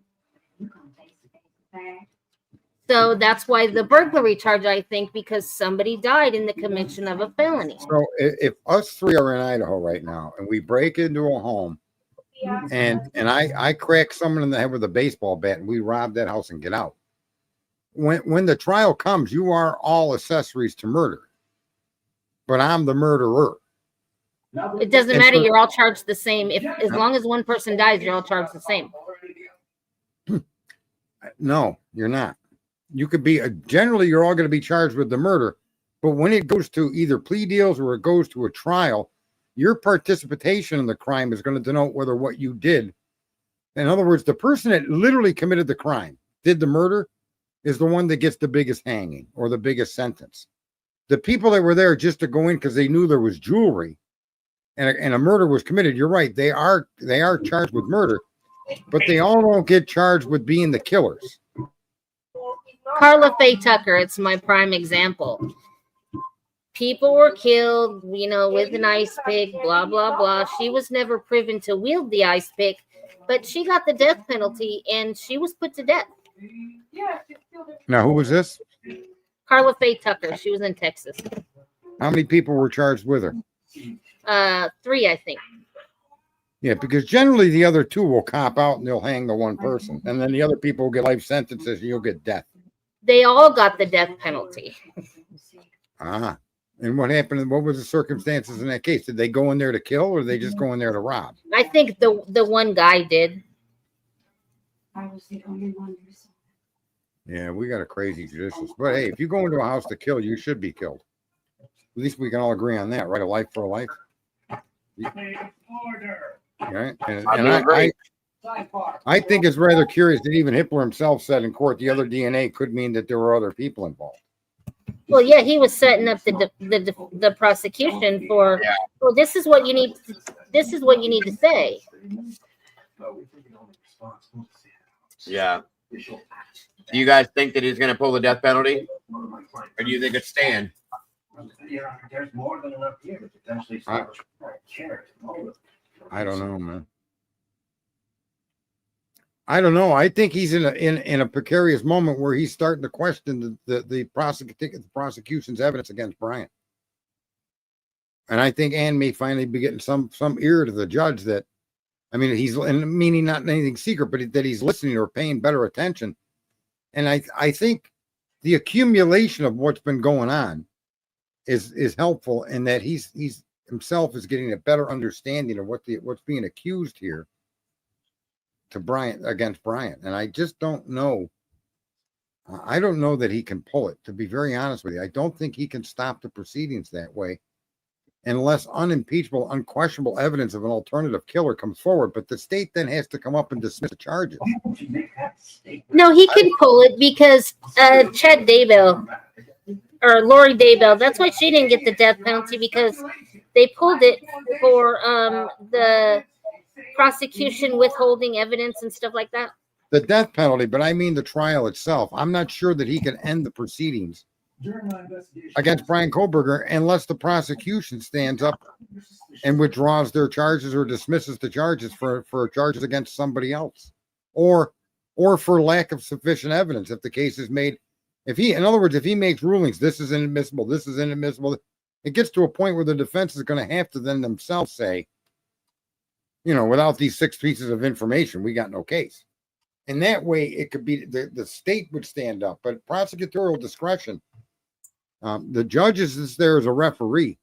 So that's why the burglary charge, I think, because somebody died in the commission of a felony. So if us three are in Idaho right now and we break into a home and I crack someone in the head with a baseball bat and we rob that house and get out, when the trial comes, you are all accessories to murder, but I'm the murderer. It doesn't matter. You're all charged the same. As long as one person dies, you're all charged the same. No, you're not. You could be generally you're all going to be charged with the murder, but when it goes to either plea deals or it goes to a trial, your participation in the crime is going to denote whether what you did. In other words, the person that literally committed the crime, did the murder, is the one that gets the biggest hanging or the biggest sentence. The people that were there just to go in because they knew there was jewelry and a murder was committed, you're right, they are charged with murder, but they all don't get charged with being the killers. Carla Faye Tucker, it's my prime example. People were killed, with an ice pick, blah, blah, blah. She was never proven to wield the ice pick, but she got the death penalty and she was put to death. Now, who was this? Carla Faye Tucker. She was in Texas. How many people were charged with her? 3, I think. Yeah, because generally the other 2 will cop out and they'll hang the one person. And then the other people will get life sentences and you'll get death. They all got the death penalty. Ah. And what happened? What was the circumstances in that case? Did they go in there to kill or did they just go in there to rob? I think the one guy did. I was the only one who saw it. Yeah, we got a crazy judicial. But hey, if you go into a house to kill, you should be killed. At least we can all agree on that, right? A life for a life. Right? And I think it's rather curious that even Hitler himself said in court the other DNA could mean that there were other people involved. Well, yeah, he was setting up the prosecution for. Yeah. Well, this is what you need. This is what you need to say. Yeah. Do you guys think that he's going to pull the death penalty, or do you think it's staying? There's more than enough here to potentially. I don't know, man. I don't know. I think he's in a precarious moment where he's starting to question the prosecution's evidence against Bryant. And I think Ann may finally be getting some ear to the judge that, I mean, meaning not anything secret, but that he's listening or paying better attention. And I think the accumulation of what's been going on is helpful in that he's himself is getting a better understanding of what's being accused here to Bryant against Bryant. And I just don't know. I don't know that he can pull it, to be very honest with you. I don't think he can stop the proceedings that way unless unimpeachable, unquestionable evidence of an alternative killer comes forward. But the state then has to come up and dismiss the charges. No, he can pull it because Chad Daybell or Lori Daybell. That's why she didn't get the death penalty, because they pulled it for the prosecution withholding evidence and stuff like that. The death penalty, but I mean the trial itself. I'm not sure that he can end the proceedings against Brian Koberger unless the prosecution stands up and withdraws their charges or dismisses the charges for charges against somebody else, or for lack of sufficient evidence. If the case is made, in other words, if he makes rulings, this is inadmissible, this is inadmissible, it gets to a point where the defense is going to have to then themselves say, without these 6 pieces of information, we got no case. And that way it could be the state would stand up, but prosecutorial discretion, the judge is there as a referee,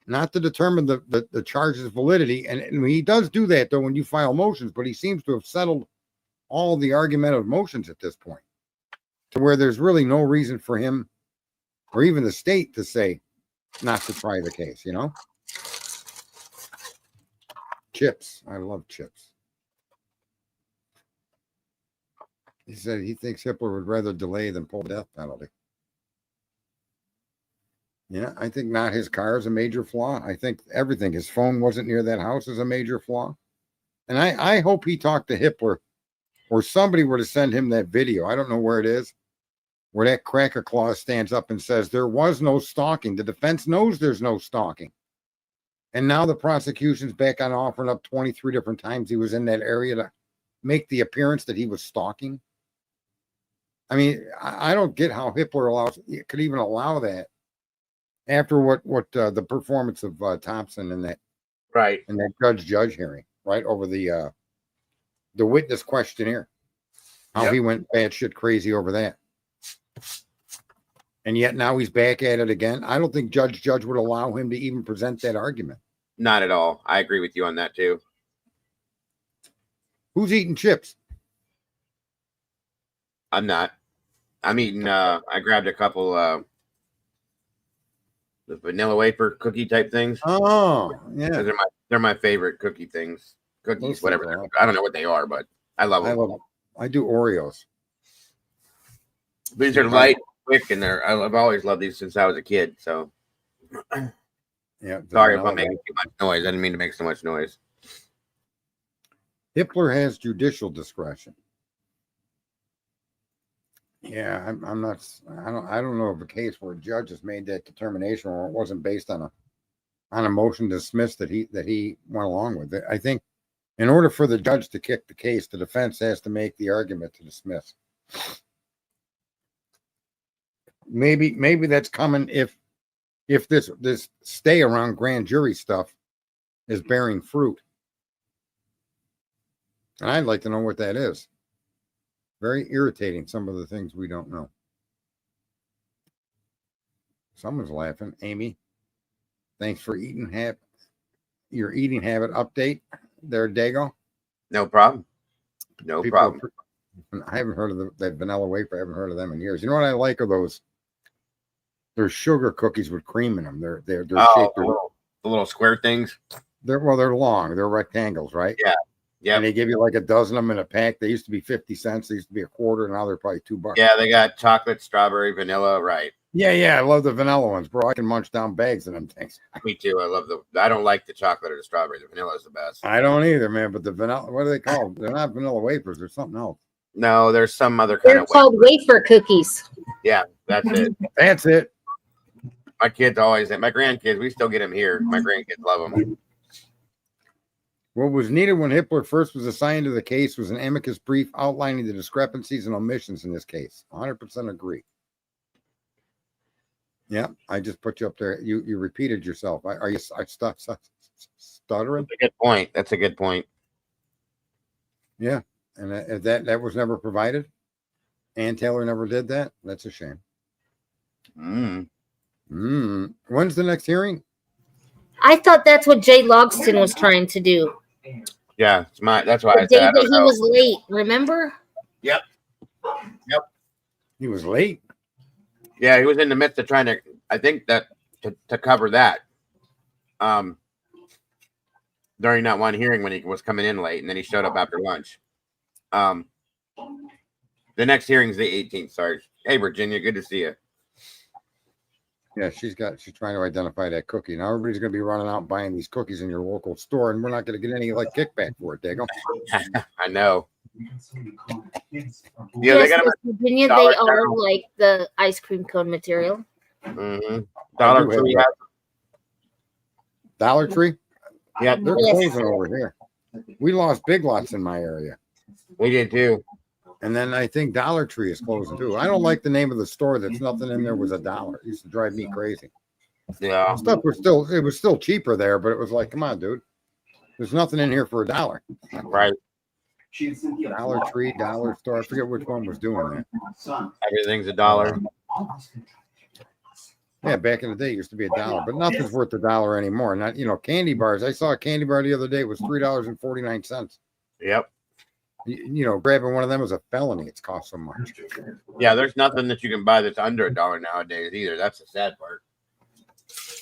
not to determine the charge's validity. And he does do that, though, when you file motions, but he seems to have settled all the argumentative motions at this point to where there's really no reason for him or even the state to say not to try the case, Chips. I love Chips. He said he thinks Hitler would rather delay than pull the death penalty. Yeah, I think not his car is a major flaw. I think everything, his phone wasn't near that house, is a major flaw. And I hope he talked to Hitler or somebody were to send him that video. I don't know where it is, where that cracker clause stands up and says there was no stalking. The defense knows there's no stalking. And now the prosecution's back on offering up 23 different times he was in that area to make the appearance that he was stalking. I mean, I don't get how Hitler could even allow that after what the performance of Thompson in that judge hearing, right, over the witness questionnaire, how he went batshit crazy over that, and yet now he's back at it again. I don't think Judge would allow him to even present that argument. Not at all. I agree with you on that too. Who's eating chips? I'm not. I'm eating. I grabbed a couple the vanilla wafer cookie type things. Oh, yeah. They're my favorite cookie things. Cookies, whatever. I don't know what they are, but I love them. I do Oreos. These are light, quick, and I've always loved these since I was a kid. So, yeah. Sorry if I'm making too much noise. I didn't mean to make so much noise. Hitler has judicial discretion. Yeah, I'm not. I don't know of a case where a judge has made that determination, or it wasn't based on a motion to dismiss that he went along with it. I think in order for the judge to kick the case, the defense has to make the argument to dismiss. Maybe that's coming if this stay around grand jury stuff is bearing fruit. And I'd like to know what that is. Very irritating, some of the things we don't know. Someone's laughing. Amy, thanks for your eating habit update there, Dago. No problem. No problem. I haven't heard of that vanilla wafer. I haven't heard of them in years. You know what I like are those? They're sugar cookies with cream in them. They're shaped. The little square things. They're long. They're rectangles, right? Yeah. Yeah. And they give you like a dozen of them in a pack. They used to be 50 cents. They used to be a quarter. Now they're probably $2. Yeah, they got chocolate, strawberry, vanilla, right? Yeah. I love the vanilla ones, bro. I can munch down bags of them things. Me too. I don't like the chocolate or the strawberry. The vanilla is the best. I don't either, man. But the vanilla, what are they called? They're not vanilla wafers. They're something else. No, there's some other kind They're called wafer cookies. Yeah, that's it. That's it. My grandkids, we still get them here. My grandkids love them. What was needed when Hitler first was assigned to the case was an amicus brief outlining the discrepancies and omissions in this case. 100% agree. Yeah, I just put you up there. You repeated yourself. Are you stuttering? That's a good point. Yeah, and that was never provided. Ann Taylor never did that. That's a shame. When's the next hearing? I thought that's what Jay Logston was trying to do. Yeah, that's why I said that he was late. Remember? Yep. He was late. Yeah, he was in the midst of trying to. I think that to cover that. during that one hearing when he was coming in late, and then he showed up after lunch. The next hearing is the 18th, Sarge. Hey, Virginia, good to see you. Yeah, she's trying to identify that cookie. Now everybody's going to be running out and buying these cookies in your local store, and we're not going to get any like kickback for it, Dago. I know. Yeah, Yes, they got them in Virginia, Dollar they are General. like the ice cream cone material. Dollar I do Tree. have Dollar Tree? Yeah, They're Yes. closing over here. We lost Big Lots in my area. we did too. And then I think Dollar Tree is closing too. I don't like the name of the store that's nothing in there was $1. It used to drive me crazy. Yeah. Stuff was still cheaper there, but it was like, come on, dude. There's nothing in here for $1. Right. Dollar Tree, Dollar Store. I forget which one was doing that. Everything's $1. Yeah, back in the day it used to be $1, but nothing's worth $1 anymore. Not candy bars. I saw a candy bar the other day. It was $3.49. Yep. Grabbing one of them was a felony. It's cost so much. Yeah, there's nothing that you can buy that's under $1 nowadays either. That's the sad part.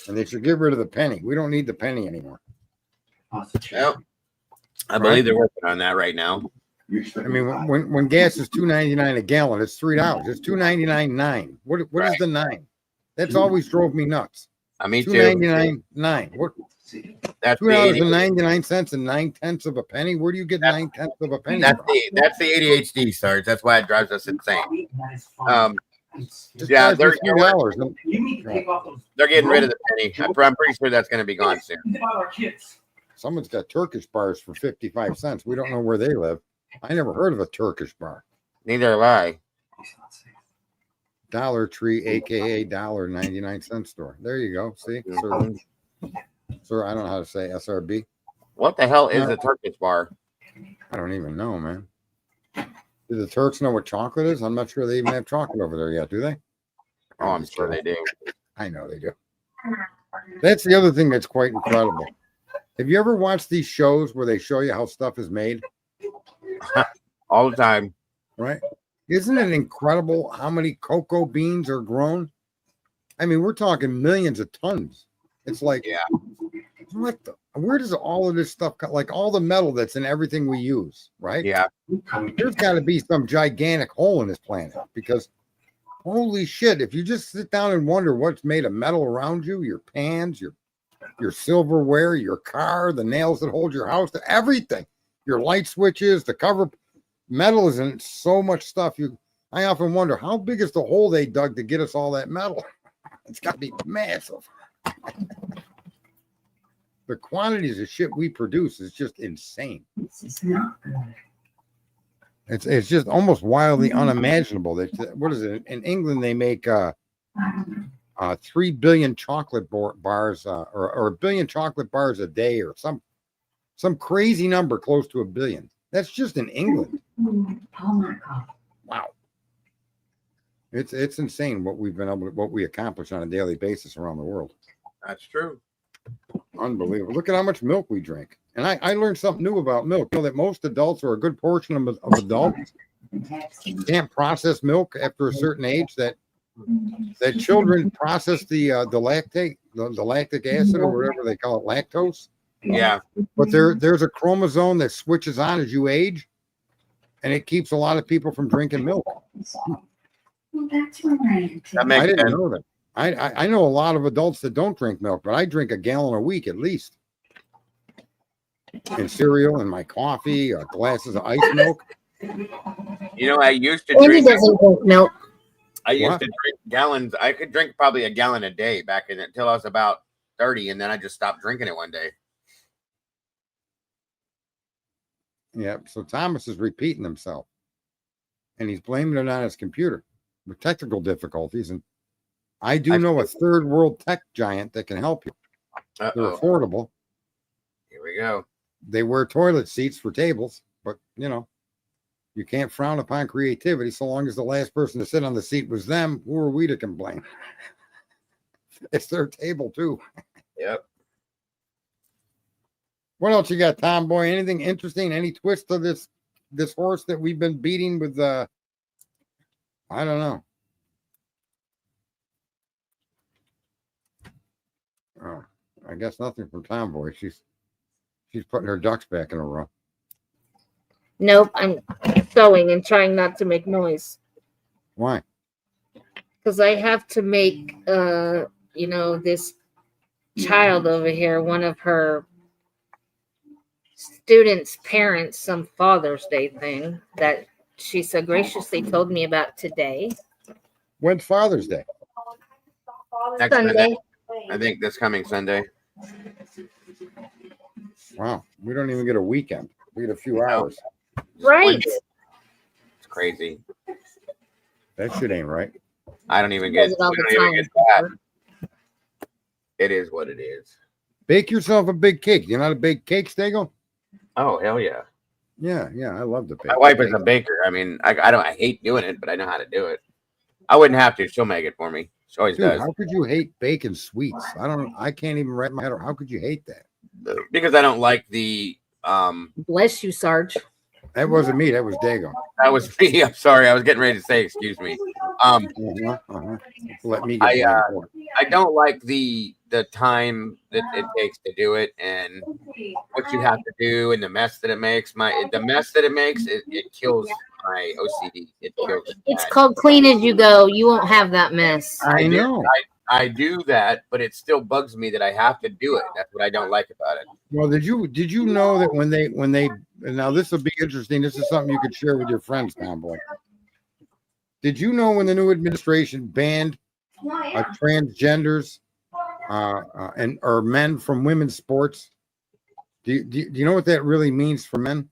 And they should get rid of the penny. We don't need the penny anymore. Yep. I believe they're working on that right now. I mean, when gas is $2.99 a gallon, it's $3. It's $2.99.9. What is the 9? That's always drove me nuts. Me too. $2.99.9. What? That's $2.99 and 9/10 of a penny. Where do you get 9/10 of a penny? That's the ADHD, Sarge. That's why it drives us insane. Just Yeah, drives me they're $3. they're getting rid of the penny. I'm pretty sure that's going to be gone soon. Someone's got Turkish bars for 55 cents. We don't know where they live. I never heard of a Turkish bar. Neither have I. Dollar Tree, aka $1.99 store. There you go. See, sir, I don't know how to say SRB. What the hell is a Turkish bar? I don't even know, man. Do the Turks know what chocolate is? I'm not sure they even have chocolate over there yet, do they? Oh, I'm sure they do. I know they do. That's the other thing that's quite incredible. Have you ever watched these shows where they show you how stuff is made? All the time. Right? Isn't it incredible how many cocoa beans are grown? I mean, we're talking millions of tons. It's like, yeah. Where does all of this stuff come? Like all the metal that's in everything we use, right? Yeah. There's got to be some gigantic hole in this planet because holy shit, if you just sit down and wonder what's made of metal around you, your pans, your silverware, your car, the nails that hold your house, everything, your light switches, the cover, metal is in so much stuff. I often wonder how big is the hole they dug to get us all that metal? It's got to be massive. The quantities of shit we produce is just insane. It's just almost wildly unimaginable. What is it? In England, they make 3 billion chocolate bars or 1 billion chocolate bars a day or some crazy number close to 1 billion. That's just in England. Wow. It's insane what we accomplish on a daily basis around the world. That's true. Unbelievable. Look at how much milk we drink. And I learned something new about milk. You know that most adults, or a good portion of adults, can't process milk after a certain age, that children process the lactic acid or whatever they call it, lactose. Yeah. But there's a chromosome that switches on as you age, and it keeps a lot of people from drinking milk. That makes I didn't sense. know that. I know a lot of adults that don't drink milk, but I drink a gallon a week at least. And cereal and my coffee, glasses of ice milk. You know, I used to Andy drink. doesn't drink milk. I used to drink gallons. I could drink probably a gallon a day back in until I was about 30, and then I just stopped drinking it one day. Yeah. So Thomas is repeating himself, and he's blaming it on his computer with technical difficulties. And I do know a third world tech giant that can help you. They're affordable. Here we go. They wear toilet seats for tables, but you can't frown upon creativity so long as the last person to sit on the seat was them. Who are we to complain? It's their table too. Yep. What else you got, Tomboy? Anything interesting? Any twist to this horse that we've been beating with I don't know. Oh, I guess nothing from Tomboy. She's putting her ducks back in a row. Nope, I'm sewing and trying not to make noise Why? because I have to make, this child over here, one of her students' parents, some Father's Day thing that she so graciously told me about today. When's Father's Day? Next Sunday. Sunday. I think this coming Sunday. Wow, we don't even get a weekend. We get a few hours. Just Right. one day. It's crazy. That shit ain't right. I don't even Does get. it all We the don't even time. get that. It is what it is. Bake yourself a big cake. You know how to bake cakes, Dago? Oh hell yeah! Yeah, I love to bake. My wife is a baker. I mean, I hate doing it, but I know how to do it. I wouldn't have to. She'll make it for me. She always Dude, does. how could you hate baking sweets? I can't even wrap my head around. How could you hate that? Because I don't like the Bless you, Sarge. That wasn't me. That was Dago. that was me. I'm sorry. I was getting ready to say excuse me. Let me get blamed for it. I don't like the time that it takes to do it and what you have to do and the mess that it makes. The mess that it makes it kills my OCD. It kills it. It's called clean as you go. You won't have that mess. I know. I do that, but it still bugs me that I have to do it. That's what I don't like about it. Well, did you know that when they now this will be interesting. This is something you could share with your friends, Tomboy. Did you know when the new administration banned transgenders or men from women's sports? Do you know what that really means for men?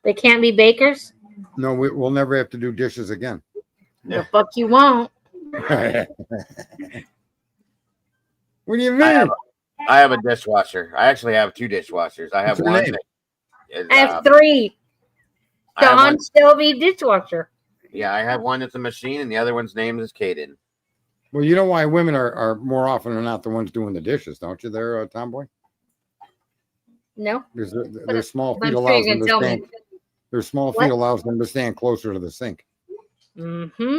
They can't be bakers? No, we'll never have to do dishes again. The fuck you won't. What do you mean? I have a dishwasher. I actually have two dishwashers. I have What's her one. name? That is, I have 3. I have Don one- Shelby dishwasher. yeah, I have one that's a machine, and the other one's name is Caden. Well, you know why women are more often than not the ones doing the dishes, don't you? There, Tomboy, No? because their small But feet I'm sure allows you them can to tell stand. me. Their small What? feet allows them to stand closer to the sink. Mm-hmm.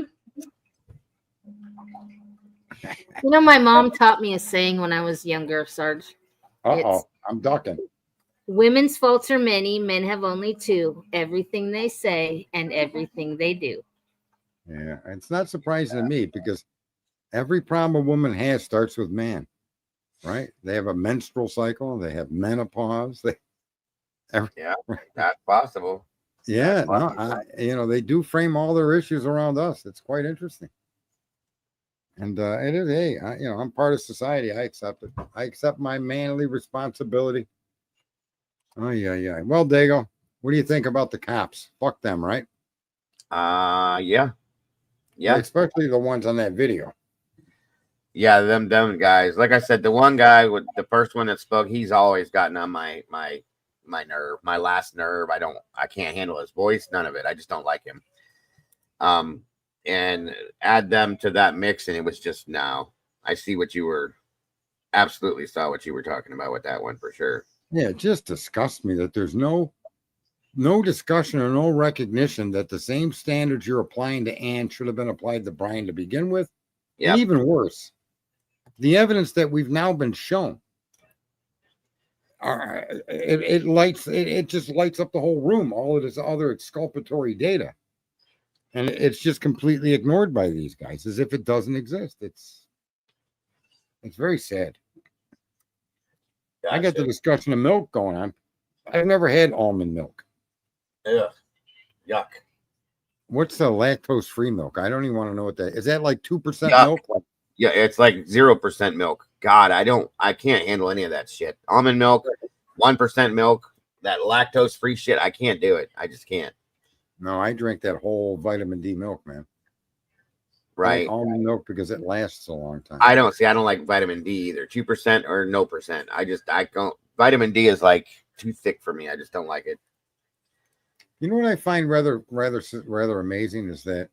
You know, my mom taught me a saying when I was younger, Sarge. It's- I'm ducking. Women's faults are many, men have only 2. Everything they say and everything they do. Yeah, it's not surprising to me because every problem a woman has starts with man, right? They have a menstrual cycle, they have menopause. That's possible. Yeah, That's no, possible. they do frame all their issues around us. It's quite interesting. And it is, hey, I'm part of society. I accept it. I accept my manly responsibility. Oh, yeah. Well, Dago, what do you think about the cops? Fuck them, right? Yeah. Especially the ones on that video. Yeah, them guys. Like I said, the one guy with the first one that spoke, he's always gotten on my nerve, my last nerve. I can't handle his voice, none of it. I just don't like him. And add them to that mix, and it was just now. I see what you were absolutely saw what you were talking about with that one for sure. Yeah, it just disgusts me that there's no discussion or no recognition that the same standards you're applying to Ann should have been applied to Brian to begin with. Yeah. And even worse, the evidence that we've now been shown. It just lights up the whole room, all of this other exculpatory data. And it's just completely ignored by these guys as if it doesn't exist. It's very sad. I got the discussion of milk going on. I've never had almond milk. Ugh. Yuck. What's the lactose-free milk? I don't even want to know what that is. That like 2% Yuck. milk? Yeah, it's like 0% milk. God, I can't handle any of that shit. Almond milk, 1% milk, that lactose-free shit. I can't do it. I just can't. No, I drink that whole vitamin D milk, man. I Right. like almond milk because it lasts a long time. I don't like vitamin D either. 2% or no percent. I don't. Vitamin D is like too thick for me. I just don't like it. You know what I find rather amazing is that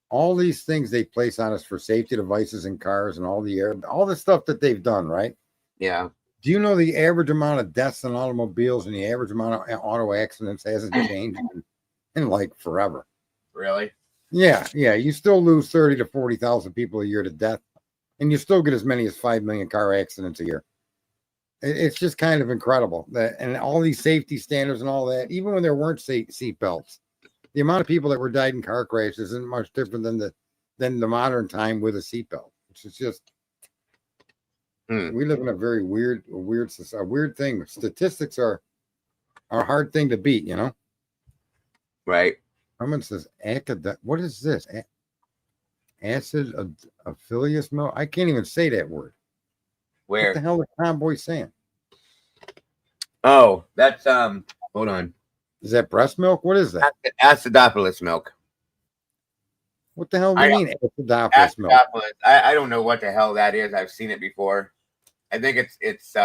all these things they place on us for safety devices in cars and all the stuff that they've done, right? Yeah. Do you know the average amount of deaths in automobiles and the average amount of auto accidents hasn't changed in like forever? Really? Yeah. You still lose 30 to 40,000 people a year to death and you still get as many as 5 million car accidents a year. It's just kind of incredible that, and all these safety standards and all that, even when there weren't seat belts, the amount of people that were died in car crashes isn't much different than the modern time with a seatbelt. Which is just, we live in a very weird thing. Statistics are a hard thing to beat, you know. Right. Someone says what is this? Acid affilius milk? I can't even say that word. Where? What the hell is Tomboy saying? Oh, that's hold on. Is that breast milk? What is that? Acidophilus milk. What the hell do you mean acidophilus milk? Acidophilus. I don't know what the hell that is. I've seen it before. I think it's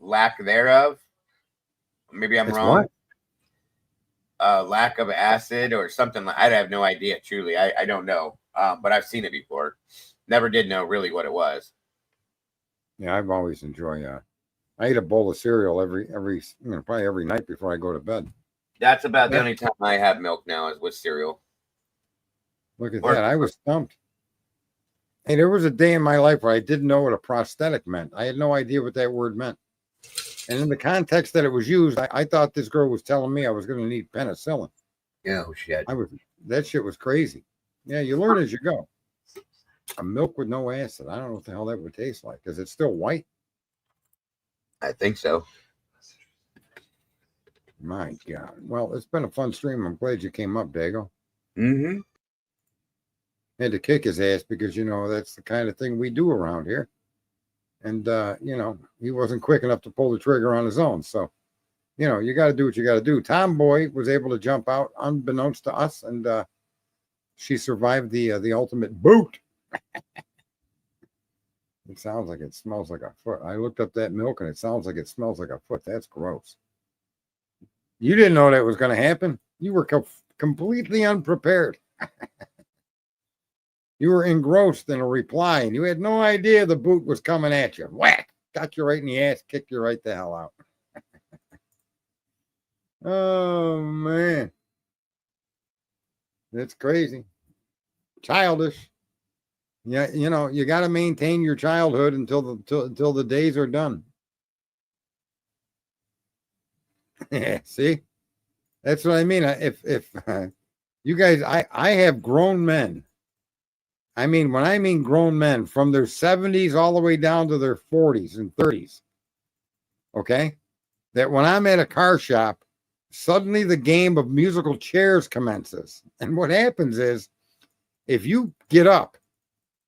lack thereof. Maybe I'm wrong. What? Lack of acid or something. I have no idea. Truly, I don't know. But I've seen it before. Never did know really what it was. Yeah, I've always enjoyed. I eat a bowl of cereal every probably every night before I go to bed. That's about the only time I have milk now is with cereal. Look at that! I was stumped. Hey, there was a day in my life where I didn't know what a prosthetic meant. I had no idea what that word meant. And in the context that it was used, I thought this girl was telling me I was going to need penicillin. Yeah, oh shit. That shit was crazy. Yeah, you learn as you go. A milk with no acid. I don't know what the hell that would taste like. Is it still white? I think so. My God. Well, it's been a fun stream. I'm glad you came up, Dago. Mm-hmm. Had to kick his ass because, that's the kind of thing we do around here. And, he wasn't quick enough to pull the trigger on his own. So, you got to do what you got to do. Tomboy was able to jump out unbeknownst to us, and she survived the ultimate boot. It sounds like it smells like a foot. I looked up that milk, and it sounds like it smells like a foot. That's gross. You didn't know that was going to happen. You were completely unprepared. You were engrossed in a reply, and you had no idea the boot was coming at you. Whack! Got you right in the ass, kicked you right the hell out. Oh, man. That's crazy. Childish. Yeah, you got to maintain your childhood until the days are done. See? That's what I mean. If you guys, I have grown men. I mean, when I mean grown men, from their 70s all the way down to their 40s and 30s, okay, that when I'm at a car shop, suddenly the game of musical chairs commences. And what happens is, if you get up,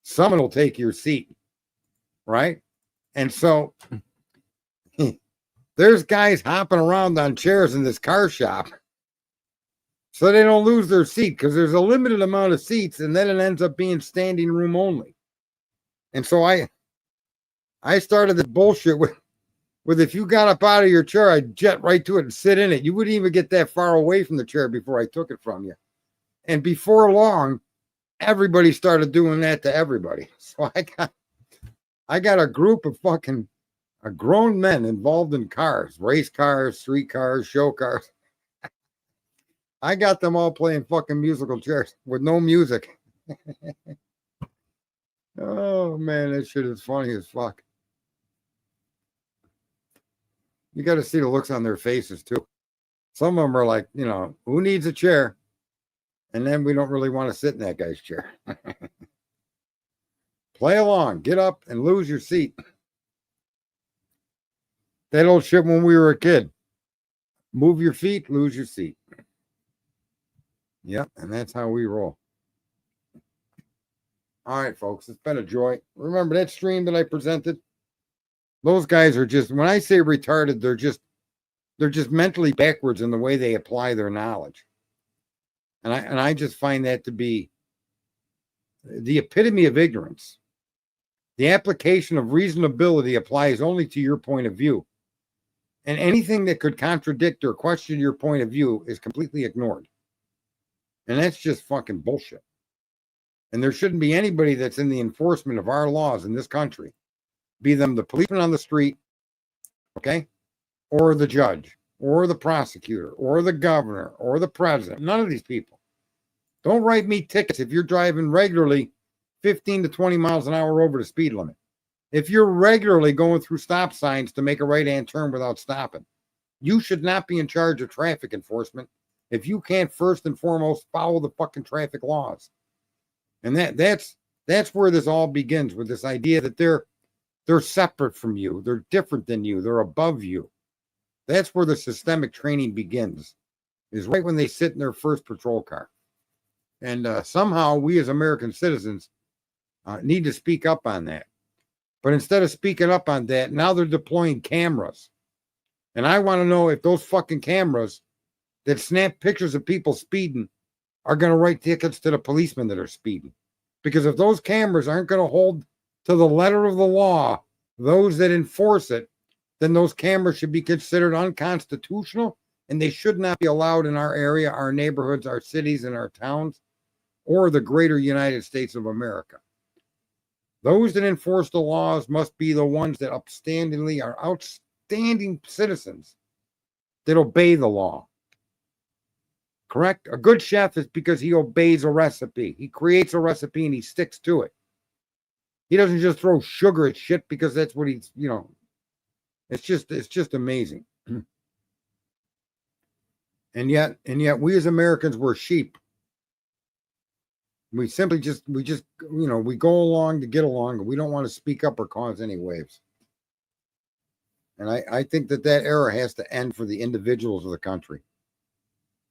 someone will take your seat, right? And so there's guys hopping around on chairs in this car shop so they don't lose their seat, because there's a limited amount of seats, and then it ends up being standing room only. And so I started this bullshit with if you got up out of your chair, I'd jet right to it and sit in it. You wouldn't even get that far away from the chair before I took it from you. And before long, everybody started doing that to everybody. So I got a group of grown men involved in cars, race cars, street cars, show cars. I got them all playing fucking musical chairs with no music. Oh, man, that shit is funny as fuck. You got to see the looks on their faces, too. Some of them are like, who needs a chair? And then we don't really want to sit in that guy's chair. Play along. Get up and lose your seat. That old shit when we were a kid. Move your feet, lose your seat. Yep, and that's how we roll. All right, folks, it's been a joy. Remember that stream that I presented? Those guys are just, when I say retarded, they're just mentally backwards in the way they apply their knowledge. And I just find that to be the epitome of ignorance. The application of reasonability applies only to your point of view. And anything that could contradict or question your point of view is completely ignored. And that's just fucking bullshit. And there shouldn't be anybody that's in the enforcement of our laws in this country, be them the policeman on the street, okay, or the judge, or the prosecutor, or the governor, or the president. None of these people. Don't write me tickets if you're driving regularly 15 to 20 miles an hour over the speed limit. If you're regularly going through stop signs to make a right-hand turn without stopping, you should not be in charge of traffic enforcement if you can't first and foremost follow the fucking traffic laws. And that's where this all begins, with this idea that they're separate from you, they're different than you, they're above you. That's where the systemic training begins, is right when they sit in their first patrol car. And somehow we as American citizens need to speak up on that. But instead of speaking up on that, now they're deploying cameras. And I want to know if those fucking cameras that snap pictures of people speeding are going to write tickets to the policemen that are speeding. Because if those cameras aren't going to hold to the letter of the law those that enforce it, then those cameras should be considered unconstitutional, and they should not be allowed in our area, our neighborhoods, our cities, and our towns, or the greater United States of America. Those that enforce the laws must be the ones that upstandingly are outstanding citizens that obey the law. Correct? A good chef is because he obeys a recipe. He creates a recipe and he sticks to it. He doesn't just throw sugar at shit because that's what he's, it's just amazing. And yet we as Americans, we're sheep. We simply we go along to get along, and we don't want to speak up or cause any waves. And I think that era has to end for the individuals of the country.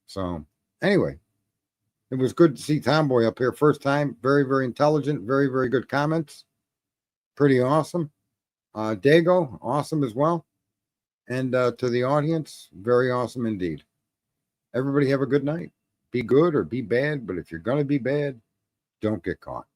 So anyway, it was good to see Tomboy up here. First time, very, very intelligent, very, very good comments. Pretty awesome. Dago, awesome as well. And to the audience, very awesome indeed. Everybody have a good night. Be good or be bad, but if you're going to be bad, don't get caught.